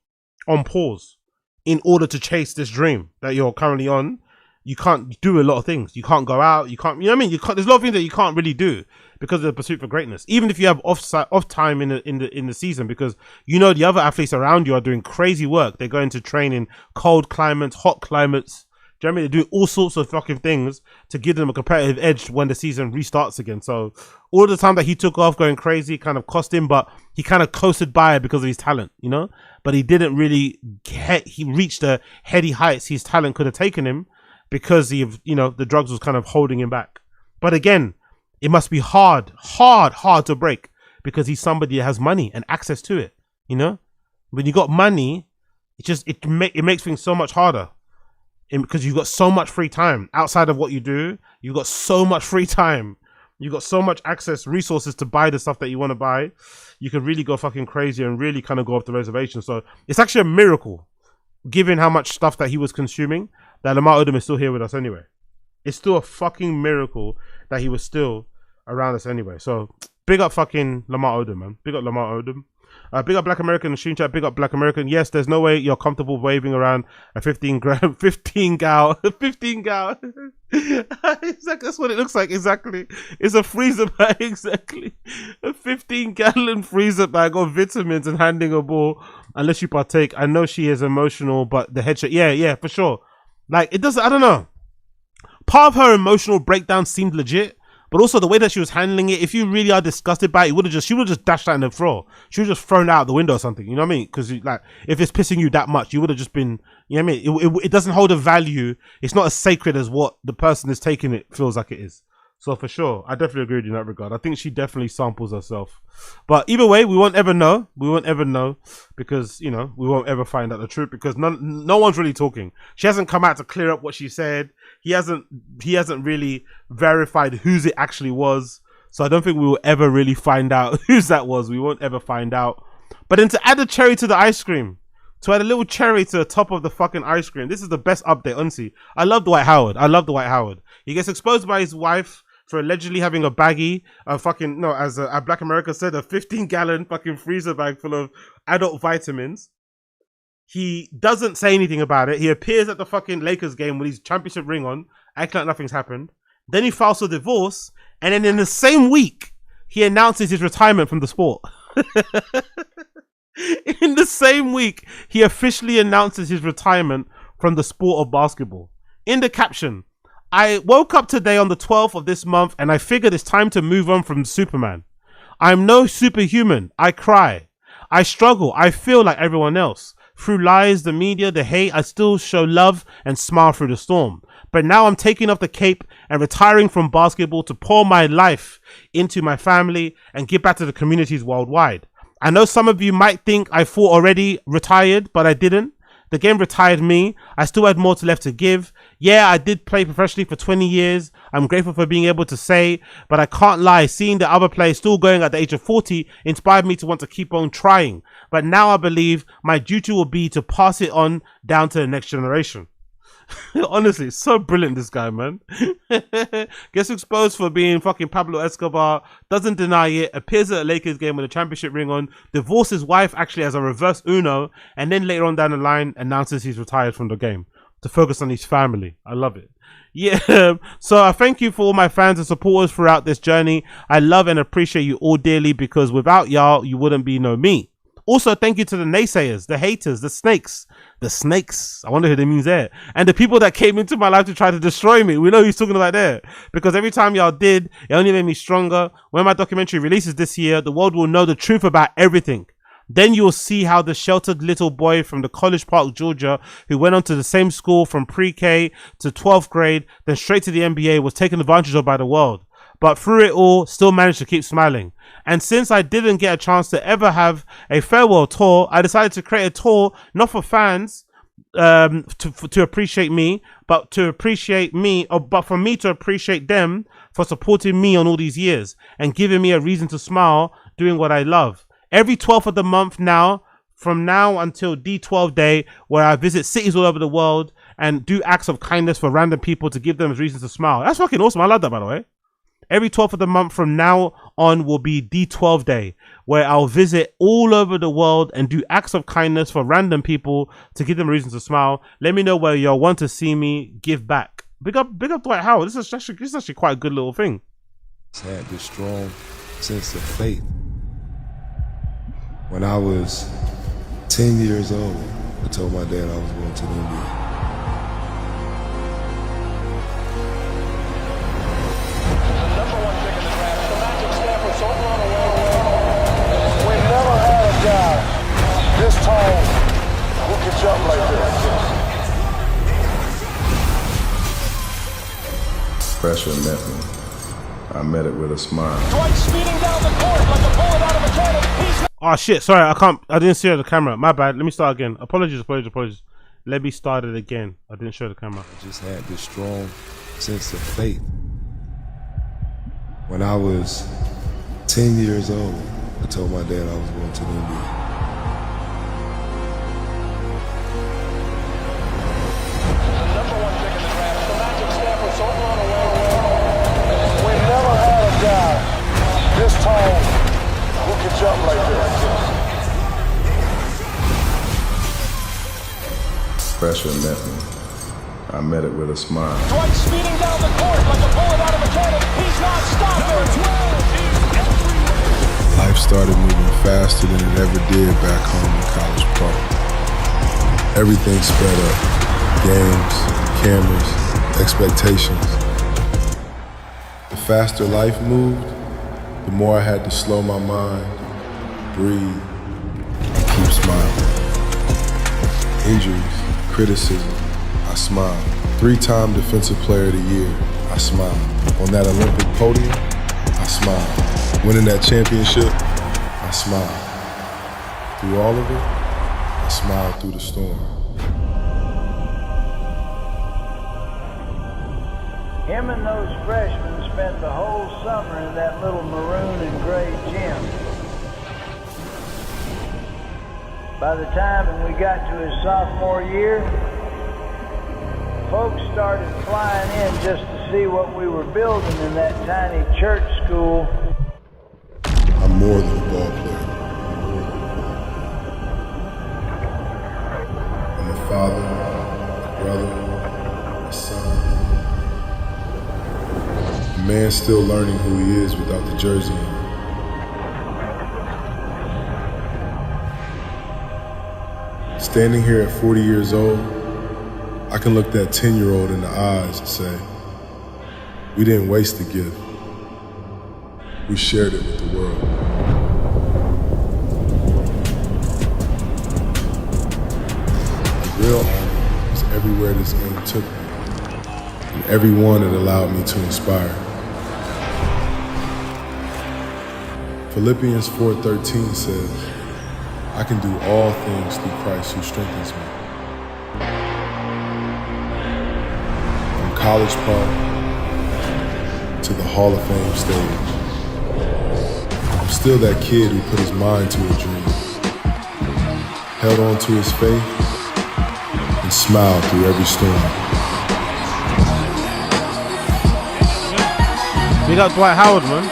on pause, in order to chase this dream that you're currently on, you can't do a lot of things. You can't go out. You can't, you know what I mean? You can't, there's a lot of things that you can't really do because of the pursuit for greatness. Even if you have off time in the season, because you know the other athletes around you are doing crazy work. They're going to train in cold climates, hot climates. Do you know what I mean? They're doing all sorts of fucking things to give them a competitive edge when the season restarts again. So all the time that he took off going crazy kind of cost him, but he kind of coasted by it because of his talent, you know? But he didn't really he reached the heady heights his talent could have taken him because the drugs was kind of holding him back. But again, it must be hard to break because he's somebody that has money and access to it, you know? When you got money, it makes things so much harder. Because you've got so much free time outside of what you do. You've got so much free time. You've got so much access, resources to buy the stuff that you want to buy. You can really go fucking crazy and really kind of go off the reservation. So it's actually a miracle, given how much stuff that he was consuming, that Lamar Odom is still here with us anyway. It's still a fucking miracle that he was still around us anyway. So big up fucking Lamar Odom, man. Big up Lamar Odom. Big up Black American in Stream Chat. Big up Black American. Yes, there's no way you're comfortable waving around a 15 gal. Exactly. That's what it looks like. Exactly. It's a freezer bag. Exactly. A 15-gallon freezer bag of vitamins and handing a ball unless you partake. I know she is emotional, but the headshot. Yeah, for sure. Like, it doesn't, I don't know. Part of her emotional breakdown seemed legit. But also the way that she was handling it, if you really are disgusted by it, she would have just dashed that in the floor. She would have just thrown it out the window or something. You know what I mean? Because like, if it's pissing you that much, you would have just been, you know what I mean? It doesn't hold a value. It's not as sacred as what the person is taking it feels like it is. So for sure, I definitely agree with you in that regard. I think she definitely samples herself. But either way, we won't ever know. We won't ever know because, you know, we won't ever find out the truth because no one's really talking. She hasn't come out to clear up what she said. He hasn't really verified whose it actually was. So I don't think we will ever really find out whose that was. We won't ever find out. But then to add a cherry to the ice cream, to add a little cherry to the top of the fucking ice cream, this is the best update, honestly. I love Dwight Howard. He gets exposed by his wife for allegedly having a baggie, as Black America said, a 15-gallon fucking freezer bag full of adult vitamins. He doesn't say anything about it. He appears at the fucking Lakers game with his championship ring on, acting like nothing's happened. Then he files for divorce, and then in the same week, he announces his retirement from the sport. In the same week, he officially announces his retirement from the sport of basketball. In the caption, I woke up today on the 12th of this month and I figured it's time to move on from Superman. I'm no superhuman. I cry. I struggle. I feel like everyone else. Through lies, the media, the hate, I still show love and smile through the storm. But now I'm taking off the cape and retiring from basketball to pour my life into my family and give back to the communities worldwide. I know some of you might think I thought already retired, but I didn't. The game retired me. I still had more left to give. Yeah, I did play professionally for 20 years. I'm grateful for being able to say, but I can't lie. Seeing the other players still going at the age of 40 inspired me to want to keep on trying. But now I believe my duty will be to pass it on down to the next generation. Honestly, it's so brilliant, this guy, man. Gets exposed for being fucking Pablo Escobar, doesn't deny it, appears at a Lakers game with a championship ring on, divorces his wife actually as a reverse Uno, and then later on down the line announces he's retired from the game to focus on his family. I love it. Yeah, so I thank you for all my fans and supporters throughout this journey. I love and appreciate you all dearly because without y'all, you wouldn't be no me. Also, thank you to the naysayers, the haters, the snakes. I wonder who that means there. And the people that came into my life to try to destroy me. We know who's talking about there. Because every time y'all did, it only made me stronger. When my documentary releases this year, the world will know the truth about everything. Then you'll see how the sheltered little boy from the College Park, Georgia, who went on to the same school from pre-K to 12th grade, then straight to the NBA, was taken advantage of by the world. But through it all, still managed to keep smiling. And since I didn't get a chance to ever have a farewell tour, I decided to create a tour, not for fans to appreciate me, but for me to appreciate them for supporting me on all these years and giving me a reason to smile doing what I love. Every 12th of the month now, from now until D12 Day, where I visit cities all over the world and do acts of kindness for random people to give them reasons to smile. That's fucking awesome. I love that, by the way. Every 12th of the month from now on will be D12 Day, where I'll visit all over the world and do acts of kindness for random people to give them reasons to smile. Let me know where y'all want to see me give back. Big up Dwight Howard. This is actually quite a good little thing. Had this strong sense of faith. When I was 10 years old, I told my dad I was going to the NBA. This tall, who can jump like this? Pressure met me. I met it with a smile. Dwight speeding down the court like a bullet out of a cannon. Oh shit, sorry, I didn't see the camera. My bad. Let me start again. Apologies. Let me start it again. I didn't show the camera. I just had this strong sense of faith. When I was 10 years old, I told my dad I was going to the NBA. This tall, who can jump like this? Pressure met me. I met it with a smile. Dwight speeding down the court like a bullet out of a cannon. He's not stopping. Life started moving faster than it ever did back home in College Park. Everything sped up. Games, cameras, expectations. The faster life moved, the more I had to slow my mind, breathe, and keep smiling. Injuries, criticism, I smiled. 3-time Defensive Player of the Year, I smiled. On that Olympic podium, I smiled. Winning that championship, I smiled. Through all of it, I smiled through the storm. Him and those freshmen spent the whole summer in that little maroon and gray gym. By the time we got to his sophomore year, folks started flying in just to see what we were building in that tiny church school. I'm more than a ball player. I'm a father, a brother, a son. A man still learning who he is without the jersey on. Standing here at 40 years old, I can look that 10-year-old in the eyes and say, we didn't waste the gift. We shared it with the world. The real honor is everywhere this game took me, and everyone it allowed me to inspire. Philippians 4:13 says, I can do all things through Christ who strengthens me. From College Park to the Hall of Fame stage, I'm still that kid who put his mind to a dream, held on to his faith, and smiled through every storm. Big up Dwight Howard, man.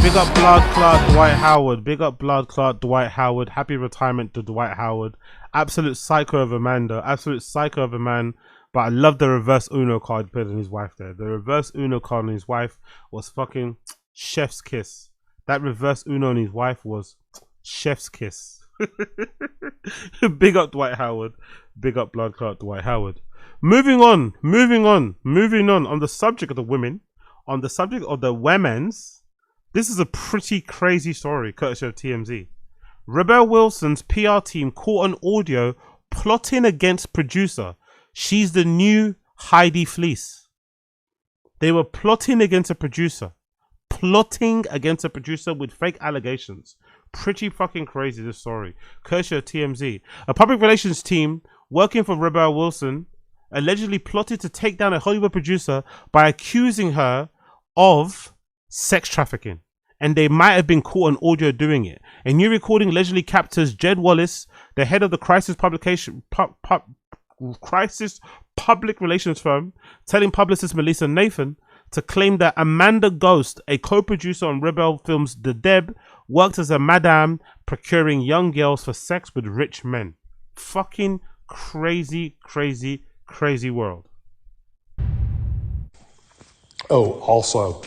Big up Blood Clot Dwight Howard. Big up Blood Clot Dwight Howard. Happy retirement to Dwight Howard. Absolute psycho of a man, though. Absolute psycho of a man. But I love the reverse Uno card put on his wife there. The reverse Uno card on his wife was fucking chef's kiss. That reverse Uno on his wife was chef's kiss. Big up Dwight Howard. Big up Blood Clot Dwight Howard. Moving on. On the subject of the women. On the subject of the women's. This is a pretty crazy story, courtesy of TMZ. Rebel Wilson's PR team caught on audio plotting against producer. She's the new Heidi Fleece. They were plotting against a producer. Plotting against a producer with fake allegations. Pretty fucking crazy, this story. Courtesy of TMZ. A public relations team working for Rebel Wilson allegedly plotted to take down a Hollywood producer by accusing her of sex trafficking, and they might have been caught on audio doing it. A new recording allegedly captures Jed Wallace, the head of the crisis public relations firm, telling publicist Melissa Nathan to claim that Amanda Ghost, a co-producer on Rebel Films' The Deb, worked as a madame procuring young girls for sex with rich men. Fucking crazy world. Oh, also,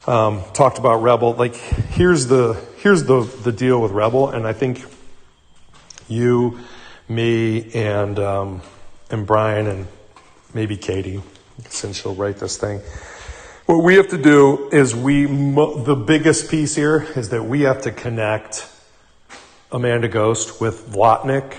talked about Rebel. Like, here's the deal with Rebel, and I think you, me, and Brian, and maybe Katie, since she'll write this thing. What we have to do is the biggest piece here is that we have to connect Amanda Ghost with Vlotnik.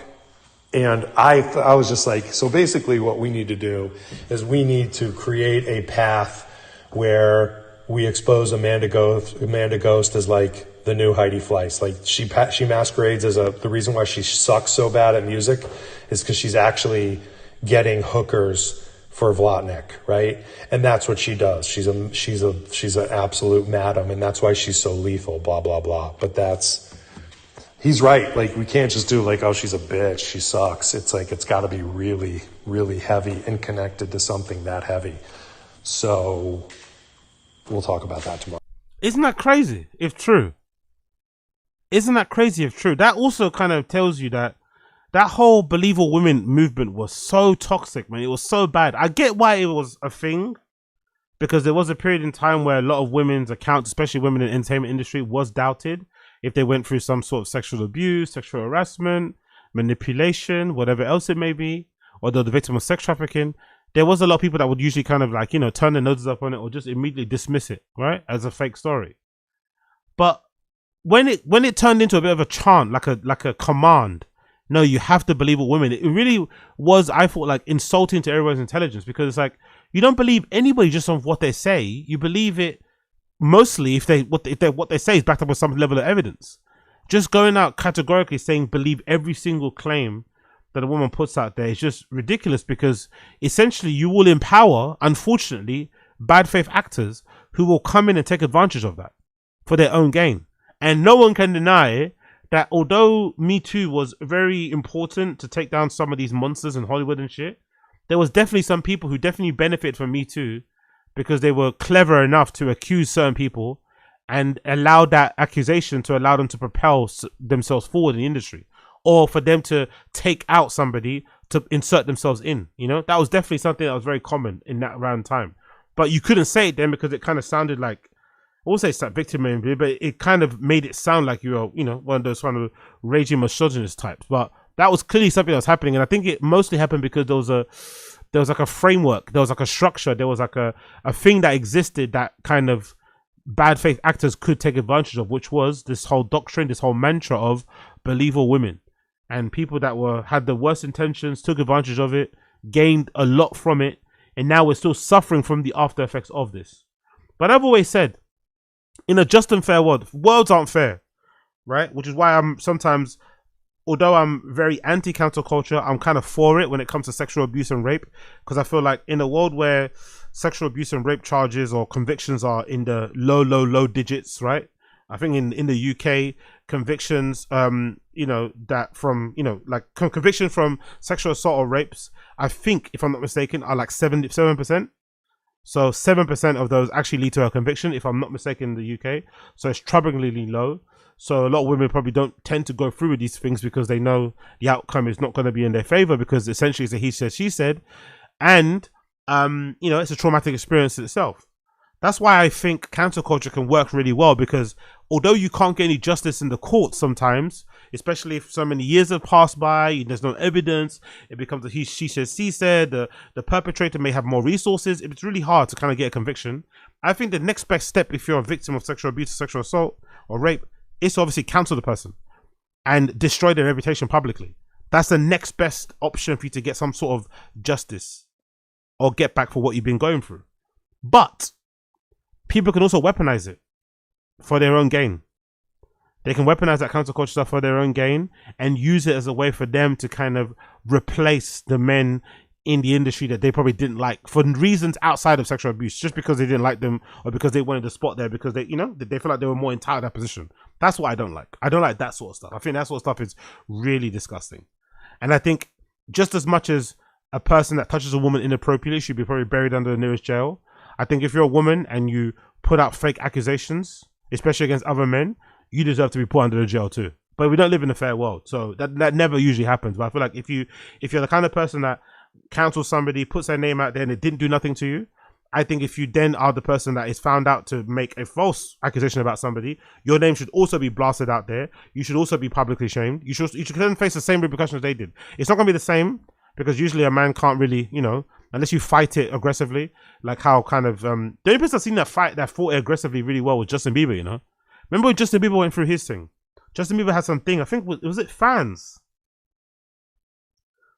And I was just like, so basically what we need to do is we need to create a path where we expose Amanda Ghost as like the new Heidi Fleiss. Like she masquerades as the reason why she sucks so bad at music is because she's actually getting hookers for Vlotnik, right? And that's what she does. She's an absolute madam, and that's why she's so lethal, blah, blah, blah. But he's right. Like, we can't just do like, oh, she's a bitch, she sucks. It's like, it's gotta be really, really heavy and connected to something that heavy. So we'll talk about that tomorrow. Isn't that crazy if true? Isn't that crazy if true? That also kind of tells you that whole Believe All Women movement was so toxic, man. It was so bad. I get why it was a thing, because there was a period in time where a lot of women's accounts, especially women in the entertainment industry, was doubted if they went through some sort of sexual abuse, sexual harassment, manipulation, whatever else it may be, or they're the victim of sex trafficking. There was a lot of people that would usually kind of like, turn their noses up on it or just immediately dismiss it, right, as a fake story. But when it turned into a bit of a chant, like a command, no, you have to believe all women, it really was, I thought, like insulting to everyone's intelligence, because it's like, you don't believe anybody just on what they say. You believe it mostly if what they say is backed up with some level of evidence. Just going out categorically saying believe every single claim that a woman puts out there is just ridiculous, because essentially you will empower, unfortunately, bad faith actors who will come in and take advantage of that for their own gain. And no one can deny that although Me Too was very important to take down some of these monsters in Hollywood and shit, there was definitely some people who definitely benefited from Me Too because they were clever enough to accuse certain people and allow that accusation to allow them to propel themselves forward in the industry, or for them to take out somebody to insert themselves in. That was definitely something that was very common in that around time. But you couldn't say it then because it kind of sounded like, I won't say it's like victim blaming, but it kind of made it sound like you were, one of those kind of raging misogynist types. But that was clearly something that was happening, and I think it mostly happened because there was like a framework, there was like a structure, there was like a thing that existed that kind of bad faith actors could take advantage of, which was this whole doctrine, this whole mantra of believe all women. And people that had the worst intentions took advantage of it, gained a lot from it, and now we're still suffering from the after effects of this. But I've always said, in a just and fair world, worlds aren't fair, right? Which is why I'm sometimes, although I'm very anti-counterculture, I'm kind of for it when it comes to sexual abuse and rape, because I feel like in a world where sexual abuse and rape charges or convictions are in the low digits, right? I think in the UK, convictions, that from, like conviction from sexual assault or rapes, I think, if I'm not mistaken, are like 7%. So 7% of those actually lead to a conviction, if I'm not mistaken, in the UK. So it's troublingly low. So a lot of women probably don't tend to go through with these things because they know the outcome is not going to be in their favor, because essentially it's a he said, she said. And, it's a traumatic experience in itself. That's why I think counterculture can work really well, because although you can't get any justice in the courts sometimes, especially if so many years have passed by, there's no evidence, it becomes a he, she said, she said, the perpetrator may have more resources, it's really hard to kind of get a conviction. I think the next best step, if you're a victim of sexual abuse, sexual assault or rape, is to obviously counsel the person and destroy their reputation publicly. That's the next best option for you to get some sort of justice or get back for what you've been going through. But people can also weaponize it for their own gain. They can weaponize that counterculture stuff for their own gain and use it as a way for them to kind of replace the men in the industry that they probably didn't like for reasons outside of sexual abuse, just because they didn't like them or because they wanted a spot there because they feel like they were more entitled to that position. That's what I don't like. I don't like that sort of stuff. I think that sort of stuff is really disgusting. And I think just as much as a person that touches a woman inappropriately should be probably buried under the nearest jail, I think if you're a woman and you put out fake accusations, especially against other men, you deserve to be put under the jail too. But we don't live in a fair world, so that never usually happens. But I feel like if you're the kind of person that counsels somebody, puts their name out there, and it didn't do nothing to you, I think if you then are the person that is found out to make a false accusation about somebody, your name should also be blasted out there. You should also be publicly shamed. You should then face the same repercussions they did. It's not going to be the same because usually a man can't really, you know, unless you fight it aggressively, like how kind of, the only person I've seen that fought it aggressively really well was Justin Bieber, you know? Remember when Justin Bieber went through his thing? Justin Bieber had something, I think, was it fans?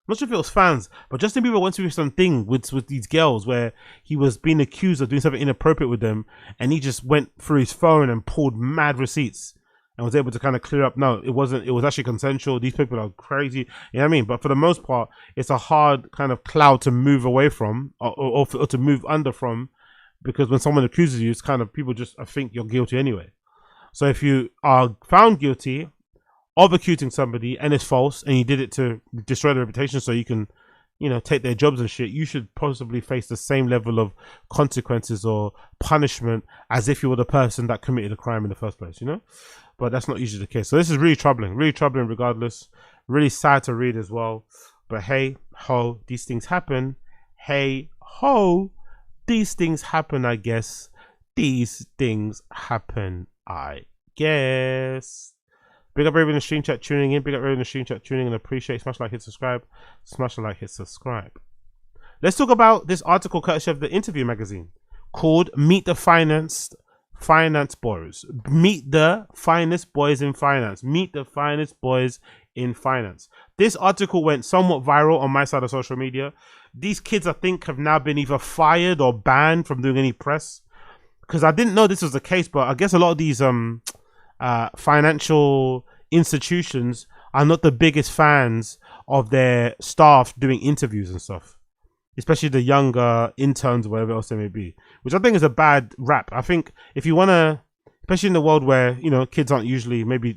I'm not sure if it was fans, but Justin Bieber went through something with these girls where he was being accused of doing something inappropriate with them, and he just went through his phone and pulled mad receipts and was able to kind of clear up. No, it wasn't. It was actually consensual. These people are crazy. You know what I mean? But for the most part, it's a hard kind of cloud to move away from or to move under from, because when someone accuses you, it's kind of people just think you're guilty anyway. So if you are found guilty of accusing somebody and it's false and you did it to destroy their reputation so you can, you know, take their jobs and shit, you should possibly face the same level of consequences or punishment as if you were the person that committed a crime in the first place, you know? But that's not usually the case. So this is really troubling regardless. Really sad to read as well. But hey ho, these things happen. Hey ho, these things happen, I guess. These things happen, I guess. Big up everyone in the stream chat tuning in. Big up everyone in the stream chat tuning in. Appreciate. Smash like, hit subscribe. Smash like, hit subscribe. Let's talk about this article courtesy of the Interview magazine called "Meet the Finance Boys." Meet the finest boys in finance. Meet the finest boys in finance. This article went somewhat viral on my side of social media. These kids, I think, have now been either fired or banned from doing any press, because I didn't know this was the case. But I guess a lot of these financial institutions are not the biggest fans of their staff doing interviews and stuff, especially the younger interns or whatever else they may be, which I think is a bad rap. I think if you want to, especially in the world where, you know, kids aren't usually maybe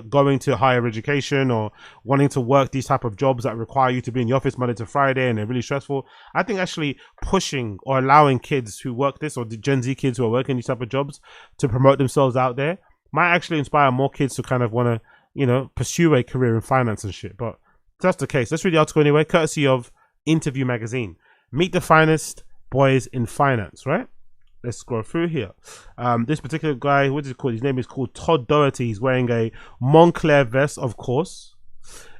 going to higher education or wanting to work these type of jobs that require you to be in the office Monday to Friday and they're really stressful, I think actually pushing or allowing kids who work this, or the Gen Z kids who are working these type of jobs, to promote themselves out there might actually inspire more kids to kind of want to, you know, pursue a career in finance and shit. But if that's the case, let's read the article anyway, courtesy of Interview magazine. Meet the finest boys in finance, right? Let's scroll through here. This particular guy, what is it called? His name is called Todd Doherty. He's wearing a Moncler vest, of course,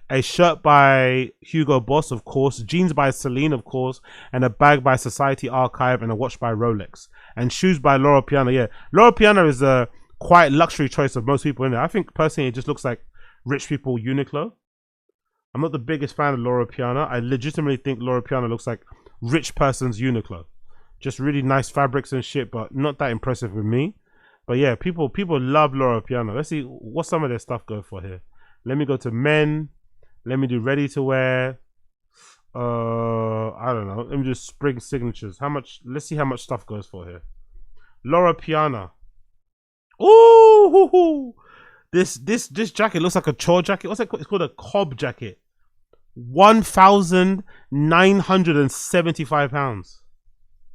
a shirt by Hugo Boss, of course, jeans by Celine, of course, and a bag by Society Archive, and a watch by Rolex, and shoes by Loro Piana. Yeah, Loro Piana is a quite luxury choice of most people in there. I think personally it just looks like rich people Uniqlo. I'm not the biggest fan of Loro Piana. I legitimately think Loro Piana looks like rich person's Uniqlo. Just really nice fabrics and shit, but not that impressive with me. But yeah, people love Loro Piana. Let's see what some of their stuff go for here. Let me go to men. Let me do ready to wear. I don't know. Let me do spring signatures. How much? Let's see how much stuff goes for here. Loro Piana. Ooh, this jacket looks like a chore jacket. What's it called? It's called a cob jacket. £1,975.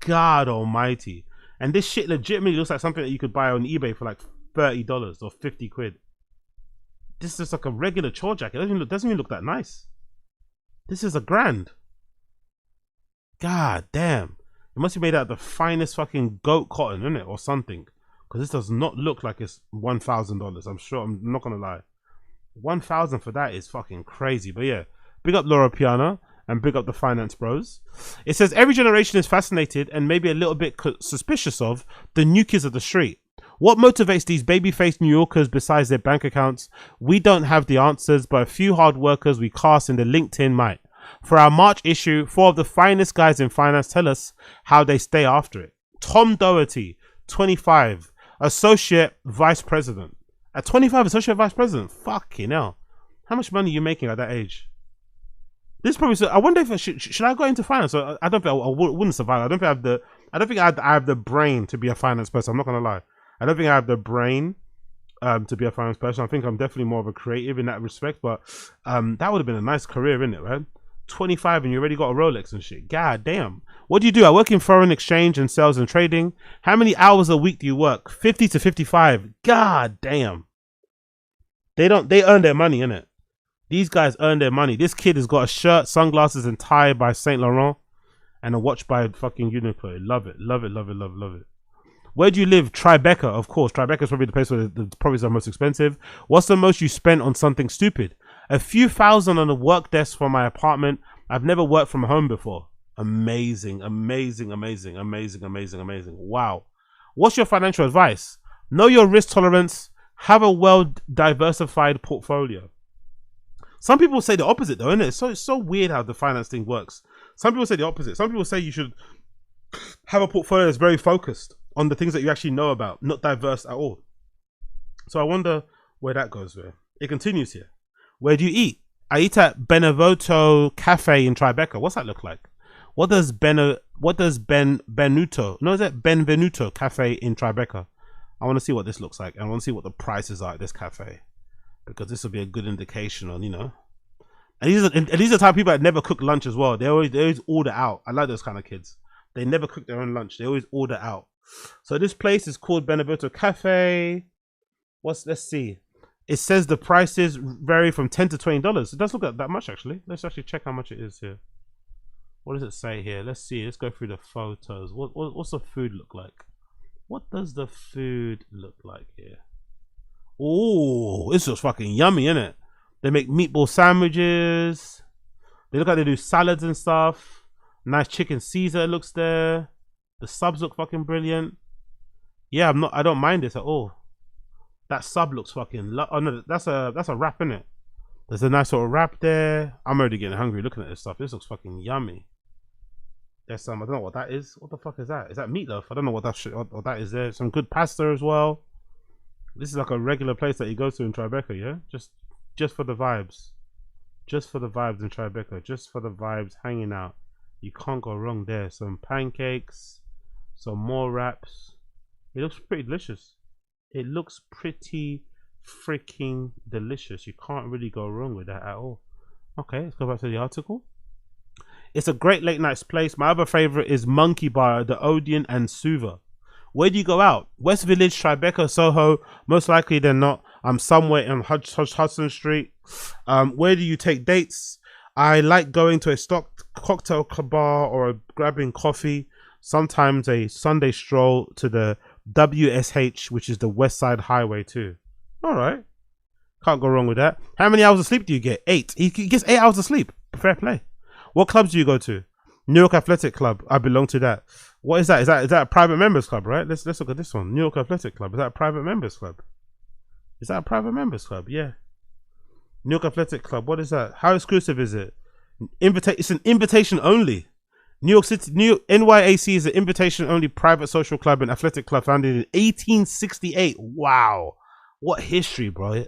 God almighty. And this shit legitimately looks like something that you could buy on eBay for like $30 or 50 quid. This is like a regular chore jacket. It doesn't even look that nice. This is $1,000. God damn. It must be made out of the finest fucking goat cotton, isn't it? Or something. Because this does not look like it's $1,000. I'm sure, I'm not gonna lie. 1,000 for that is fucking crazy. But yeah, big up Loro Piana and big up the finance bros. It says every generation is fascinated and maybe a little bit suspicious of the new kids of the street. What motivates these baby-faced New Yorkers besides their bank accounts? We don't have the answers, but a few hard workers we cast in the LinkedIn might. For our March issue, 4 of the finest guys in finance tell us how they stay after it. Tom Doherty, 25. Associate Vice President. At 25, Associate Vice President. Fucking hell. How much money are you making at that age? This probably. I wonder if should I go into finance? I don't think I wouldn't survive. I don't think I have the brain to be a finance person. I'm not gonna lie. I don't think I have the brain to be a finance person. I think I'm definitely more of a creative in that respect. But that would have been a nice career, isn't it, right? 25 and you already got a Rolex and shit. God damn. What do you do? I work in foreign exchange and sales and trading. How many hours a week do you work? 50 to 55. God damn. They earn their money, innit? These guys earn their money. This kid has got a shirt, sunglasses, and tie by Saint Laurent. and a watch by fucking Uniqlo. Love it, love it, love it, love it, love it. Where do you live? Tribeca, of course. Tribeca is probably the place where the properties are most expensive. What's the most you spent on something stupid? A few thousand on a work desk for my apartment. I've never worked from home before. Amazing, amazing, amazing, amazing, amazing, amazing. Wow. What's your financial advice? Know your risk tolerance. Have a well-diversified portfolio. Some people say the opposite, though, isn't it? It's so weird how the finance thing works. Some people say the opposite. Some people say you should have a portfolio that's very focused on the things that you actually know about, not diverse at all. So I wonder where that goes there. It continues here. Where do you eat? I eat at Benvenuto Cafe in Tribeca. What's that look like? What does Benvenuto? No, is that Benvenuto Cafe in Tribeca? I want to see what this looks like. I want to see what the prices are at this cafe, because this will be a good indication on, you know. And these are the type of people that never cook lunch as well. They always order out. I like those kind of kids. They never cook their own lunch. They always order out. So this place is called Benvenuto Cafe. Let's see. It says the prices vary from $10 to $20. It does look like that much, actually. Let's actually check how much it is here. What does it say here? Let's see. Let's go through the photos. What's the food look like? What does the food look like here? Oh, this looks fucking yummy, innit? They make meatball sandwiches. They look like they do salads and stuff. Nice chicken Caesar looks there. The subs look fucking brilliant. Yeah, I don't mind this at all. That sub looks fucking. Oh no, that's a wrap, innit? There's a nice sort of wrap there. I'm already getting hungry looking at this stuff. This looks fucking yummy. There's some. I don't know what that is. What the fuck is that? Is that meatloaf? I don't know what that is there. Some good pasta as well. This is like a regular place that you go to in Tribeca, yeah? Just for the vibes. Just for the vibes in Tribeca. Just for the vibes, hanging out. You can't go wrong there. Some pancakes. Some more wraps. It looks pretty delicious. It looks pretty freaking delicious. You can't really go wrong with that at all. Okay, let's go back to the article. It's a great late night place. My other favorite is Monkey Bar, the Odeon and Suva. Where do you go out? West Village, Tribeca, Soho. Most likely they're not. I'm somewhere on Hudson Street. Where do you take dates? I like going to a stocked cocktail bar or grabbing coffee. Sometimes a Sunday stroll to the WSH, which is the West Side Highway too. All right. Can't go wrong with that. How many hours of sleep do you get? 8. He gets 8 hours of sleep. Fair play. What clubs do you go to? New York Athletic Club. I belong to that. What is that? Is that a private members club, right? Let's look at this one. New York Athletic Club. Is that a private members club? Is that a private members club? Yeah. New York Athletic Club. What is that? How exclusive is it? It's an invitation only. New York City, NYAC is an invitation only private social club and athletic club founded in 1868. Wow. What history, bro.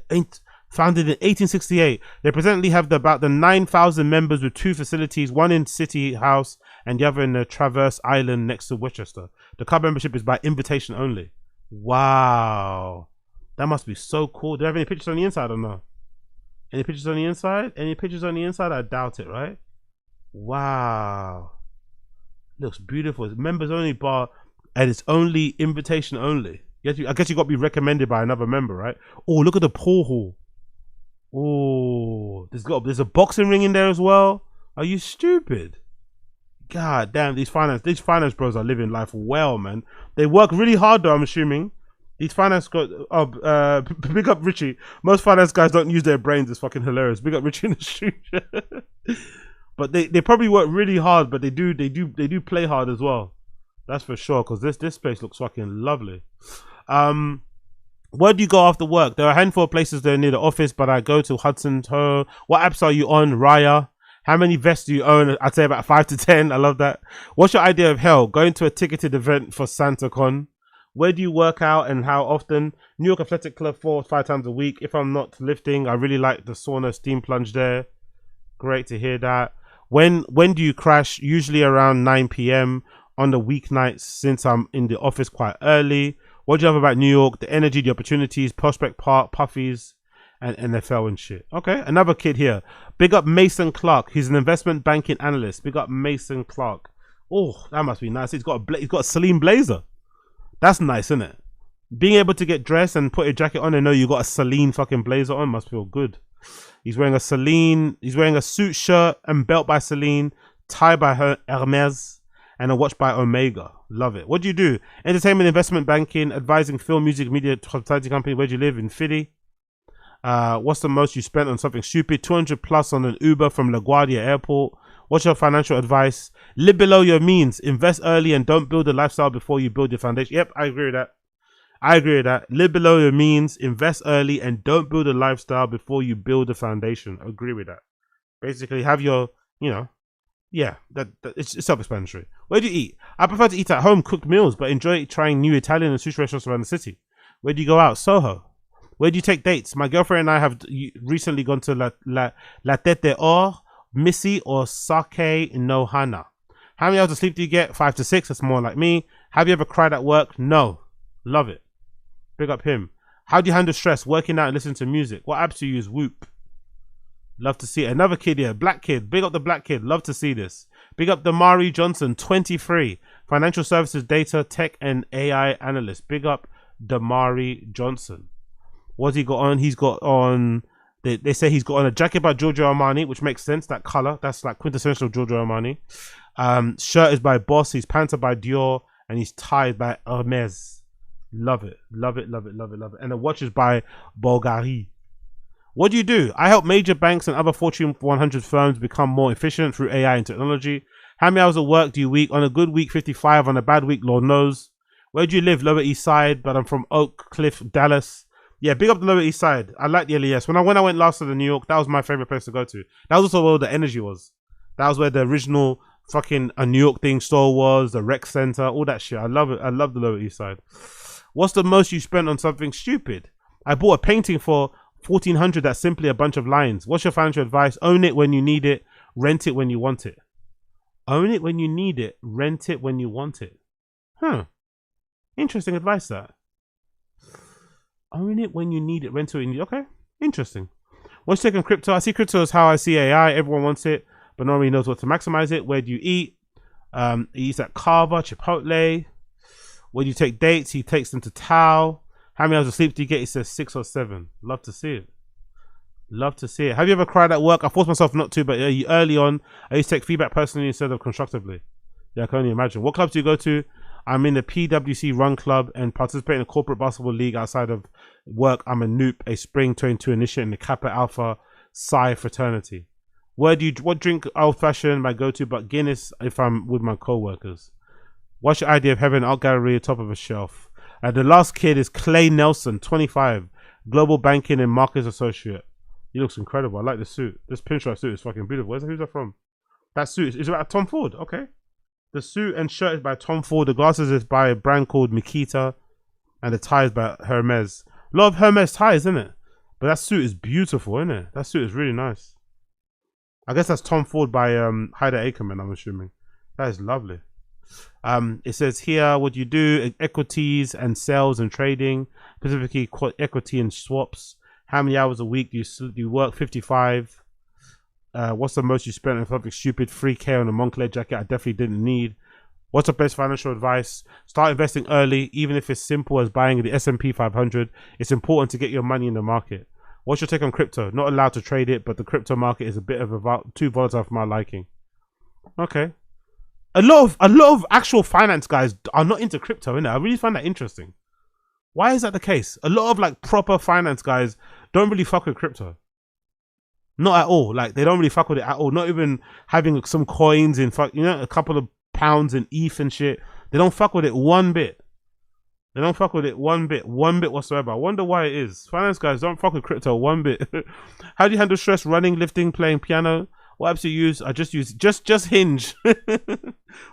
Founded in 1868. They presently have about 9,000 members with 2 facilities, one in City House and the other in the Traverse Island next to Westchester. The club membership is by invitation only. Wow. That must be so cool. Do they have any pictures on the inside or no? Any pictures on the inside? Any pictures on the inside? I doubt it, right? Wow. Looks beautiful. It's members only bar and it's only invitation only. I guess you got to be recommended by another member, right? Oh, look at the pool hall. Oh, there's a boxing ring in there as well. Are you stupid? God damn, these finance bros are living life well, man. They work really hard though, I'm assuming. These finance guys, big up Richie. Most finance guys don't use their brains. It's fucking hilarious. Big up Richie in the street. But they probably work really hard, but they do play hard as well. That's for sure, because this place looks fucking lovely. Where do you go after work? There are a handful of places there near the office, but I go to Hudson Toe. What apps are you on? Raya. How many vests do you own? I'd say about 5 to 10. I love that. What's your idea of hell? Going to a ticketed event for SantaCon. Where do you work out and how often? New York Athletic Club 4 or 5 times a week. If I'm not lifting, I really like the sauna steam plunge there. Great to hear that. When do you crash? Usually around 9 p.m. on the weeknights since I'm in the office quite early. What do you have about New York? The energy, the opportunities, Prospect Park, Puffies, and NFL and shit. Okay, another kid here. Big up Mason Clark. He's an investment banking analyst. Big up Mason Clark. Oh, that must be nice. He's got a Celine blazer. That's nice, isn't it? Being able to get dressed and put a jacket on and know you got a Celine fucking blazer on must feel good. He's wearing a suit shirt and belt by Celine, tie by Hermes, and a watch by Omega. Love it. What do you do? Entertainment, investment banking, advising film, music, media, hospitality company. Where do you live? In Philly. What's the most you spent on something stupid? 200 plus on an Uber from LaGuardia Airport. What's your financial advice? Live below your means. Invest early and don't build a lifestyle before you build your foundation. Yep, I agree with that. I agree with that. Live below your means. Invest early and don't build a lifestyle before you build a foundation. I agree with that. Basically, have your, yeah, that it's self-explanatory. Where do you eat? I prefer to eat at home, cooked meals, but enjoy trying new Italian and sushi restaurants around the city. Where do you go out? Soho. Where do you take dates? My girlfriend and I have recently gone to La Tête d'Or, Missy, or Sake no Hana. How many hours of sleep do you get? 5 to 6. That's more like me. Have you ever cried at work? No. Love it. Big up him. How do you handle stress? Working out and listening to music. What apps do you use? Whoop. Love to see it. Another kid here. Black kid. Big up the black kid. Love to see this. Big up Damari Johnson, 23. Financial services, data, tech, and AI analyst. Big up Damari Johnson. What's he got on? He's got on, they say he's got on a jacket by Giorgio Armani, which makes sense. That color, that's like quintessential Giorgio Armani. Shirt is by Boss. His pants are by Dior, and he's tied by Hermes. Love it, love it, love it, love it, love it. And the watch is by Bulgari. What do you do? I help major banks and other Fortune 100 firms become more efficient through AI and technology. How many hours of work do you week? On a good week, 55. On a bad week, Lord knows. Where do you live? Lower East Side, but I'm from Oak Cliff, Dallas. Yeah, big up the Lower East Side. I like the LES. When I went last to the New York, that was my favorite place to go to. That was also where the energy was. That was where the original fucking New York thing store was, the rec center, all that shit. I love it. I love the Lower East Side. What's the most you spent on something stupid? I bought a painting for $1,400 that's simply a bunch of lines. What's your financial advice? Own it when you need it. Rent it when you want it. Own it when you need it. Rent it when you want it. Huh. Interesting advice, that. Own it when you need it. Rent it when you need it. Okay. Interesting. What's your take on crypto? I see crypto as how I see AI. Everyone wants it, but nobody knows what to maximize it. Where do you eat? He eats at Carver, Chipotle. Where do you take dates? He takes them to Tao. How many hours of sleep do you get? He says 6 or 7. Love to see it. Love to see it. Have you ever cried at work? I forced myself not to, but early on, I used to take feedback personally instead of constructively. Yeah, I can only imagine. What clubs do you go to? I'm in the PwC Run Club and participate in a corporate basketball league outside of work. I'm a Noop, a Spring 22 initiate in the Kappa Alpha Psi fraternity. What drink old fashioned? My go-to, but Guinness if I'm with my co-workers. What's your idea of having an art gallery atop of a shelf? The last kid is Clay Nelson, 25, global banking and markets associate. He looks incredible. I like the suit. This pinstripe suit is fucking beautiful. Who's that from? That suit is about Tom Ford. Okay. The suit and shirt is by Tom Ford. The glasses is by a brand called Mikita, and the tie is by Hermes. A lot of Hermes ties, isn't it? But that suit is beautiful, isn't it? That suit is really nice. I guess that's Tom Ford by Hyder Ackerman, I'm assuming. That is lovely. It says here, what do you do? Equities and sales and trading, specifically equity and swaps. How many hours a week do you work? 55. What's the most you spent on something stupid? 3K on a Moncler jacket I definitely didn't need. What's the best financial advice? Start investing early, even if it's simple as buying the S&P 500. It's important to get your money in the market. What's your take on crypto? Not allowed to trade it, but the crypto market is a bit of too volatile for my liking. Okay. A lot of actual finance guys are not into crypto, innit? I really find that interesting. Why is that the case? A lot of like proper finance guys don't really fuck with crypto. Not at all. Like they don't really fuck with it at all. Not even having some coins in a couple of pounds in ETH and shit. They don't fuck with it one bit. They don't fuck with it one bit whatsoever. I wonder why it is. Finance guys don't fuck with crypto one bit. How do you handle stress? Running, lifting, playing piano. What apps do you use? I just use just Hinge.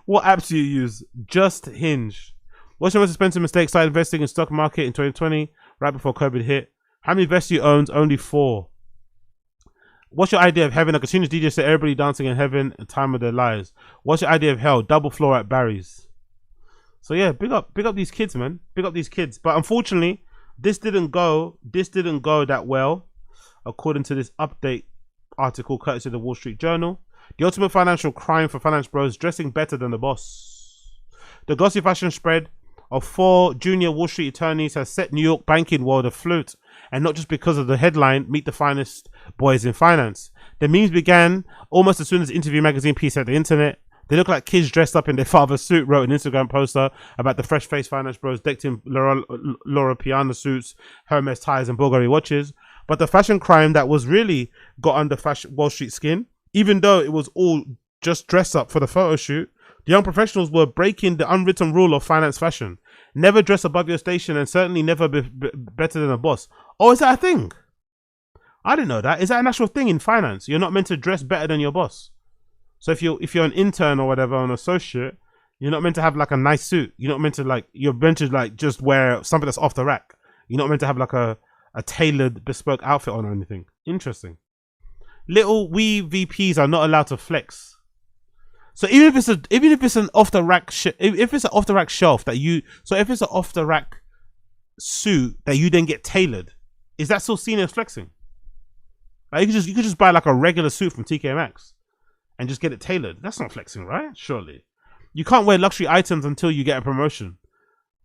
What apps do you use? Just Hinge. What's your most expensive mistake? Started investing in stock market in 2020, right before COVID hit. How many vests do you own? Only 4. What's your idea of heaven? A continuous DJ said everybody dancing in heaven at the time of their lives. What's your idea of hell? Double floor at Barry's. So yeah, big up these kids, man. Big up these kids. But unfortunately, this didn't go that well, according to this update article courtesy of the Wall Street Journal. The ultimate financial crime for finance bros: dressing better than the boss. The glossy fashion spread of 4 junior Wall Street attorneys has set New York banking world afloat, and not just because of the headline, "Meet the finest boys in finance." The memes began almost as soon as the Interview magazine piece hit the internet. They look like kids dressed up in their father's suit, wrote an Instagram poster about the fresh face finance bros decked in Laura Piana suits, Hermes ties, and Bulgari watches. But the fashion crime that was really got under fashion Wall Street skin, even though it was all just dress up for the photo shoot, the young professionals were breaking the unwritten rule of finance fashion. Never dress above your station and certainly never be better than a boss. Oh, is that a thing? I didn't know that. Is that an actual thing in finance? You're not meant to dress better than your boss. So if you're an intern or whatever, an associate, you're not meant to have like a nice suit. You're not meant to you're meant to like just wear something that's off the rack. You're not meant to have like a tailored bespoke outfit on or anything. Interesting. Little wee VPs are not allowed to flex. So even if it's an off the rack if it's an off the rack shelf that you, so if it's an off the rack suit that you then get tailored, is that still seen as flexing? Like you could just buy like a regular suit from TK Maxx and just get it tailored. That's not flexing, right? Surely. You can't wear luxury items until you get a promotion,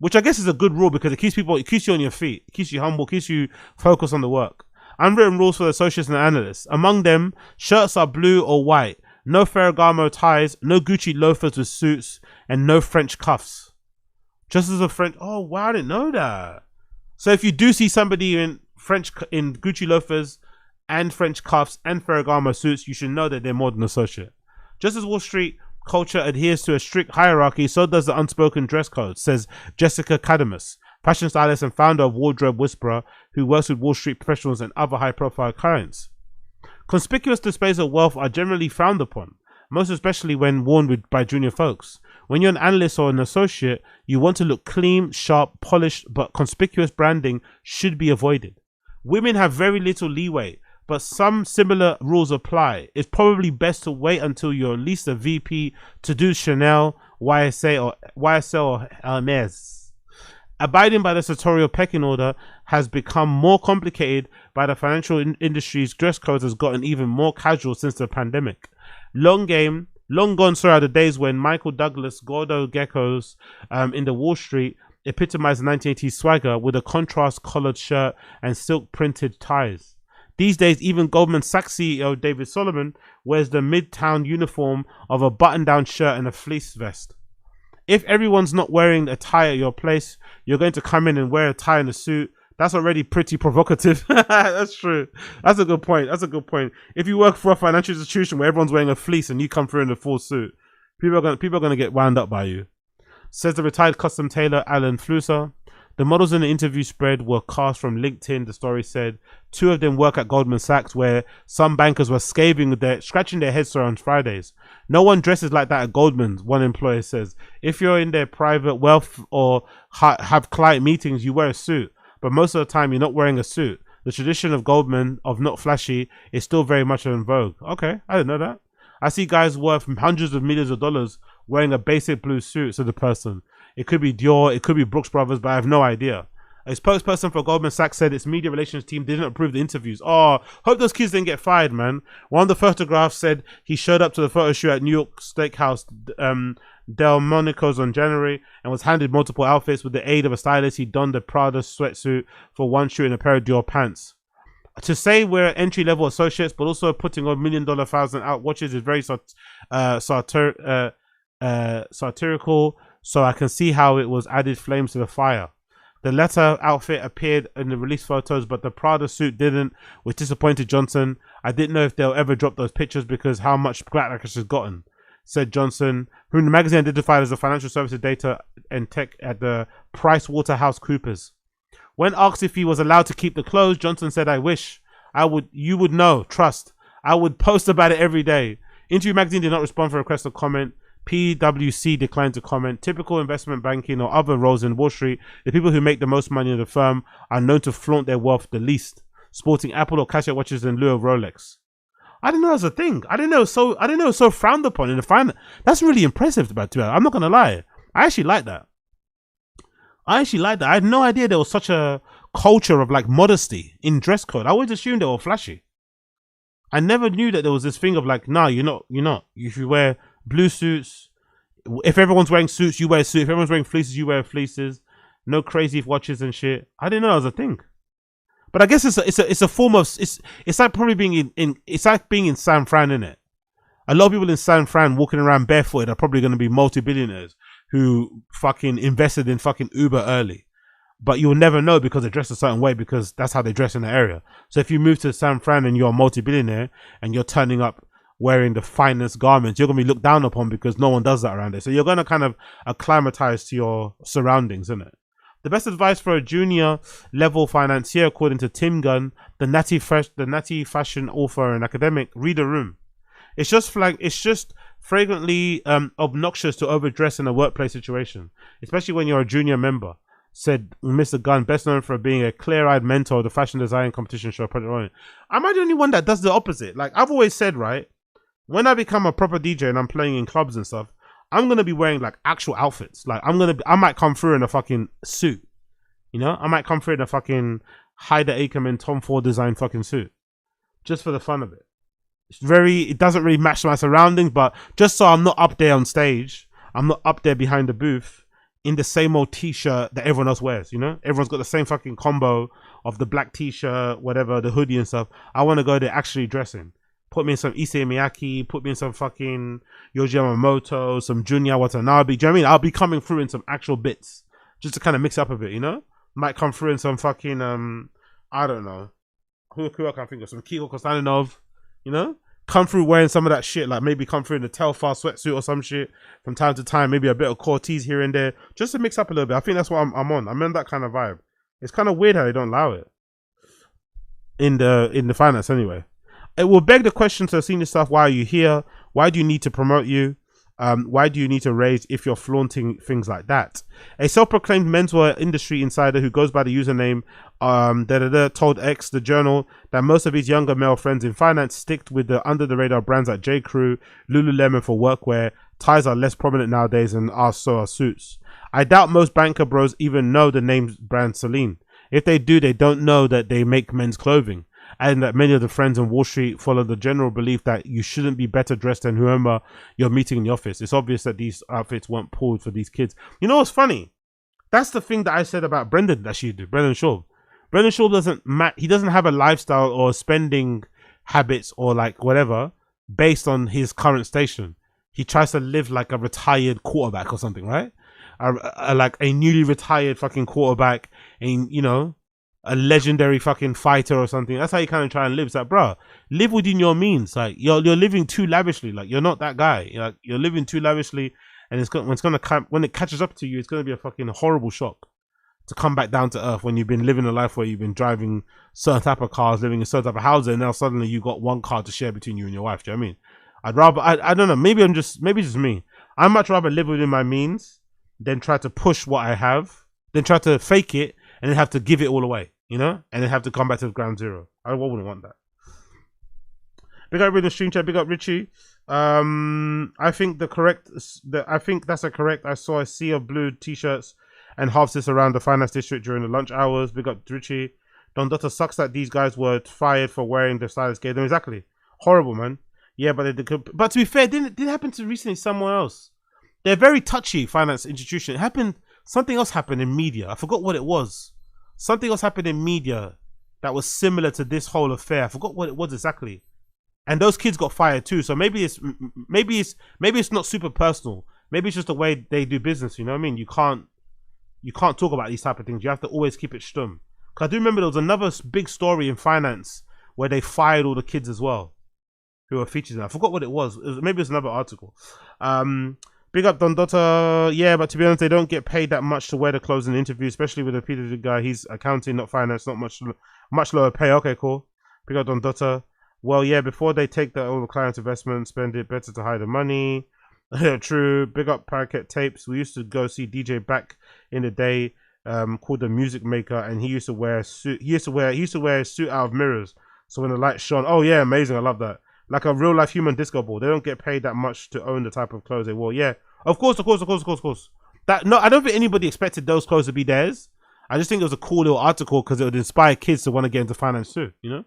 which I guess is a good rule because it keeps you on your feet, it keeps you humble, keeps you focused on the work. Unwritten rules for the associates and analysts. Among them, shirts are blue or white, no Ferragamo ties, no Gucci loafers with suits, and no French cuffs. Just as a French, oh wow, I didn't know that. So if you do see somebody in Gucci loafers and French cuffs and Ferragamo suits, you should know that they're more than an associate. Just as Wall Street culture adheres to a strict hierarchy, so does the unspoken dress code, says Jessica Cadamus, fashion stylist and founder of Wardrobe Whisperer, who works with Wall Street professionals and other high-profile clients. Conspicuous displays of wealth are generally frowned upon, most especially when worn by junior folks. When you're an analyst or an associate, you want to look clean, sharp, polished, but conspicuous branding should be avoided. Women have very little leeway, but some similar rules apply. It's probably best to wait until you're at least a VP to do Chanel, YSL or Hermes. Abiding by the sartorial pecking order has become more complicated by the financial industry's dress codes has gotten even more casual since the pandemic. Long gone are the days when Michael Douglas Gordo geckos in the Wall Street epitomized the 1980s swagger with a contrast collared shirt and silk printed ties. These days, even Goldman Sachs CEO David Solomon wears the Midtown uniform of a button-down shirt and a fleece vest. If everyone's not wearing a tie at your place, you're going to come in and wear a tie and a suit. That's already pretty provocative. That's true. That's a good point. If you work for a financial institution where everyone's wearing a fleece and you come through in a full suit, people are going to get wound up by you. Says the retired custom tailor Alan Flusser. The models in the interview spread were cast from LinkedIn, the story said. 2 of them work at Goldman Sachs, where some bankers were scratching their heads on Fridays. No one dresses like that at Goldman's, one employer says. If you're in their private wealth or have client meetings, you wear a suit. But most of the time, you're not wearing a suit. The tradition of Goldman, of not flashy, is still very much in vogue. Okay, I didn't know that. I see guys worth hundreds of millions of dollars wearing a basic blue suit, said the person. It could be Dior, it could be Brooks Brothers, but I have no idea. A spokesperson for Goldman Sachs said its media relations team didn't approve the interviews. Oh, hope those kids didn't get fired, man. One of the photographs said he showed up to the photo shoot at New York Steakhouse Delmonico's on January and was handed multiple outfits. With the aid of a stylist, he donned a Prada sweatsuit for one shoot and a pair of Dior pants. To say we're entry-level associates, but also putting on $1 million $1,000 watches is very satirical, so I can see how it was added flames to the fire. The latter outfit appeared in the release photos, but the Prada suit didn't, which disappointed Johnson. I didn't know if they'll ever drop those pictures because how much backlash has gotten, said Johnson, who in the magazine identified as a financial services data and tech at the PricewaterhouseCoopers. When asked if he was allowed to keep the clothes, Johnson said, I wish. You would know, trust. I would post about it every day. Interview magazine did not respond for a request of comment. PwC declined to comment. Typical investment banking or other roles in Wall Street, the people who make the most money in the firm are known to flaunt their wealth the least, sporting Apple or Casio watches in lieu of Rolex. I didn't know that was a thing. I didn't know it was so frowned upon in the finance. That's really impressive about Twitter. I'm not gonna lie. I actually like that. I had no idea there was such a culture of like modesty in dress code. I always assumed they were flashy. I never knew that there was this thing of like, nah, you're not. If you wear blue suits, if everyone's wearing suits, you wear a suit. If everyone's wearing fleeces, you wear fleeces. No crazy watches and shit. I didn't know that was a thing. But I guess it's a form of it's like probably being in San Fran, innit? A lot of people in San Fran walking around barefooted are probably going to be multi-billionaires who fucking invested in fucking Uber early. But you'll never know because they dress a certain way because that's how they dress in the area. So if you move to San Fran and you're a multi-billionaire and you're turning up wearing the finest garments, you're going to be looked down upon because no one does that around there. So you're going to kind of acclimatize to your surroundings, isn't it? The best advice for a junior level financier, according to Tim Gunn, the natty fashion author and academic, read a room. It's just flagrantly obnoxious to overdress in a workplace situation, especially when you're a junior member, said Mr. Gunn, best known for being a clear-eyed mentor of the fashion design competition show Project Orient. Am I the only one that does the opposite? Like, I've always said, right, when I become a proper DJ and I'm playing in clubs and stuff, I'm gonna be wearing like actual outfits. Like, I might come through in a fucking suit, you know? I might come through in a fucking Hyder Ackerman Tom Ford design fucking suit, just for the fun of it. It doesn't really match my surroundings, but just so I'm not up there on stage, I'm not up there behind the booth in the same old t-shirt that everyone else wears, you know? Everyone's got the same fucking combo of the black t-shirt, whatever, the hoodie and stuff. I want to go there actually dressing. Put me in some Issei Miyake, put me in some fucking Yohji Yamamoto, some Junya Watanabe. Do you know what I mean? I'll be coming through in some actual bits just to kind of mix up a bit, you know? Might come through in some fucking, I don't know. Who I can't think of? Some Kiko Konstantinov, you know? Come through wearing some of that shit, like maybe come through in a Telfar sweatsuit or some shit from time to time, maybe a bit of Cortez here and there, just to mix up a little bit. I think that's what I'm on. I'm in that kind of vibe. It's kind of weird how they don't allow it in the finance anyway. It will beg the question to senior staff, why are you here? Why do you need to promote you? Why do you need to raise if you're flaunting things like that? A self-proclaimed menswear industry insider who goes by the username told X, the journal, that most of his younger male friends in finance stick with the under-the-radar brands like J. Crew, Lululemon for workwear. Ties are less prominent nowadays and so are suits. I doubt most banker bros even know the name brand Celine. If they do, they don't know that they make men's clothing. And that many of the friends on Wall Street follow the general belief that you shouldn't be better dressed than whoever you're meeting in the office. It's obvious that these outfits weren't pulled for these kids. You know what's funny? That's the thing that I said about Brendan Schaub. Brendan Schaub doesn't have a lifestyle or spending habits or like whatever based on his current station. He tries to live like a retired quarterback or something, right? Like a newly retired fucking quarterback, and you know, a legendary fucking fighter or something. That's how you kind of try and live. It's like, bro, live within your means. Like you're living too lavishly. Like you're not that guy. You're living too lavishly, and when it catches up to you, it's gonna be a fucking horrible shock to come back down to earth when you've been living a life where you've been driving certain type of cars, living in certain type of houses, and now suddenly you got one car to share between you and your wife. Do you know what I mean? I'd rather I don't know. Maybe it's just me. I'd much rather live within my means than try to push what I have, than try to fake it and then have to give it all away. You know, and then have to come back to ground zero. I wouldn't want that. Big up in the stream chat. Big up Richie. I think that's a correct. I saw a sea of blue t-shirts and half this around the finance district during the lunch hours. Big up Richie. Don Dota sucks that these guys were fired for wearing the stylist gave them. Exactly. Horrible, man. Yeah, but but to be fair, didn't happen to recently somewhere else. They're very touchy finance institution. Something else happened in media. I forgot what it was. Something else happened in media that was similar to this whole affair. I forgot what it was exactly. And those kids got fired too. So maybe it's not super personal. Maybe it's just the way they do business. You know what I mean? You can't talk about these type of things. You have to always keep it stum. Because I do remember there was another big story in finance where they fired all the kids as well who were featured in it. I forgot what it was. Maybe it's another article. Big up Don Dota. Yeah, but to be honest, they don't get paid that much to wear the clothes in the interview, especially with the Peter guy. He's accounting, not finance, not much lower pay. Okay, cool. Big up Don Dota. Well, yeah, before they take all the client's investment, spend it, better to hide the money. True. Big up Parakeet Tapes. We used to go see DJ back in the day, called the Music Maker, and he used to wear a suit. He used to wear a suit out of mirrors. So when the light shone, oh yeah, amazing. I love that. Like a real life human disco ball. They don't get paid that much to own the type of clothes they wore. Yeah, of course. I don't think anybody expected those clothes to be theirs. I just think it was a cool little article because it would inspire kids to want to get into finance too, you know,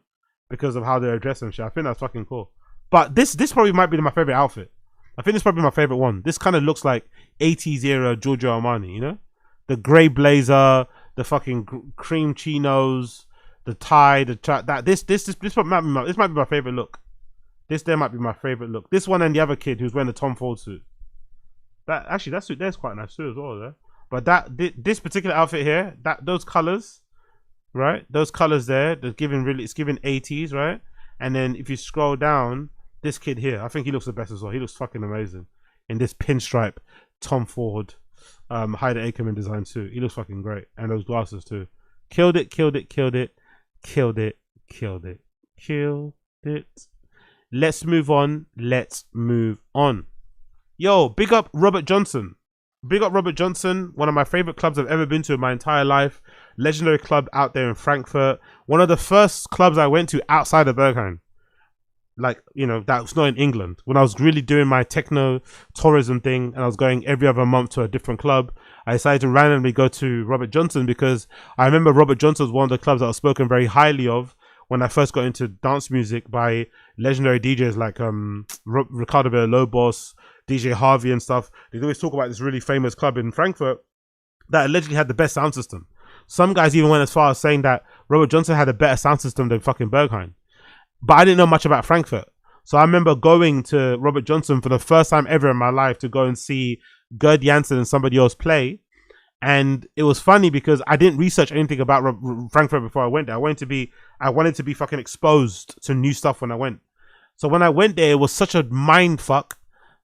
because of how they're dressed and shit. I think that's fucking cool. But this probably might be my favorite outfit. I think this is probably my favorite one. This kind of looks like 80s era Giorgio Armani, you know, the grey blazer, the fucking cream chinos, the tie, this might be my favorite look. This there might be my favorite look. This one and the other kid who's wearing the Tom Ford suit. That suit there's quite nice too as well there. But this particular outfit here, those colors, right? Those colors there, it's giving 80s, right? And then if you scroll down, this kid here, I think he looks the best as well. He looks fucking amazing in this pinstripe Tom Ford Hyder Ackerman design suit. He looks fucking great, and those glasses too. Killed it. Let's move on. Yo, big up Robert Johnson. One of my favorite clubs I've ever been to in my entire life. Legendary club out there in Frankfurt. One of the first clubs I went to outside of Berghain. Like, you know, that was not in England. When I was really doing my techno tourism thing and I was going every other month to a different club, I decided to randomly go to Robert Johnson because I remember Robert Johnson was one of the clubs that was spoken very highly of when I first got into dance music by legendary DJs like Ricardo Villalobos, DJ Harvey and stuff. They always talk about this really famous club in Frankfurt that allegedly had the best sound system. Some guys even went as far as saying that Robert Johnson had a better sound system than fucking Berghain. But I didn't know much about Frankfurt. So I remember going to Robert Johnson for the first time ever in my life to go and see Gerd Jansen and somebody else play. And it was funny because I didn't research anything about Frankfurt before I went there. I wanted to be fucking exposed to new stuff when I went. So when I went there, it was such a mind fuck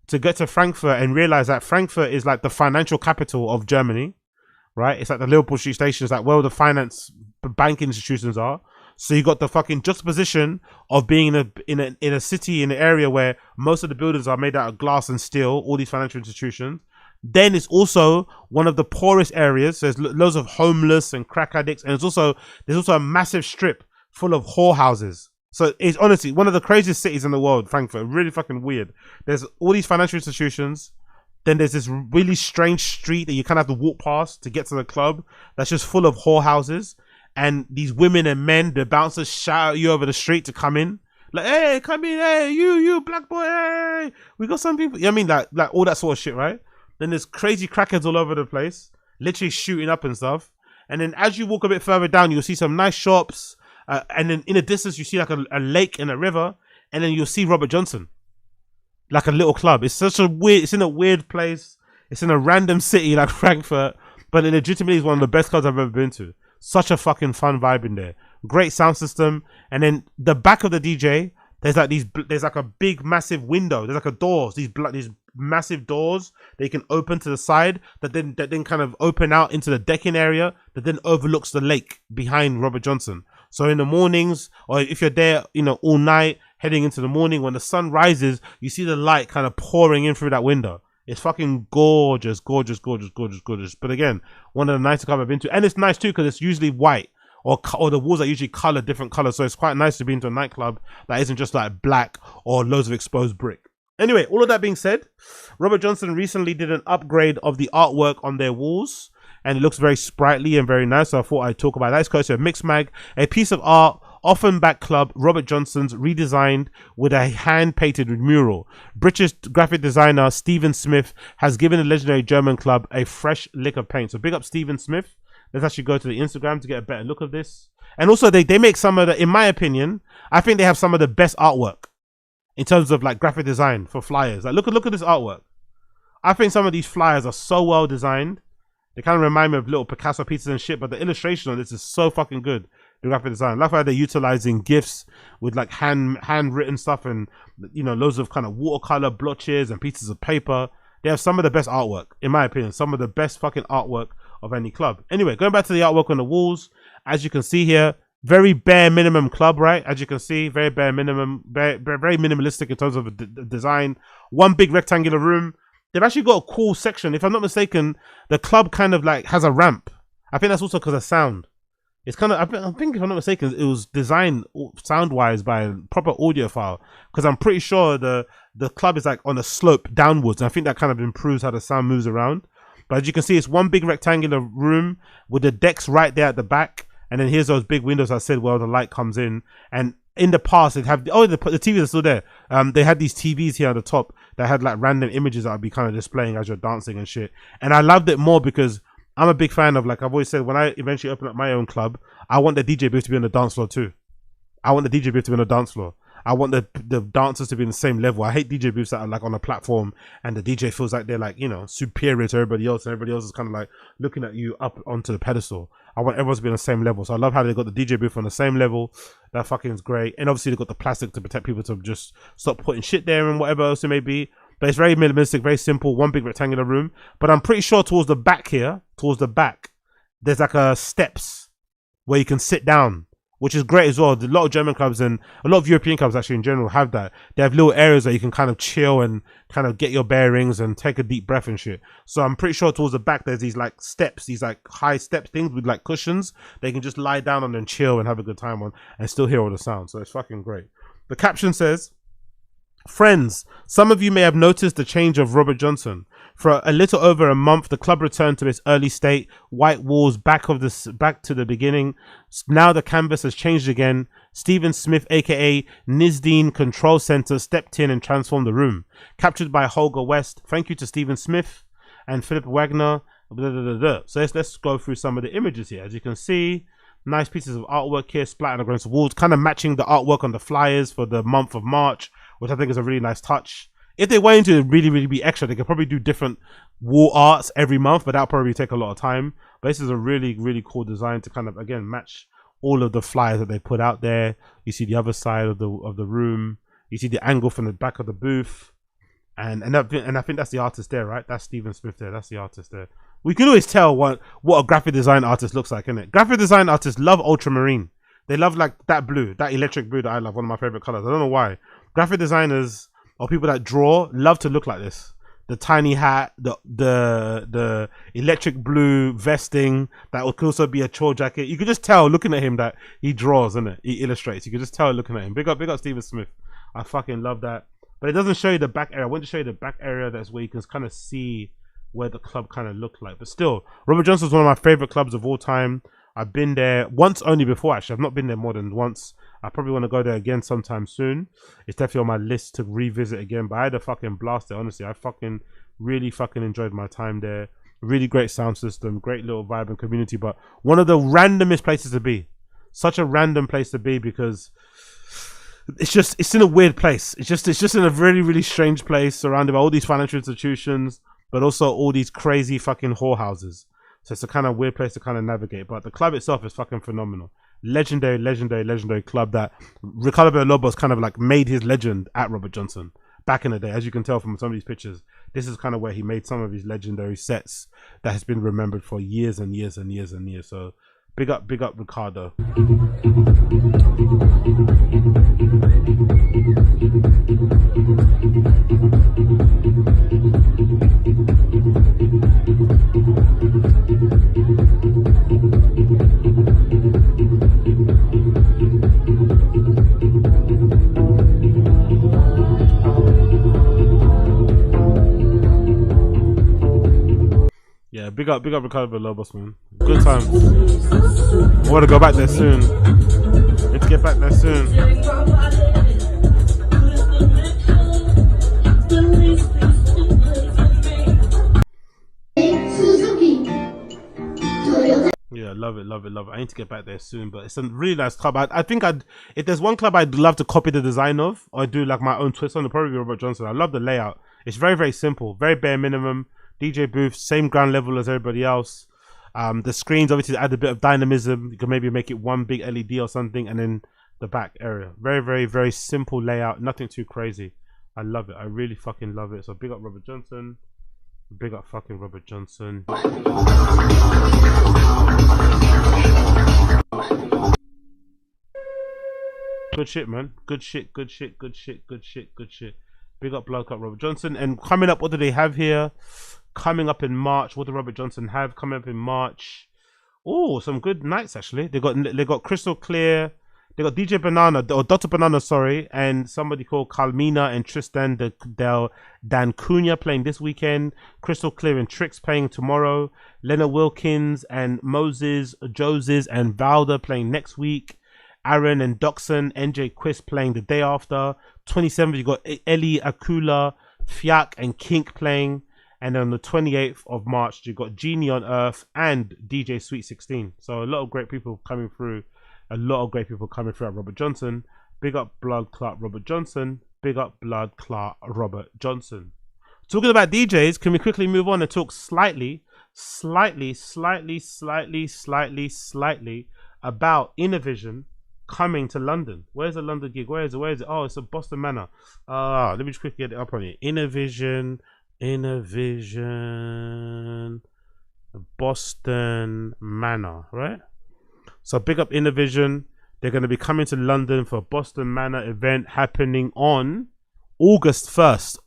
to get to Frankfurt and realize that Frankfurt is like the financial capital of Germany, right? It's like the Liverpool Street Station. It's like where all the finance banking institutions are. So you got the fucking juxtaposition of being in a city, in an area where most of the buildings are made out of glass and steel, all these financial institutions. Then it's also one of the poorest areas. There's loads of homeless and crack addicts, and there's also a massive strip full of whorehouses. So it's honestly one of the craziest cities in the world, Frankfurt. Really fucking weird. There's all these financial institutions. Then there's this really strange street that you kind of have to walk past to get to the club. That's just full of whorehouses. And these women and men, the bouncers shout at you over the street to come in. Like, hey, come in, hey, you black boy, hey, we got some people. You know what I mean? Like all that sort of shit, right? Then there's crazy crackheads all over the place, literally shooting up and stuff. And then as you walk a bit further down, you'll see some nice shops. And then in the distance, you see like a lake and a river. And then you'll see Robert Johnson. Like a little club. It's in a weird place. It's in a random city like Frankfurt. But it legitimately is one of the best clubs I've ever been to. Such a fucking fun vibe in there. Great sound system. And then the back of the DJ, there's like a big massive window. There's like a doors, these massive doors that you can open to the side that then kind of open out into the decking area that then overlooks the lake behind Robert Johnson. So in the mornings, or if you're there, you know, all night, heading into the morning, when the sun rises, you see the light kind of pouring in through that window. It's fucking gorgeous. But again, one of the nicest clubs I've been to. And it's nice too because it's usually white or the walls are usually colored different colors. So it's quite nice to be into a nightclub that isn't just like black or loads of exposed brick. Anyway, all of that being said, Robert Johnson recently did an upgrade of the artwork on their walls. And it looks very sprightly and very nice. So I thought I'd talk about that. It's courtesy of Mixmag, a piece of art. Offenbach Club, Robert Johnson's redesigned with a hand-painted mural. British graphic designer Stephen Smith has given the legendary German club a fresh lick of paint. So big up Stephen Smith. Let's actually go to the Instagram to get a better look of this. And also they make some of the, in my opinion, I think they have some of the best artwork in terms of like graphic design for flyers. Like look at this artwork. I think some of these flyers are so well designed. They kind of remind me of little Picasso pieces and shit, but the illustration on this is so fucking good. The graphic design. I love how they're utilizing GIFs with like handwritten stuff and, you know, loads of kind of watercolor blotches and pieces of paper. They have some of the best artwork, in my opinion. Some of the best fucking artwork of any club. Anyway, going back to the artwork on the walls, as you can see here, very bare minimum club, right? As you can see, very bare minimum, very minimalistic in terms of the design. One big rectangular room. They've actually got a cool section. If I'm not mistaken, the club kind of like has a ramp. I think that's also because of sound. It's kind of, I think if I'm not mistaken, it was designed sound-wise by a proper audiophile. Because I'm pretty sure the club is like on a slope downwards. And I think that kind of improves how the sound moves around. But as you can see, it's one big rectangular room with the decks right there at the back. And then here's those big windows I said where the light comes in. And in the past, they'd have, the TVs are still there. They had these TVs here on the top that had like random images that I'd be kind of displaying as you're dancing and shit. And I loved it more because I'm a big fan of, like I've always said, when I eventually open up my own club, I want the DJ booth to be on the dance floor too. I want the DJ booth to be on the dance floor. I want the dancers to be in the same level. I hate DJ booths that are like on a platform and the DJ feels like they're like, you know, superior to everybody else, and everybody else is kind of like looking at you up onto the pedestal. I want everyone to be on the same level. So I love how they got the DJ booth on the same level. That fucking is great. And obviously they got the plastic to protect people to just stop putting shit there and whatever else it may be. But it's very minimalistic, very simple, one big rectangular room. But I'm pretty sure towards the back here, there's like a steps where you can sit down, which is great as well. A lot of German clubs and a lot of European clubs actually in general have that. They have little areas where you can kind of chill and kind of get your bearings and take a deep breath and shit. So I'm pretty sure towards the back there's these like steps, these like high step things with like cushions. They can just lie down on and chill and have a good time on and still hear all the sound. So it's fucking great. The caption says, "Friends, some of you may have noticed the change of Robert Johnson. For a little over a month, the club returned to its early state. White walls back to the beginning. Now the canvas has changed again. Stephen Smith, aka N.E.R.D Control Center, stepped in and transformed the room. Captured by Holger West. Thank you to Stephen Smith and Philip Wagner." Blah, blah, blah, blah. So let's go through some of the images here. As you can see, nice pieces of artwork here splattered against the walls, kind of matching the artwork on the flyers for the month of March, which I think is a really nice touch. If they wanted to really be extra, they could probably do different wall arts every month, but that'll probably take a lot of time. But this is a really cool design to kind of, again, match all of the flyers that they put out there. You see the other side of the room. You see the angle from the back of the booth. And I think that's the artist there, right? That's Stephen Smith there. That's the artist there. We can always tell what a graphic design artist looks like, innit? Graphic design artists love ultramarine. They love like that blue, that electric blue that I love, one of my favorite colors. I don't know why. Graphic designers or people that draw love to look like this. The tiny hat, the electric blue vesting, that could also be a chore jacket. You could just tell looking at him that he draws, innit? He illustrates. You could just tell looking at him. Big up Stephen Smith. I fucking love that. But it doesn't show you the back area. I want to show you the back area. That's where you can kind of see where the club kind of looked like. But still, Robert Johnson's one of my favorite clubs of all time. I've been there once only before, actually. I've not been there more than once. I probably want to go there again sometime soon. It's definitely on my list to revisit again. But I had a fucking blast there, honestly. I really enjoyed my time there. Really great sound system, great little vibrant community. But one of the randomest places to be. Such a random place to be because it's in a weird place. It's just in a really strange place surrounded by all these financial institutions, but also all these crazy fucking whorehouses. So it's a kind of weird place to kind of navigate. But the club itself is fucking phenomenal. Legendary club that Ricardo Villalobos kind of like made his legend at Robert Johnson back in the day. As you can tell from some of these pictures, this is kind of where he made some of his legendary sets that has been remembered for years and years. So big up Ricardo. Yeah, big up Ricardo Villalobos, man. Good times. I want to go back there soon. Let's get back there soon. Yeah, love it. I need to get back there soon, but it's a really nice club. I think if there's one club I'd love to copy the design of, or do like my own twist on, it'd probably be Robert Johnson. I love the layout. It's very simple, very bare minimum. DJ booth, same ground level as everybody else. The screens obviously add a bit of dynamism. You can maybe make it one big LED or something, and then the back area. Very simple layout. Nothing too crazy. I love it. I really fucking love it. So big up Robert Johnson. Big up fucking Robert Johnson. Good shit, man. Good shit. Big up Blood Cup Robert Johnson. And coming up, what do they have here? Coming up in March, what did Robert Johnson have coming up in March? Oh, some good nights actually. They got Crystal Clear. They got DJ Banana, or Dr. Banana, sorry, and somebody called Carmina and Tristan Del Dan Cunha playing this weekend. Crystal Clear and Tricks playing tomorrow. Leonard Wilkins and Moses, Joses and Valda playing next week. Aaron and Doxson, NJ Quist playing the day after. 27th, you got Eli Akula, Fiak and Kink playing. And on the 28th of March, you got Genie on Earth and DJ Sweet 16. So a lot of great people coming through. At Robert Johnson. Big up Blood Clot Robert Johnson. Big up Blood Clot Robert Johnson. Talking about DJs, can we quickly move on and talk slightly about INNERVISION coming to London? Where's the London gig? Where is it? Oh, it's a Boston Manor. Let me just quickly get it up on it. INNERVISION, Boston Manor, right? So big up INNERVISION. They're going to be coming to London for a Boston Manor event happening on August 1st.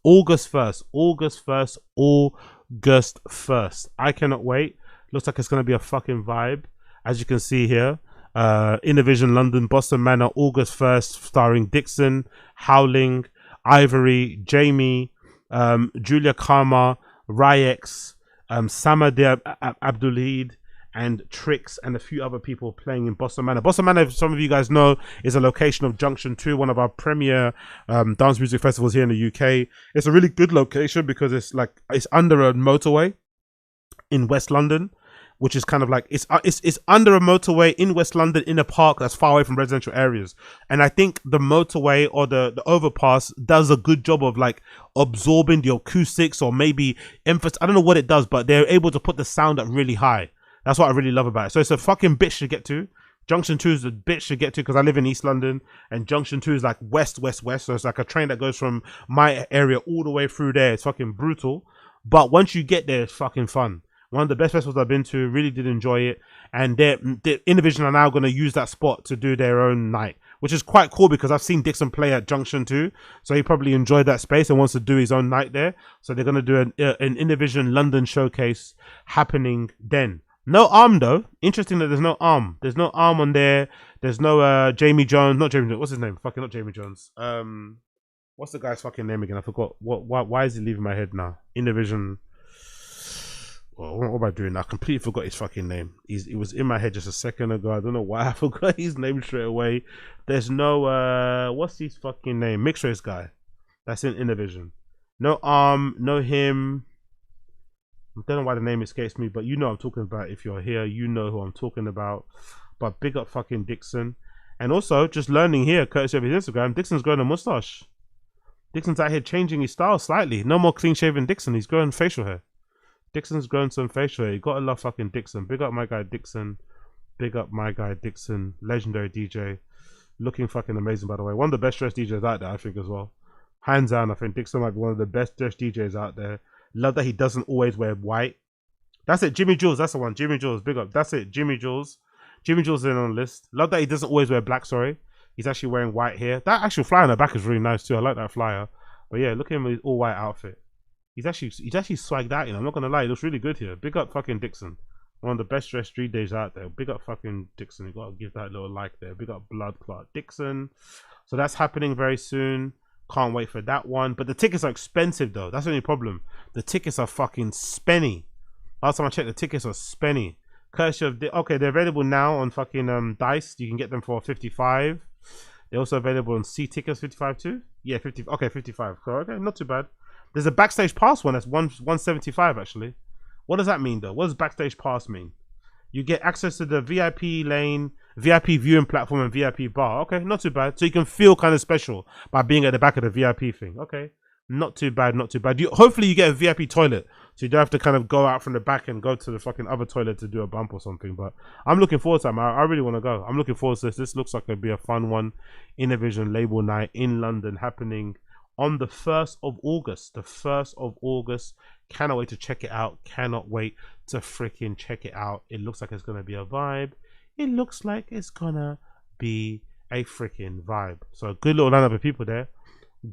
I cannot wait. Looks like it's going to be a fucking vibe. As you can see here, INNERVISION London, Boston Manor, August 1st, starring Dixon, Howling, Ivory, Jamie, Julia Karma, Ryex, Samadeh Abdulheed, and Trix, and a few other people playing in Boston Manor. Boston Manor, if some of you guys know, is a location of Junction 2, one of our premier dance music festivals here in the UK. It's a really good location because it's under a motorway in West London, which is kind of like, it's under a motorway in West London in a park that's far away from residential areas. And I think the motorway or the overpass does a good job of like absorbing the acoustics, or maybe emphasis. I don't know what it does, but they're able to put the sound up really high. That's what I really love about it. So it's a fucking bitch to get to. Junction 2 is a bitch to get to because I live in East London, and Junction 2 is like west. So it's like a train that goes from my area all the way through there. It's fucking brutal. But once you get there, it's fucking fun. One of the best festivals I've been to. Really did enjoy it. And the INNERVISION are now going to use that spot to do their own night, which is quite cool because I've seen Dixon play at Junction 2. So he probably enjoyed that space and wants to do his own night there. So they're going to do an INNERVISION London showcase happening then. No arm though. Interesting that there's no arm. There's no arm on there. There's no Jamie Jones. Not Jamie Jones. What's his name? Fucking not Jamie Jones. What's the guy's fucking name again? I forgot. Why is he leaving my head now? INNERVISION. Well, what am I doing now? I completely forgot his fucking name. He was in my head just a second ago. I don't know why I forgot his name straight away. There's no what's his fucking name? Mixed race guy. That's in INNERVISION. No arm. No him. I don't know why the name escapes me, but you know what I'm talking about. If you're here, you know who I'm talking about. But big up fucking Dixon. And also, just learning here, courtesy of his Instagram, Dixon's growing a mustache. Dixon's out here changing his style slightly. No more clean shaven Dixon. He's growing facial hair. Dixon's growing some facial hair. You gotta love fucking Dixon. Big up my guy Dixon. Big up my guy Dixon. Legendary DJ. Looking fucking amazing, by the way. One of the best dressed DJs out there, I think, as well. Hands down, I think Dixon might be one of the best dressed DJs out there. Love that he doesn't always wear white. That's it. Jimmy Jules. That's the one. Jimmy Jules. Big up. That's it. Jimmy Jules. Jimmy Jules is in on the list. Love that he doesn't always wear black. Sorry. He's actually wearing white here. That actual flyer on the back is really nice too. I like that flyer. But yeah, look at him with his all white outfit. He's actually swagged out. You know, I'm not gonna lie. He looks really good here. Big up fucking Dixon. One of the best dressed street days out there. Big up fucking Dixon. You gotta give that little like there. Big up Blood Clot Dixon. So that's happening very soon. Can't wait for that one. But the tickets are expensive though. That's the only problem. The tickets are fucking spenny. Last time I checked, the tickets are spenny. Courtesy of okay, they're available now on fucking Dice. You can get them for 55. They're also available on C tickets 55 too. Yeah, 50. Okay, 55. So, okay, not too bad. There's a backstage pass one that's 175 actually. What does that mean though? What does backstage pass mean? You get access to the VIP lane, VIP viewing platform, and VIP bar. Okay, not too bad. So you can feel kind of special by being at the back of the VIP thing. Okay, not too bad, not too bad. Hopefully you get a VIP toilet, so you don't have to kind of go out from the back and go to the fucking other toilet to do a bump or something. But I'm looking forward to it, man. I really want to go. I'm looking forward to this. This looks like it'll be a fun one. INNERVISION label night in London happening on the 1st of August. The 1st of August. Cannot wait to check it out. Cannot wait to freaking check it out. It looks like it's going to be a vibe. It looks like it's going to be a freaking vibe. So a good little lineup of people there.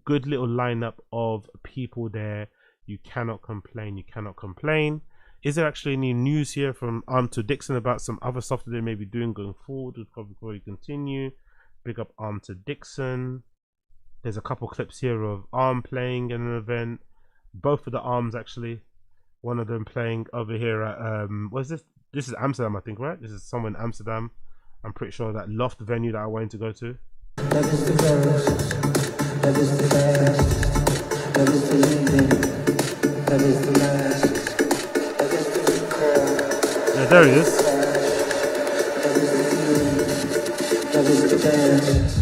Good little lineup of people there. You cannot complain. You cannot complain. Is there actually any news here from to Dixon about some other stuff that they may be doing going forward? Before we continue. Big up to Dixon. There's a couple clips here of playing in an event. Both of the arms actually. One of them playing over here at what's this? This is Amsterdam, I think, right? This is somewhere in Amsterdam. I'm pretty sure that loft venue that I wanted to go to. That is the first, that is the last, that is the leading, that is the last, that is the core. Yeah, there he is. That is the feeling, that is the dance.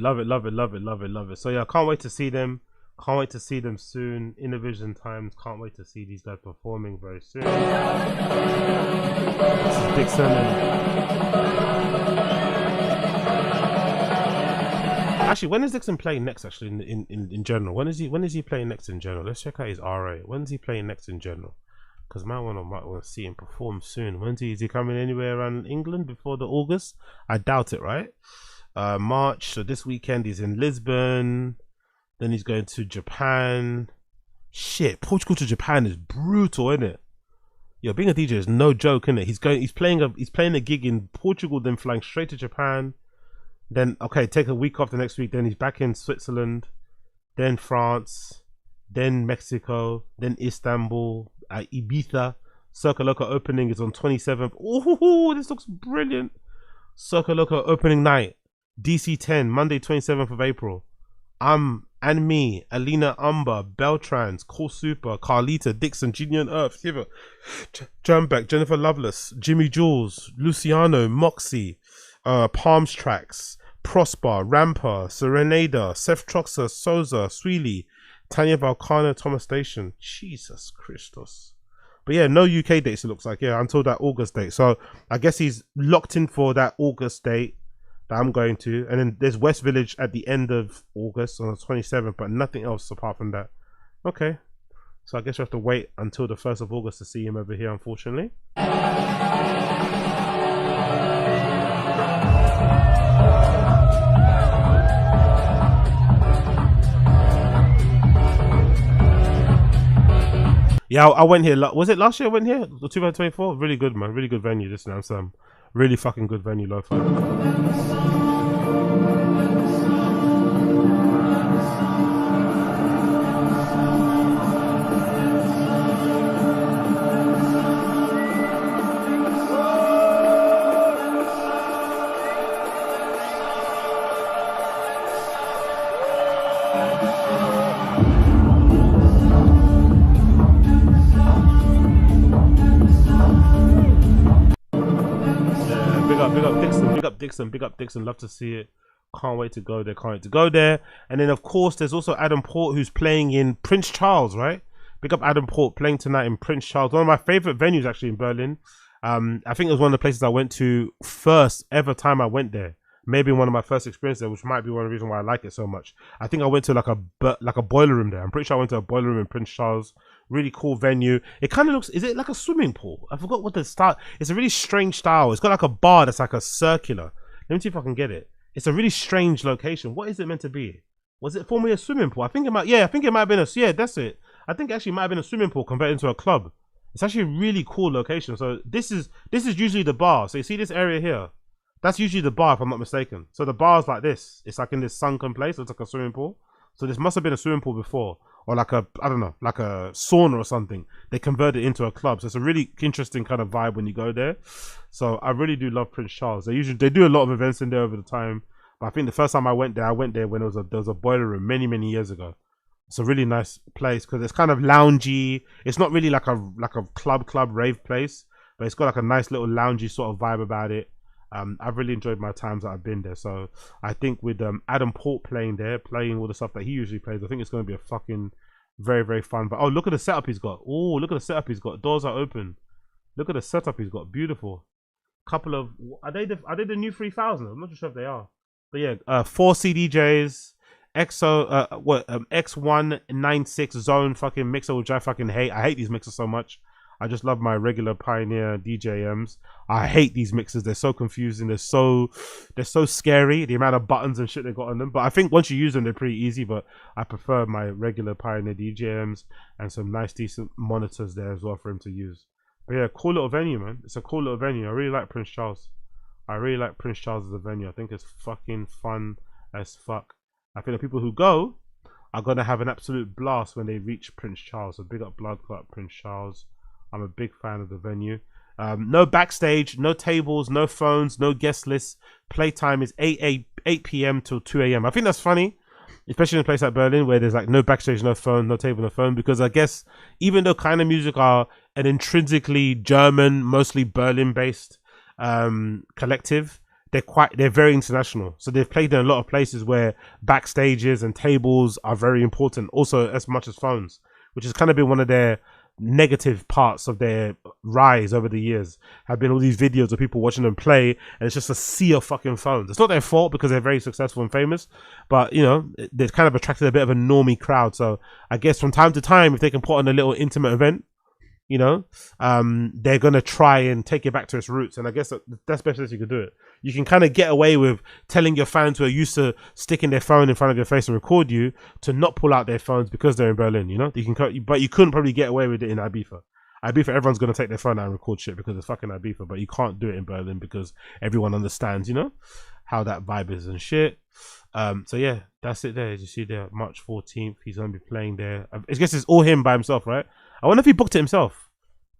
love it, love it, love it, love it, love it. So yeah, I can't wait to see them. Can't wait to see them soon. Innervision times. Can't wait to see these guys performing very soon. This is Dixon. Actually, when is Dixon playing next? Actually, in general, when is he playing next in general? Let's check out his RA. When is he playing next in general? Because might want to see him perform soon. Is he coming anywhere around England before the August? I doubt it, right? March. So this weekend he's in Lisbon. Then he's going to Japan. Shit, Portugal to Japan is brutal, isn't it? Yo, being a DJ is no joke, isn't it? He's playing a gig in Portugal, then flying straight to Japan. Then take a week off the next week. Then he's back in Switzerland, then France, then Mexico, then Istanbul, Ibiza. Circa Loca opening is on 27th. Oh, this looks brilliant. Circa Loca opening night, DC 10, Monday 27th of April. And me, Alina Umber, Beltrans, Call Super, Carlita, Dixon, Genie and Earth, Shiva, Jumbeck, Jennifer Loveless, Jimmy Jules, Luciano, Moxie, Palms Tracks, Prosper, Ramper, Serenada, Seth Troxer, Souza, Sweely, Tanya Valcano, Thomas Station. Jesus Christos. But yeah, no UK dates it looks like, yeah, until that August date. So I guess he's locked in for that August date that I'm going to. And then there's West Village at the end of August on the 27th, but nothing else apart from that. Okay. So I guess you have to wait until the 1st of August to see him over here, unfortunately. Yeah, I went here. Was it last year I went here? 2024? Really good, man. Really good venue. This now. Some really fucking good venue, lo-fi. Big up Dixon, love to see it. Can't wait to go there, And then of course there's also Adam Port, who's playing in Prince Charles, right? Big up Adam Port, playing tonight in Prince Charles, one of my favorite venues actually in Berlin. I think it was one of the places I went to first ever time I went there. Maybe one of my first experiences there, which might be one of the reasons why I like it so much. I think I went to like a boiler room there. I'm pretty sure I went to a boiler room in Prince Charles. Really cool venue. It kind of looks, is it like a swimming pool? I forgot what the style. It's a really strange style. It's got like a bar that's like a circular. Let me see if I can get it. It's a really strange location. What is it meant to be? Was it formerly a swimming pool? I think it might have been that's it. I think it actually might have been a swimming pool converted into a club. It's actually a really cool location. So this is usually the bar. So you see this area here? That's usually the bar if I'm not mistaken. So the bar's like this. It's like in this sunken place. It's like a swimming pool. So this must have been a swimming pool before. Or like a, I don't know, like a sauna or something. They converted it into a club. So it's a really interesting kind of vibe when you go there. So I really do love Prince Charles. They do a lot of events in there over the time. But I think the first time I went there when there was a boiler room many years ago. It's a really nice place because it's kind of loungy. It's not really like a club rave place, but it's got like a nice little loungy sort of vibe about it. I've really enjoyed my times that I've been there. So I think with Adam Port playing all the stuff that he usually plays, I think it's going to be a fucking very fun. But oh, look at the setup he's got. Oh, look at the setup he's got. Doors are open. Look at the setup he's got. Beautiful. Couple of are they the new 3000? I'm not sure if they are. But yeah, 4 CDJs, X196 zone fucking mixer, which I fucking hate. I hate these mixers so much. I just love my regular Pioneer DJMs. I hate these mixers. They're so confusing. They're so scary. The amount of buttons and shit they got on them. But I think once you use them, they're pretty easy. But I prefer my regular Pioneer DJMs and some nice, decent monitors there as well for him to use. But yeah, cool little venue, man. It's a cool little venue. I really like Prince Charles. I really like Prince Charles as a venue. I think it's fucking fun as fuck. I think the people who go are gonna have an absolute blast when they reach Prince Charles. So big up Blood Clot Prince Charles. I'm a big fan of the venue. No backstage, no tables, no phones, no guest lists. Playtime is 8 p.m. till 2 a.m. I think that's funny, especially in a place like Berlin where there's like no backstage, no phone, no table, no phone. Because I guess even though Kind of Music are an intrinsically German, mostly Berlin-based collective, they're very international. So they've played in a lot of places where backstages and tables are very important, also as much as phones, which has kind of been one of their negative parts of their rise over the years. Have been all these videos of people watching them play, and it's just a sea of fucking phones. It's not their fault because they're very successful and famous, but you know, they've kind of attracted a bit of a normie crowd. So I guess from time to time, if they can put on a little intimate event, you know, they're gonna try and take it back to its roots. And I guess that's the best way you can do it. You can kind of get away with telling your fans who are used to sticking their phone in front of your face and record you to not pull out their phones because they're in Berlin. You know, but you couldn't probably get away with it in Ibiza. Ibiza, everyone's gonna take their phone out and record shit because it's fucking Ibiza. But you can't do it in Berlin because everyone understands, you know, how that vibe is and shit. So yeah, that's it there. As you see there, March 14th, he's gonna be playing there. I guess it's all him by himself, right? I wonder if he booked it himself.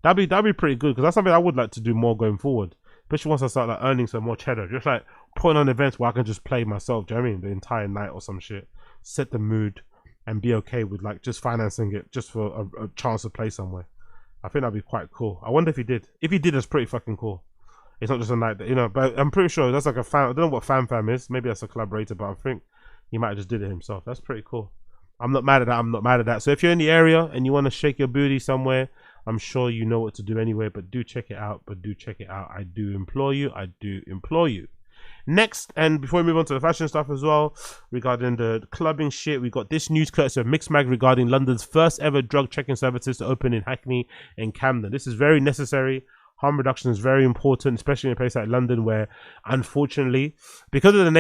That'd be pretty good, because that's something I would like to do more going forward. Especially once I start like earning some more cheddar. Just like putting on events where I can just play myself, do you know what I mean? The entire night or some shit. Set the mood and be okay with like just financing it just for a chance to play somewhere. I think that'd be quite cool. I wonder if he did. If he did, that's pretty fucking cool. It's not just a night that, you know, but I'm pretty sure that's like a fan. I don't know what Fam is. Maybe that's a collaborator, but I think he might have just did it himself. That's pretty cool. I'm not mad at that. I'm not mad at that. So if you're in the area and you want to shake your booty somewhere, I'm sure you know what to do anyway, but do check it out. I do implore you. Next, and before we move on to the fashion stuff as well, regarding the clubbing shit, we got this news courtesy of Mixmag regarding London's first ever drug checking services to open in Hackney and Camden. This is very necessary. Harm reduction is very important, especially in a place like London, where unfortunately, because of the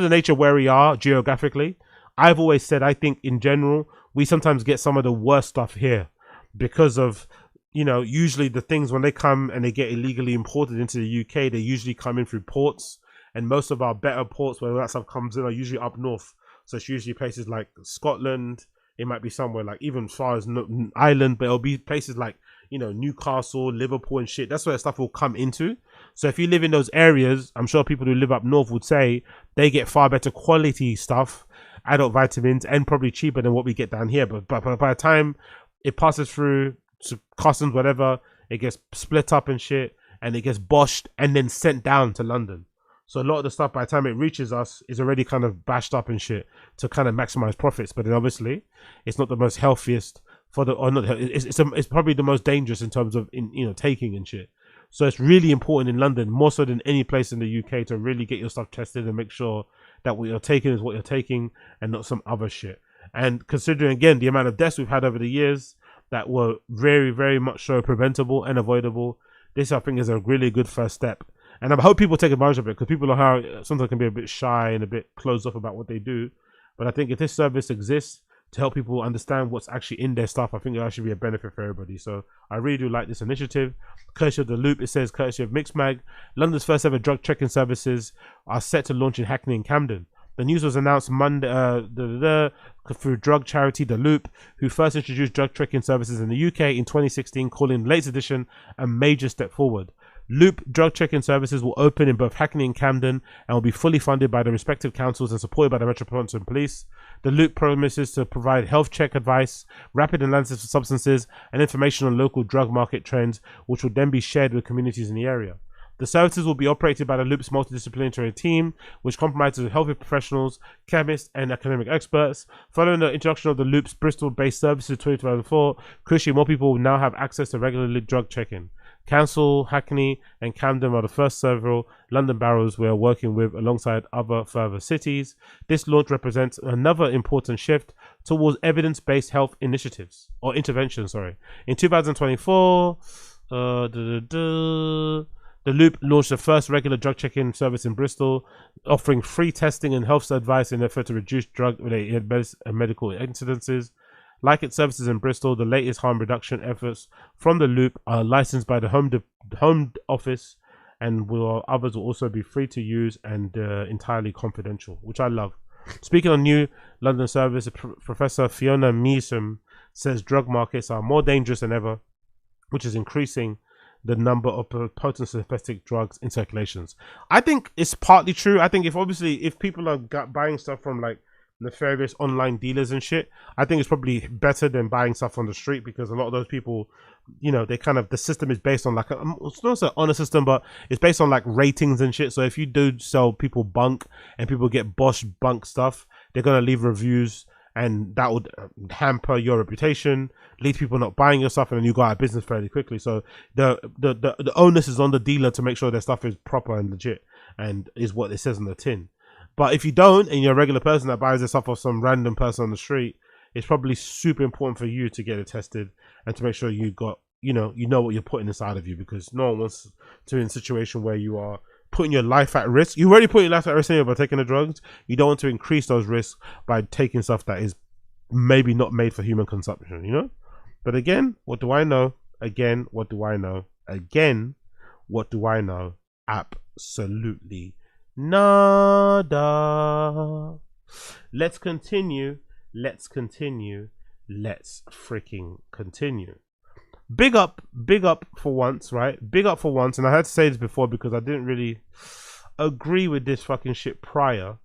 nature where we are geographically, I've always said, I think in general, we sometimes get some of the worst stuff here because of, you know, usually the things when they come and they get illegally imported into the UK, they usually come in through ports, and most of our better ports where that stuff comes in are usually up north. So it's usually places like Scotland. It might be somewhere like even as far as Ireland, but it'll be places like, you know, Newcastle, Liverpool and shit. That's where stuff will come into. So if you live in those areas, I'm sure people who live up north would say they get far better quality stuff, adult vitamins, and probably cheaper than what we get down here. But by the time it passes through to customs, whatever, it gets split up and shit, and it gets boshed and then sent down to London. So a lot of the stuff by the time it reaches us is already kind of bashed up and shit to kind of maximize profits. But then obviously it's not the most healthiest for the, or not, it's probably the most dangerous in terms of taking and shit. So it's really important in London, more so than any place in the UK, to really get your stuff tested and make sure that what you're taking is what you're taking and not some other shit. And considering again the amount of deaths we've had over the years that were very, very much so preventable and avoidable, this I think is a really good first step. And I hope people take advantage of it, because people sometimes can be a bit shy and a bit closed off about what they do. But I think if this service exists to help people understand what's actually in their stuff, I think it'll actually be a benefit for everybody. So I really do like this initiative. Courtesy of The Loop, it says, courtesy of Mixmag, London's first ever drug checking services are set to launch in Hackney and Camden. The news was announced Monday through drug charity The Loop, who first introduced drug checking services in the UK in 2016, calling the latest edition a major step forward. Loop drug checking services will open in both Hackney and Camden and will be fully funded by the respective councils and supported by the Metropolitan Police. The Loop promises to provide health check advice, rapid analysis of substances, and information on local drug market trends, which will then be shared with communities in the area. The services will be operated by the Loop's multidisciplinary team, which comprises of health professionals, chemists, and academic experts. Following the introduction of the Loop's Bristol-based services in 2004, crucially, more people will now have access to regular drug checking. Council, Hackney, and Camden are the first several London boroughs we are working with alongside other further cities. This launch represents another important shift towards evidence-based health initiatives, or interventions, In 2024, The Loop launched the first regular drug checking service in Bristol, offering free testing and health advice in an effort to reduce drug-related medical incidences. Like its services in Bristol, the latest harm reduction efforts from The Loop are licensed by the Home Office, and others will also be free to use and entirely confidential, which I love. Speaking on new London service, Professor Fiona Measham says drug markets are more dangerous than ever, which is increasing the number of potent synthetic drugs in circulations. I think it's partly true. I think if people are buying stuff from like nefarious online dealers and shit. I think it's probably better than buying stuff on the street, because a lot of those people, you know, they kind of, the system is based on like it's not an honor system, but it's based on like ratings and shit. So if you do sell people bunk and people get Bosch bunk stuff, they're gonna leave reviews, and that would hamper your reputation, lead people not buying your stuff, and then you go out of business fairly quickly. So the onus is on the dealer to make sure their stuff is proper and legit and is what it says on the tin. But if you don't, and you're a regular person that buys this stuff off some random person on the street, it's probably super important for you to get it tested and to make sure you got, you know what you're putting inside of you, because no one wants to be in a situation where you are putting your life at risk. You already put your life at risk anyway by taking the drugs. You don't want to increase those risks by taking stuff that is maybe not made for human consumption, you know? But again, what do I know? Again, what do I know? Again, what do I know? Absolutely nada. Let's continue. Let's freaking continue. Big up for once, right? Big up for once. And I had to say this before because I didn't really agree with this fucking shit prior,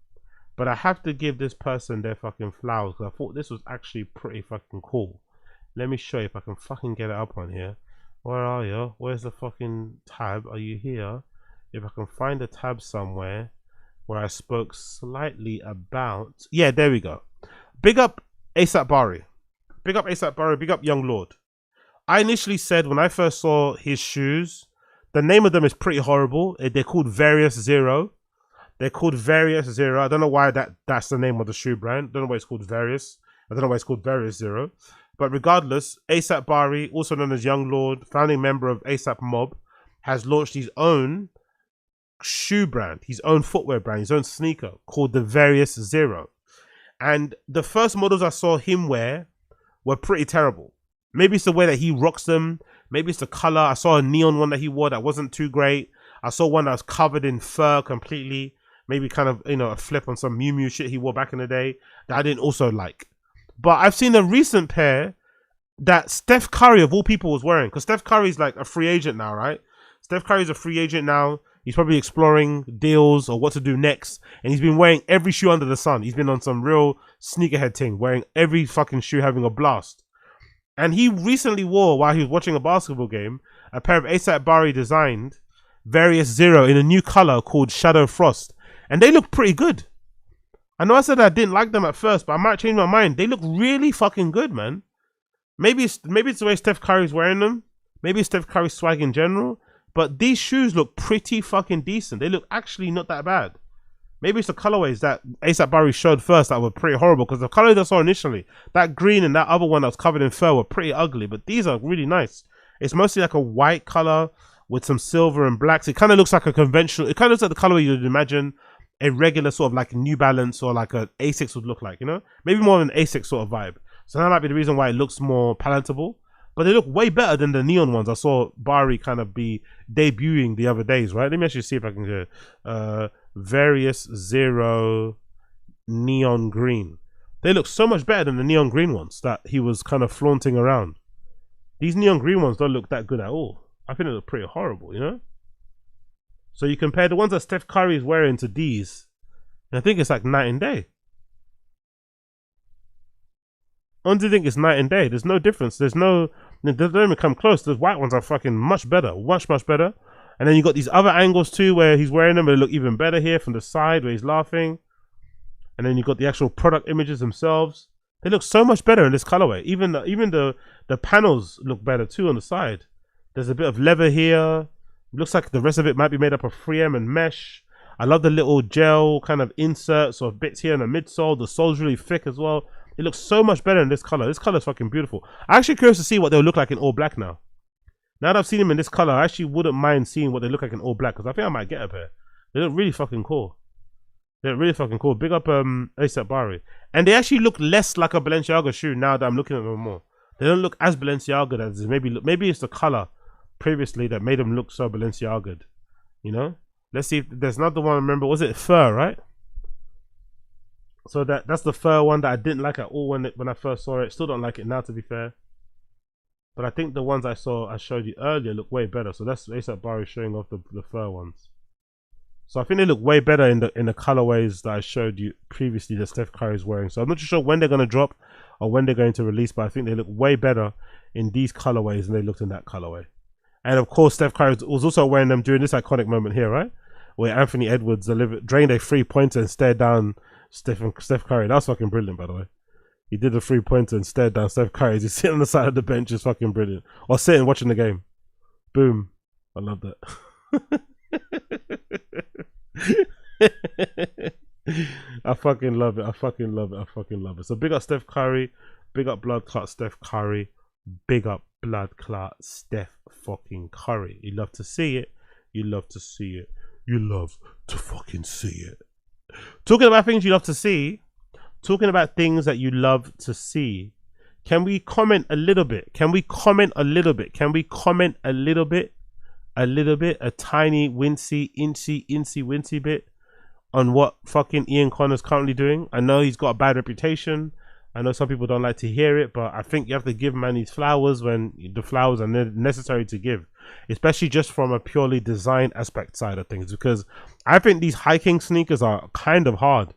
but I have to give this person their fucking flowers, because I thought this was actually pretty fucking cool. Let me show you if I can fucking get it up on here. Where are you? Where's the fucking tab? Are you here? If I can find a tab somewhere where I spoke slightly about... Yeah, there we go. Big up A AP Bari. Big up A AP Bari. Big up Young Lord. I initially said when I first saw his shoes, the name of them is pretty horrible. They're called Various Zero. They're called Various Zero. I don't know why that's the name of the shoe brand. I don't know why it's called Various. I don't know why it's called Various Zero. But regardless, A AP Bari, also known as Young Lord, founding member of ASAP Mob, has launched his own shoe brand, his own footwear brand, his own sneaker called the Various Zero. And the first models I saw him wear were pretty terrible. Maybe it's the way that he rocks them. Maybe it's the color. I saw a neon one that he wore that wasn't too great. I saw one that was covered in fur completely. Maybe kind of, you know, a flip on some Miu Miu shit he wore back in the day that I didn't also like. But I've seen a recent pair that Steph Curry of all people was wearing, because Steph Curry's like a free agent now, right? Steph Curry's a free agent now. He's probably exploring deals or what to do next. And he's been wearing every shoe under the sun. He's been on some real sneakerhead thing, wearing every fucking shoe, having a blast. And he recently wore, while he was watching a basketball game, a pair of ASAP Bari designed Various Zero in a new color called Shadow Frost. And they look pretty good. I know I said I didn't like them at first, but I might change my mind. They look really fucking good, man. Maybe it's the way Steph Curry's wearing them. Maybe it's Steph Curry's swag in general. But these shoes look pretty fucking decent. They look actually not that bad. Maybe it's the colorways that ASAP Bari showed first that were pretty horrible, because the colorways I saw initially, that green and that other one that was covered in fur, were pretty ugly. But these are really nice. It's mostly like a white color with some silver and blacks. It kind of looks like a conventional, it kind of looks like the colorway you'd imagine a regular sort of like New Balance or like a Asics would look like, you know? Maybe more of an Asics sort of vibe. So that might be the reason why it looks more palatable. But they look way better than the neon ones I saw Bari kind of be debuting the other days, right? Let me actually see if I can get Various Zero Neon Green. They look so much better than the neon green ones that he was kind of flaunting around. These neon green ones don't look that good at all. I think they look pretty horrible, you know? So you compare the ones that Steph Curry is wearing to these, and I think it's like night and day. I don't think it's night and day. There's no difference. They don't even come close. Those white ones are fucking much better. Much better. And then you got these other angles too where he's wearing them, but they look even better here from the side where he's laughing. And then you got the actual product images themselves. They look so much better in this colorway. Even the panels look better too on the side. There's a bit of leather here. It looks like the rest of it might be made up of 3M and mesh. I love the little gel kind of inserts or bits here in the midsole. The sole's really thick as well. It looks so much better in this color. This color is fucking beautiful. I'm actually curious to see what they'll look like in all black now. Now that I've seen them in this color, I actually wouldn't mind seeing what they look like in all black, because I think I might get a pair. They look really fucking cool. They look really fucking cool. Big up ASAP Bari. And they actually look less like a Balenciaga shoe now that I'm looking at them more. They don't look as Balenciaga as they maybe look. Maybe it's the color previously that made them look so Balenciaga. You know? Let's see if there's another one. Remember, was it fur, right? So that's the fur one that I didn't like at all when I first saw it. Still don't like it now, to be fair. But I think the ones I showed you earlier look way better. So that's ASAP Bari showing off the fur ones. So I think they look way better in the colorways that I showed you previously that Steph Curry is wearing. So I'm not too sure when they're going to drop or when they're going to release, but I think they look way better in these colorways than they looked in that colorway. And of course, Steph Curry was also wearing them during this iconic moment here, right? Where Anthony Edwards drained a 3-pointer and stared down Steph Curry. That was fucking brilliant, by the way. He did a 3-pointer and stared down Steph Curry as he's sitting on the side of the bench. Is fucking brilliant. Or sitting watching the game. Boom. I love that. I fucking love it. I fucking love it. I fucking love it. So big up Steph Curry. Big up blood clot Steph Curry. Big up blood clot Steph fucking Curry. You love to see it. You love to see it. You love to fucking see it. Talking about things you love to see. Talking about things that you love to see. Can we comment a little bit? Can we comment a little bit? Can we comment a little bit? A little bit? A tiny, wincy, wincy bit on what fucking Ian Connor's currently doing? I know he's got a bad reputation. I know some people don't like to hear it, but I think you have to give man his flowers when the flowers are necessary to give, especially just from a purely design aspect side of things, because I think these hiking sneakers are kind of hard.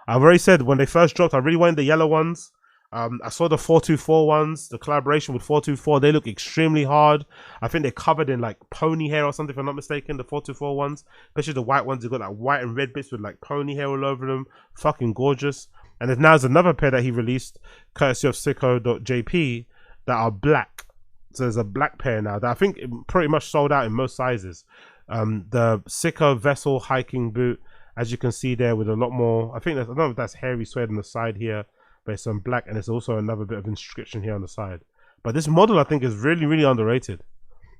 I've already said when they first dropped, I really wanted the yellow ones. I saw the 424 ones, the collaboration with 424. They look extremely hard. I think they're covered in like pony hair or something, if I'm not mistaken, the 424 ones, especially the white ones. They've got like white and red bits with like pony hair all over them. Fucking gorgeous. And there's another pair that he released, courtesy of sicko.jp, that are black. So there's a black pair now that I think pretty much sold out in most sizes. The Sicko Vessel hiking boot, as you can see there, with a lot more. I don't know if that's hairy suede on the side here, but it's some black, and there's also another bit of inscription here on the side. But this model, I think, is really, really underrated.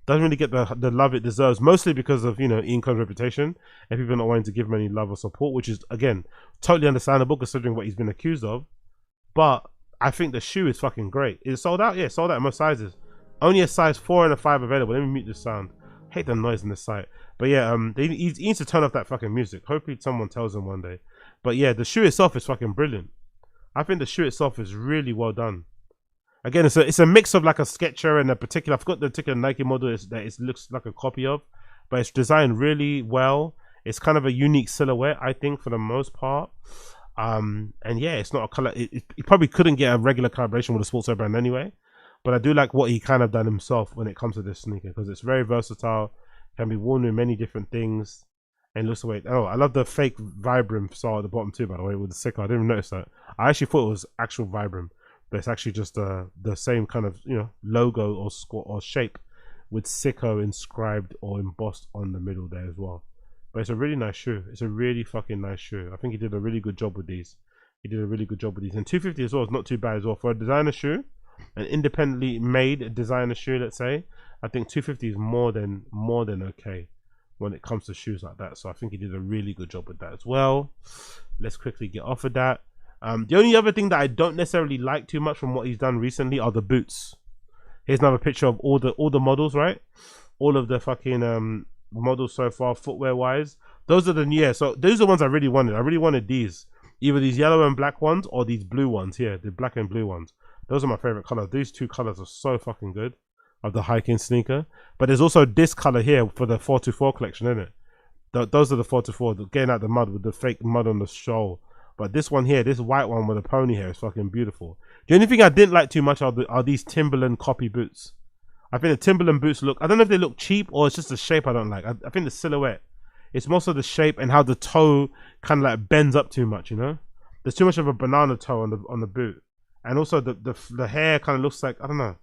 Doesn't really get the love it deserves, mostly because of, you know, Ian Connor's reputation and people not wanting to give him any love or support, which is, again, totally understandable considering what he's been accused of. But I think the shoe is fucking great. Is it sold out? Yeah, it's sold out in most sizes. Only a size 4 and a 5 available. Let me mute this sound. Hate the noise in this site. But yeah, he needs to turn off that fucking music. Hopefully someone tells him one day. But yeah, the shoe itself is fucking brilliant. I think the shoe itself is really well done. Again, it's a mix of like a Sketcher and a particular, I forgot the particular Nike model that it looks like a copy of, but it's designed really well. It's kind of a unique silhouette, I think, for the most part. And yeah, it's not a color. He probably couldn't get a regular collaboration with a sportswear brand anyway. But I do like what he kind of done himself when it comes to this sneaker, because it's very versatile, can be worn with many different things, and looks away. Oh, I love the fake Vibram saw at the bottom too, by the way, with the Sicko. I didn't even notice that. I actually thought it was actual Vibram, but it's actually just the same kind of, you know, logo or shape with Sicko inscribed or embossed on the middle there as well. But it's a really nice shoe. It's a really fucking nice shoe. I think he did a really good job with these. He did a really good job with these. And 250 as well is not too bad as well for a designer shoe. An independently made designer shoe, let's say, I think 250 is more than okay when it comes to shoes like that. So I think he did a really good job with that as well. Let's quickly get off of that. The only other thing that I don't necessarily like too much from what he's done recently are the boots. Here's another picture of all the models, right? All of the fucking models so far, footwear wise. Those are the so those are the ones I really wanted. I really wanted these, either these yellow and black ones or these blue ones here, the black and blue ones. Those are my favorite colors. These two colors are so fucking good of the hiking sneaker. But there's also this color here for the 424 collection, isn't it? Those are the 424, getting out the mud with the fake mud on the sole. But this one here, this white one with the pony hair is fucking beautiful. The only thing I didn't like too much are these Timberland copy boots. I think the Timberland boots look, I don't know if they look cheap or it's just the shape I don't like. I think the silhouette, it's mostly the shape and how the toe kind of like bends up too much, you know? There's too much of a banana toe on the boot. And also the hair kind of looks like, I don't know.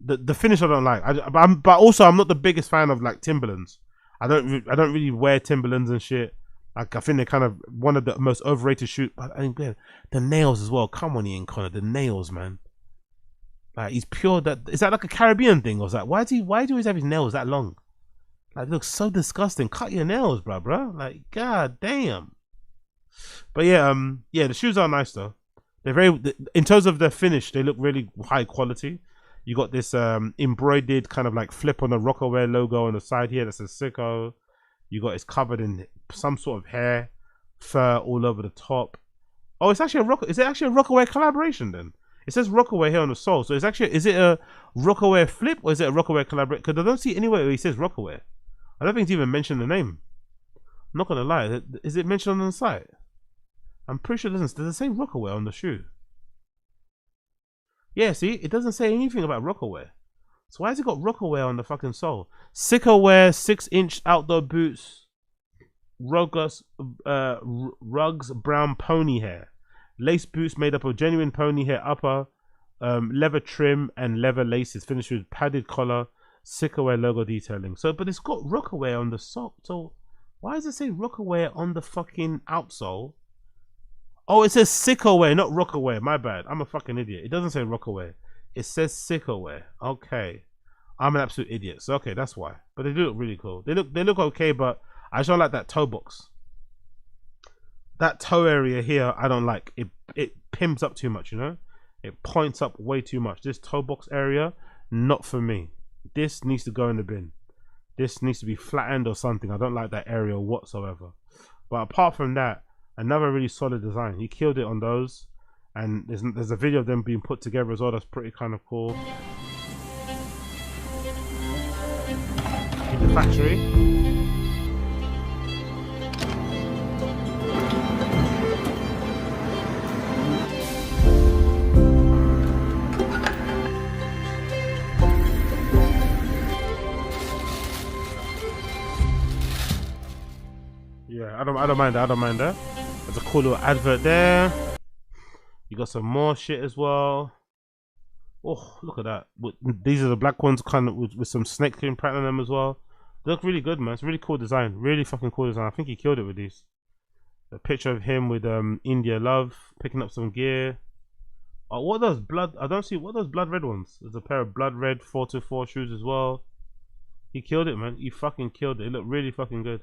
The finish I don't like. But also I'm not the biggest fan of like Timberlands. I don't really wear Timberlands and shit. Like, I think they're kind of one of the most overrated shoes. I think the nails as well. Come on, Ian Connor, the nails, man. Like, he's pure. Is that like a Caribbean thing, or is that why do you always have his nails that long? Like, it looks so disgusting. Cut your nails, bro. Like, god damn. But yeah, the shoes are nice though. They're very, in terms of the finish, they look really high quality. You got this embroidered kind of like flip on the Rockaware logo on the side here. That's a Sicko. You got it's covered in some sort of hair, fur all over the top. Oh, it's actually is it actually a Rockaware collaboration then? It says Rockaware here on the sole. So it's actually, is it a Rockaware flip or is it a Rockaware collaboration? Because I don't see anywhere where he says Rockaware. I don't think it's even mentioned the name. I'm not gonna lie. Is it mentioned on the site? I'm pretty sure it doesn't. Does it say Rockaway on the shoe? Yeah, see, it doesn't say anything about Rockaway. So why has it got Rockaway on the fucking sole? Sickerwear 6-inch outdoor boots. Rugs brown pony hair. Lace boots made up of genuine pony hair upper, leather trim and leather laces, finished with padded collar, Sickerwear logo detailing. So, but it's got Rockaway on the sock. So, why does it say Rockaway on the fucking outsole? Oh, it says Sickerwear, not Rockaway. My bad. I'm a fucking idiot. It doesn't say Rockaway. It says Sickerwear. Okay, I'm an absolute idiot. So, okay, that's why. But they do look really cool. They look okay, but I just don't like that toe box. That toe area here, I don't like. It pimps up too much, you know? It points up way too much. This toe box area, not for me. This needs to go in the bin. This needs to be flattened or something. I don't like that area whatsoever. But apart from that, another really solid design. He killed it on those. And there's a video of them being put together as well. That's pretty kind of cool. In the factory. Yeah, I don't mind that. I don't mind that. There's a cool little advert there. You got some more shit as well. Oh, look at that. These are the black ones, kind of with some snake skin print on them as well. They look really good, man. It's a really cool design. Really fucking cool design. I think he killed it with these. A picture of him with India Love picking up some gear. Oh, what are those blood? I don't see what are those blood red ones. There's a pair of blood red 424 shoes as well. He killed it, man. He fucking killed it. It looked really fucking good.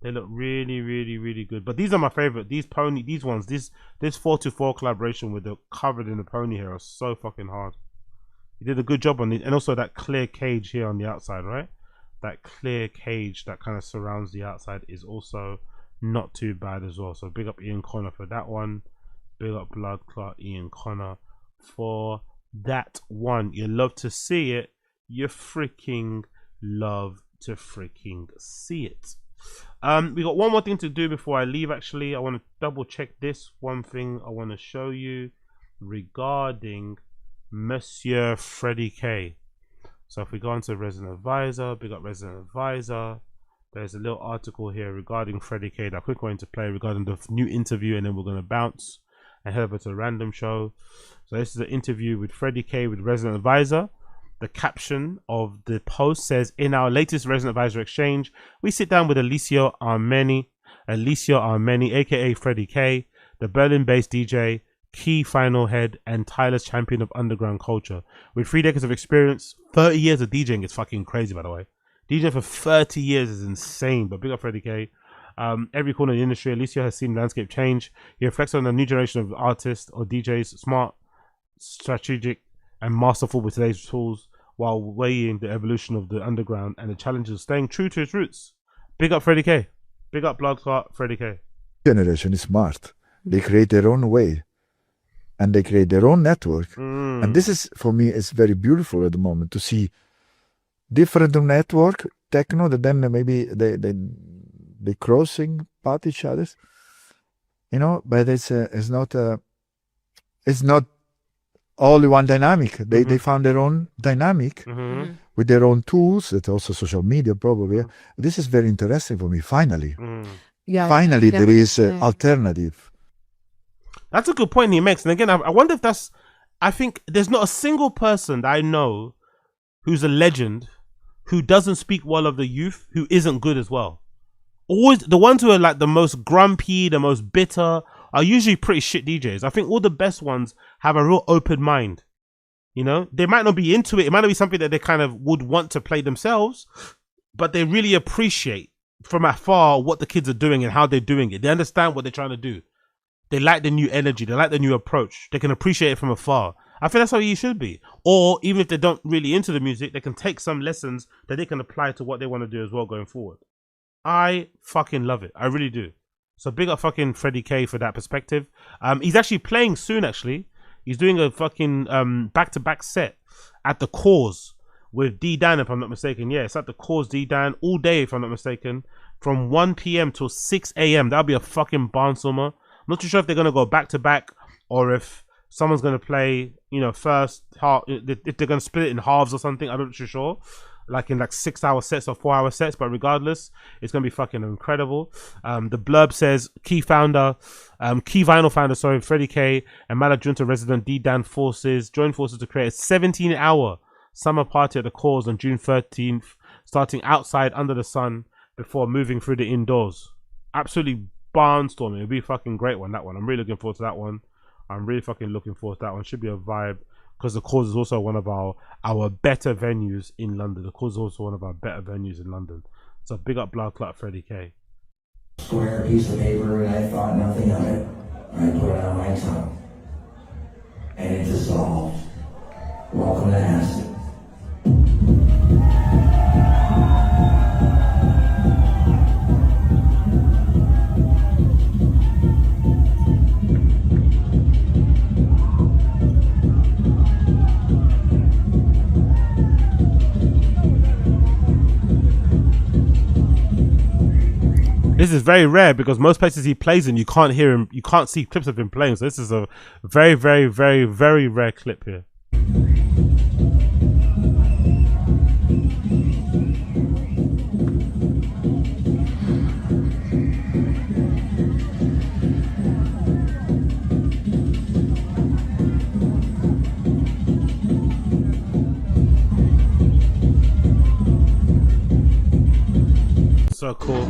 They look really, really, really good. But these are my favorite. These 424 collaboration with the covered in the pony hair are so fucking hard. He did a good job on it, and also that clear cage here on the outside, right? That clear cage that kind of surrounds the outside is also not too bad as well. So big up Ian Connor for that one. Big up Blood Clot Ian Connor for that one. You love to see it. You freaking love to freaking see it. We got one more thing to do before I leave. Actually, I want to double check this one thing I want to show you regarding Monsieur Freddy K. So if we go into Resident Advisor, big up Resident Advisor, there's a little article here regarding Freddy K that I'm quick going to play regarding the new interview, and then we're going to bounce and head over to the random show. So this is an interview with Freddy K with Resident Advisor. The caption of the post says, in our latest Resident Advisor exchange, we sit down with Alicia Armeni, aka Freddy K, the Berlin-based DJ, key final head, and tireless champion of underground culture. With 3 decades of experience, 30 years of DJing is fucking crazy, by the way. DJing for 30 years is insane, but big up Freddy K. Every corner of the industry, Alicia has seen the landscape change. He reflects on the new generation of artists or DJs, smart, strategic, and masterful with today's tools, while weighing the evolution of the underground and the challenges of staying true to its roots. Big up Freddy K. Big up Blood Clot Freddy K. Generation is smart. They create their own way, and they create their own network. And this is, for me, it's very beautiful at the moment to see different network techno that then maybe they crossing path each other, you know. But it's not only one dynamic. They found their own dynamic with their own tools. It's also social media, probably. This is very interesting for me. Finally, finally, there is an alternative. That's a good point he makes. And again, I wonder if that's. I think there's not a single person that I know who's a legend who doesn't speak well of the youth who isn't good as well. Always the ones who are like the most grumpy, the most bitter, are usually pretty shit DJs. I think all the best ones have a real open mind. You know, they might not be into it. It might not be something that they kind of would want to play themselves, but they really appreciate from afar what the kids are doing and how they're doing it. They understand what they're trying to do. They like the new energy. They like the new approach. They can appreciate it from afar. I think that's how you should be. Or even if they don't really into the music, they can take some lessons that they can apply to what they want to do as well going forward. I fucking love it. I really do. So big up fucking Freddy K for that perspective. He's actually playing soon, actually. He's doing a fucking back-to-back set at the Cause with D Dan, if I'm not mistaken. Yeah, it's at the Cause D Dan all day, if I'm not mistaken. from 1 p.m. till 6 a.m. That'll be a fucking barnstormer. I'm not too sure if they're gonna go back to back or if someone's gonna play, you know, first half. If they're gonna split it in halves or something, I'm not too sure. Like in like 6-hour sets or 4-hour sets, but regardless, it's gonna be fucking incredible. The blurb says key vinyl founder, sorry, Freddy K and Mala Junta resident D-Dan joined forces to create a 17-hour summer party at the Cause on June 13th, starting outside under the sun before moving through the indoors. Absolutely barnstorming. It'll be a fucking great one, that one. I'm really looking forward to that one. I'm really fucking looking forward to that one. Should be a vibe. Because the Cause is also one of our better venues in London. The Cause is also one of our better venues in London. So big up Blood Clot Freddy K. Square piece of paper, and I thought nothing of it. I put it on my tongue, and it dissolved. Welcome to acid. This is very rare because most places he plays in, you can't hear him, you can't see clips of him playing. So this is a very, very, very, very rare clip here. So cool.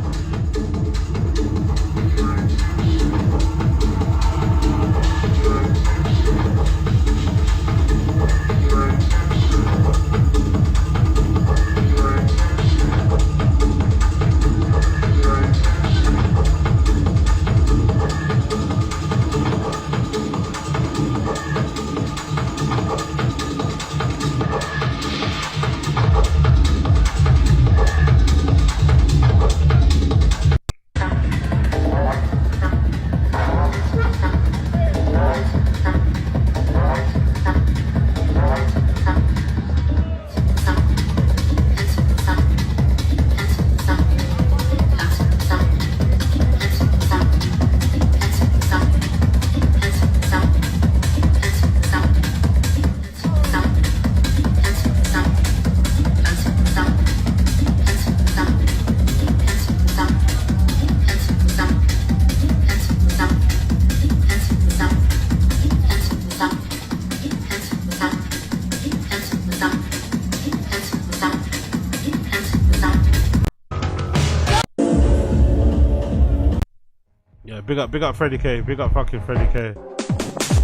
Big up Freddy K. Big up fucking Freddy K.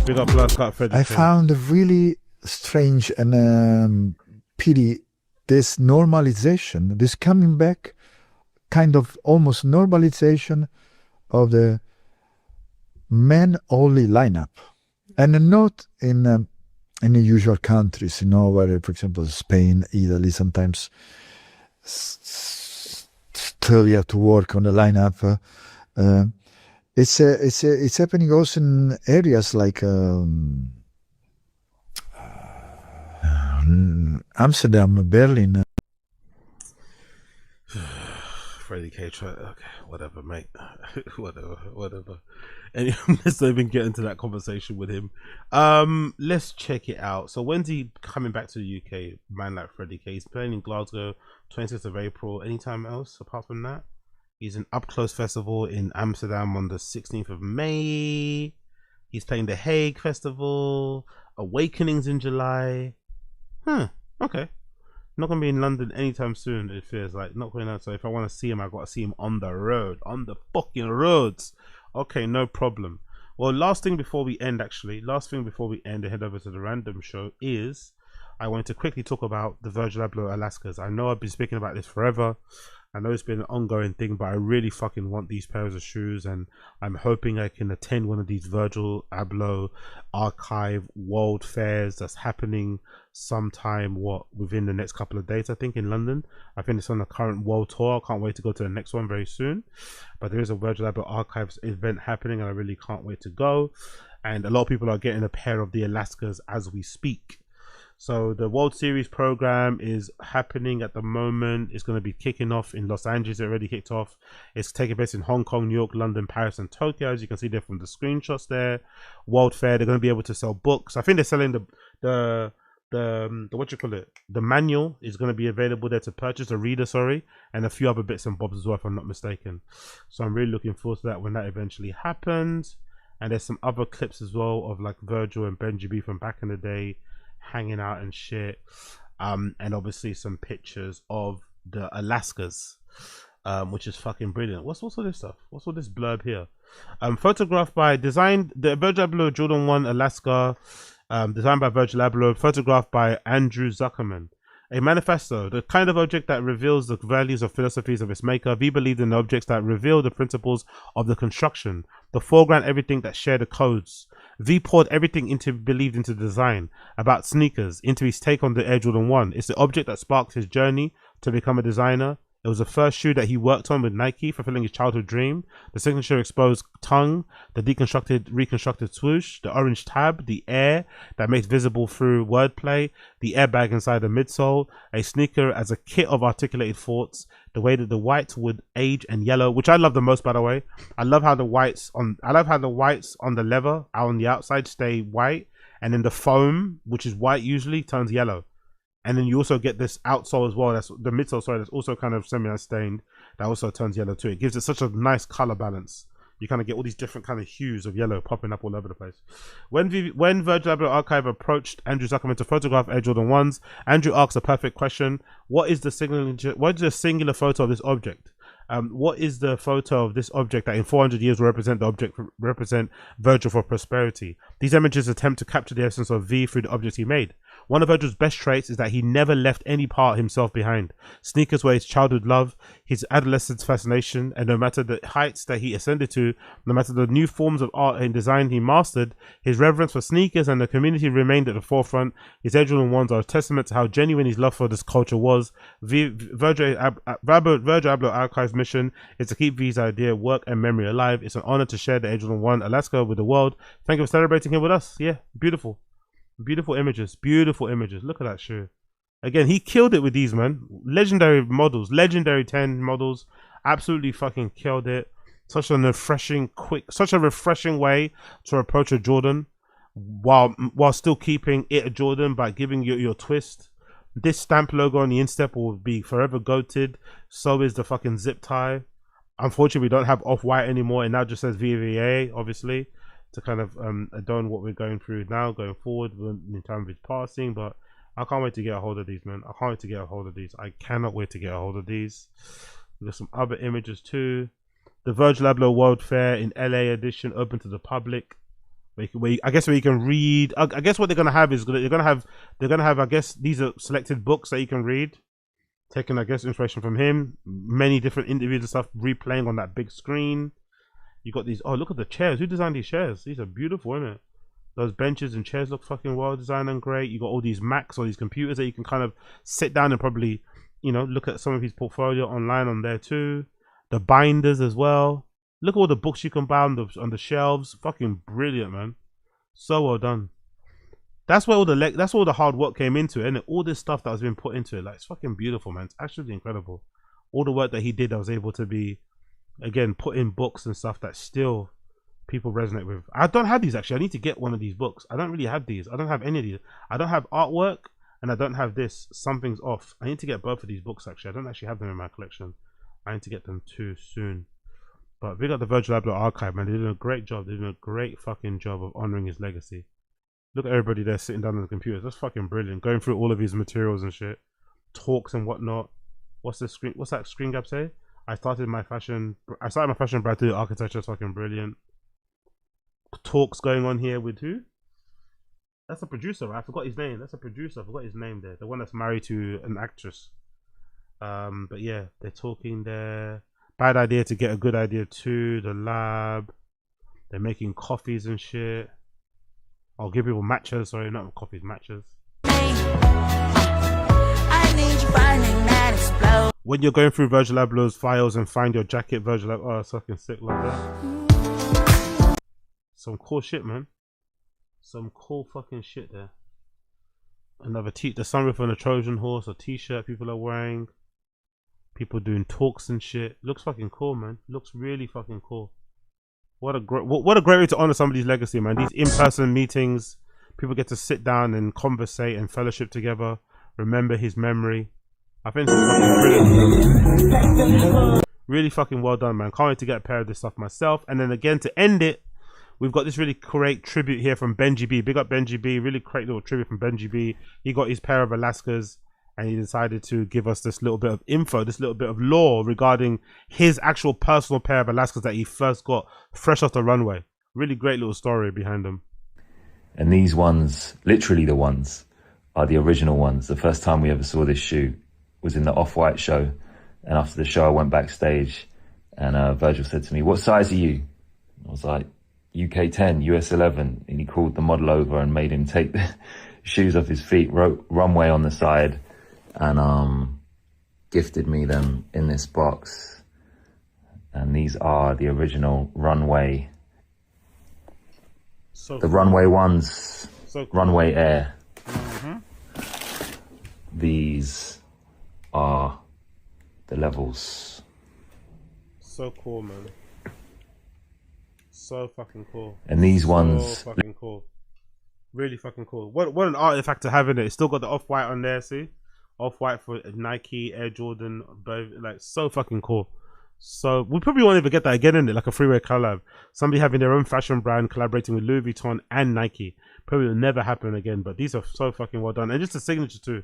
Big up Blood Clot Freddy K. I found really strange and pity this normalization, this coming back, kind of almost normalization of the men-only lineup, and not in the usual countries, you know, where, for example, Spain, Italy, sometimes still you have to work on the lineup. It's happening also in areas like Amsterdam, Berlin. Freddie K. Okay, whatever, mate. whatever. Anyway, let's not even get into that conversation with him. Let's check it out. So when's he coming back to the UK? Man like Freddie K. He's playing in Glasgow, 26th of April. Anytime else apart from that? He's an Up Close Festival in Amsterdam on the 16th of May. He's playing the Hague Festival, Awakenings in July. Okay. Not going to be in London anytime soon, it feels like. Not going out. So if I want to see him, I've got to see him on the road. On the fucking roads. Okay, no problem. Well, last thing before we end, and head over to the random show is I wanted to quickly talk about the Virgil Abloh Alaskas. I know I've been speaking about this forever. I know it's been an ongoing thing, but I really fucking want these pairs of shoes, and I'm hoping I can attend one of these Virgil Abloh Archive World Fairs that's happening sometime within the next couple of days, I think, in London. I think it's on the current world tour. I can't wait to go to the next one very soon. But there is a Virgil Abloh Archives event happening, and I really can't wait to go. And a lot of people are getting a pair of the Alaskas as we speak. So the World Series program is happening at the moment. It's going to be kicking off in Los Angeles. It already kicked off. It's taking place in Hong Kong, New York, London, Paris, and Tokyo. As you can see there from the screenshots there. World Fair. They're going to be able to sell books. I think they're selling the what you call it? The manual is going to be available there to purchase, a reader, sorry, and a few other bits and bobs as well, if I'm not mistaken. So I'm really looking forward to that when that eventually happens. And there's some other clips as well of like Virgil and Benji B from back in the day hanging out and shit. And obviously some pictures of the Alaskas, which is fucking brilliant. What's all this stuff? What's all this blurb here? Photographed by designed the Virgil Abloh Jordan 1 Alaska, designed by Virgil Abloh, photographed by Andrew Zuckerman. A manifesto, the kind of object that reveals the values or philosophies of its maker. V believed in the objects that reveal the principles of the construction, the foreground, everything that share the codes. V poured everything believed into design, about sneakers, into his take on the Air Jordan 1. It's the object that sparked his journey to become a designer. It was the first shoe that he worked on with Nike, fulfilling his childhood dream. The signature exposed tongue, the reconstructed swoosh, the orange tab, the air that makes visible through wordplay, the airbag inside the midsole, a sneaker as a kit of articulated thoughts, the way that the white would age and yellow, which I love the most, by the way. I love how the whites on the leather out on the outside stay white, and then the foam, which is white usually, turns yellow. And then you also get this outsole as well. That's the midsole, sorry, that's also kind of semi-stained. That also turns yellow too. It gives it such a nice color balance. You kind of get all these different kind of hues of yellow popping up all over the place. When Virgil Abloh Archive approached Andrew Zuckerman to photograph Air Jordan 1s, Andrew asked a perfect question. What is the singular photo of this object? What is the photo of this object that in 400 years will represent Virgil for prosperity? These images attempt to capture the essence of V through the objects he made. One of Virgil's best traits is that he never left any part himself behind. Sneakers were his childhood love, his adolescence fascination, and no matter the heights that he ascended to, no matter the new forms of art and design he mastered, his reverence for sneakers and the community remained at the forefront. His Air Jordan 1s are a testament to how genuine his love for this culture was. Virgil Abloh Archive's mission is to keep V's idea, work, and memory alive. It's an honor to share the Air Jordan 1 Alaska with the world. Thank you for celebrating him with us. Yeah, beautiful. Beautiful images. Beautiful images. Look at that shoe. Again, he killed it with these, man. Legendary models. Legendary 10 models. Absolutely fucking killed it. Such a refreshing way to approach a Jordan while still keeping it a Jordan by giving you your twist. This stamp logo on the instep will be forever goated. So is the fucking zip tie. Unfortunately, we don't have off-white anymore. It now just says VVA, obviously, to kind of adorn what we're going through now, going forward in terms of his passing. But I can't wait to get a hold of these, man. I can't wait to get a hold of these. I cannot wait to get a hold of these. There's some other images too. The Virgil Abloh World Fair in LA edition, open to the public. Where you can read. I guess what they're gonna have is they're gonna have. I guess these are selected books that you can read, taking I guess inspiration from him. Many different interviews and stuff replaying on that big screen. You got these. Oh, look at the chairs. Who designed these chairs? These are beautiful, isn't it? Those benches and chairs look fucking well designed and great. You got all these Macs or these computers that you can kind of sit down and probably, look at some of his portfolio online on there too. The binders as well. Look at all the books you can buy on the shelves. Fucking brilliant, man. So well done. That's where all the hard work came into it, and all this stuff that has been put into it. Like, it's fucking beautiful, man. It's actually incredible. All the work that he did, I was able to be, again, put in books and stuff that still people resonate with. I don't have these actually. I need to get one of these books. I don't really have these. I don't have any of these. I don't have artwork and I don't have this. Something's off. I need to get both of these books actually. I don't actually have them in my collection. I need to get them too soon. But we got the Virgil Abloh Archive, man. They're doing a great job. They're doing a great fucking job of honoring his legacy. Look at everybody there sitting down on the computers. That's fucking brilliant. Going through all of his materials and shit. Talks and whatnot. What's that screen grab say? I started my fashion brand through architecture. It's fucking brilliant. Talks going on here with who? That's a producer, right? I forgot his name. That's a producer. I forgot his name there. The one that's married to an actress. But yeah, they're talking there. Bad idea to get a good idea too. The lab. They're making coffees and shit. I'll give people matches. Sorry, not coffees, matches. When you're going through Virgil Abloh's files and find your jacket, Virgil Abloh, oh, it's fucking sick like that. Some cool shit, man. Some cool fucking shit there. Another the sunroof on a Trojan horse, a t-shirt people are wearing. People doing talks and shit. Looks fucking cool, man. Looks really fucking cool. What a great way to honor somebody's legacy, man. These in-person meetings, people get to sit down and conversate and fellowship together, remember his memory. I think it's fucking brilliant. Really fucking well done, man. Can't wait to get a pair of this stuff myself. And then again, to end it, we've got this really great tribute here from Benji B. Big up Benji B. Really great little tribute from Benji B. He got his pair of Alaskas and he decided to give us this little bit of info, this little bit of lore regarding his actual personal pair of Alaskas that he first got fresh off the runway. Really great little story behind them. And these ones, literally the ones, are the original ones. The first time we ever saw this shoe was in the Off-White show. And after the show, I went backstage and Virgil said to me, "What size are you?" I was like, UK 10, US 11. And he called the model over and made him take the shoes off his feet, wrote runway on the side, and gifted me them in this box. And these are the original runway. So the cool. runway ones, so cool. Runway Air. Mm-hmm. These are the levels. So cool, man. So fucking cool. And these ones, so fucking cool. Really fucking cool. What an artifact to have in it. It's still got the Off-White on there, see? Off-White for Nike, Air Jordan, both, like, so fucking cool. So we probably won't ever get that again in it, like a freeway collab. Somebody having their own fashion brand collaborating with Louis Vuitton and Nike. Probably will never happen again, but these are so fucking well done. And just the signature too.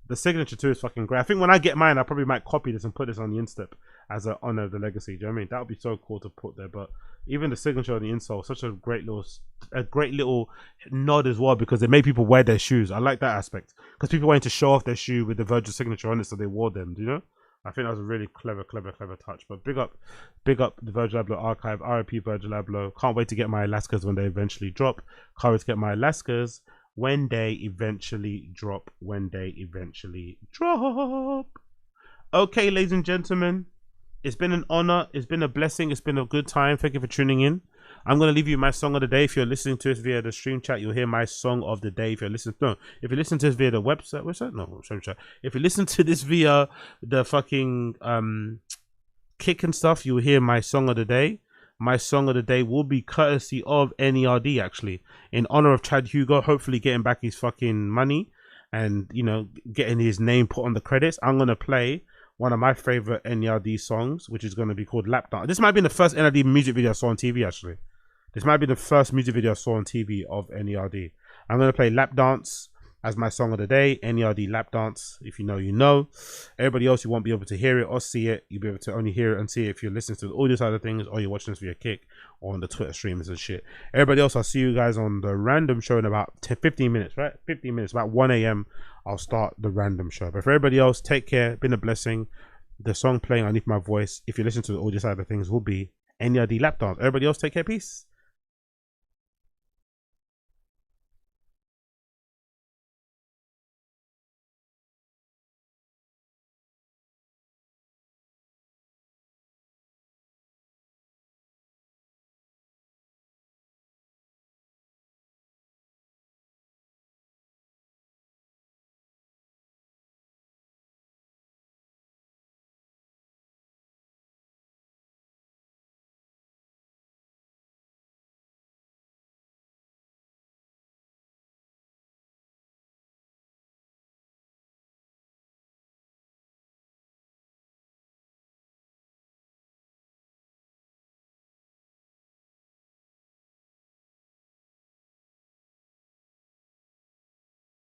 The signature too is fucking great. I think when I get mine, I probably might copy this and put this on the instep as an honor of the legacy. Do you know what I mean? That would be so cool to put there. But even the signature on the insole, such a great little nod as well, because they made people wear their shoes. I like that aspect because people wanted to show off their shoe with the Virgil signature on it, so they wore them. Do you know? I think that was a really clever touch. But big up the Virgil Abloh archive. A AP Virgil Abloh. Can't wait to get my Alaskas when they eventually drop. Can't wait to get my Alaskas when they eventually drop. Okay, ladies and gentlemen, it's been an honor. It's been a blessing. It's been a good time. Thank you for tuning in. I'm going to leave you my song of the day. If you're listening to this via the stream chat, you'll hear my song of the day. If you listen to this via the website, no, stream chat. If you listen to this via the fucking Kick and stuff, you'll hear my song of the day. My song of the day will be courtesy of N.E.R.D, actually, in honor of Chad Hugo, hopefully getting back his fucking money and, you know, getting his name put on the credits. I'm going to play one of my favorite N.E.R.D songs, which is going to be called Lapdance. This might be the first N.E.R.D music video I saw on TV, actually. This might be the first music video I saw on TV of N.E.R.D. I'm going to play Lapdance as my song of the day. N.E.R.D Lapdance. If you know, you know. Everybody else, you won't be able to hear it or see it. You'll be able to only hear it and see it if you're listening to the audio side of things, or you're watching this via Kick or on the Twitter streams and shit. Everybody else, I'll see you guys on the random show in about 15 minutes, right? 15 minutes, about 1 a.m. I'll start the random show. But for everybody else, take care. Been a blessing. The song playing underneath my voice, if you listen to the audio side of things, will be N.E.R.D Lapdance. Everybody else, take care. Peace.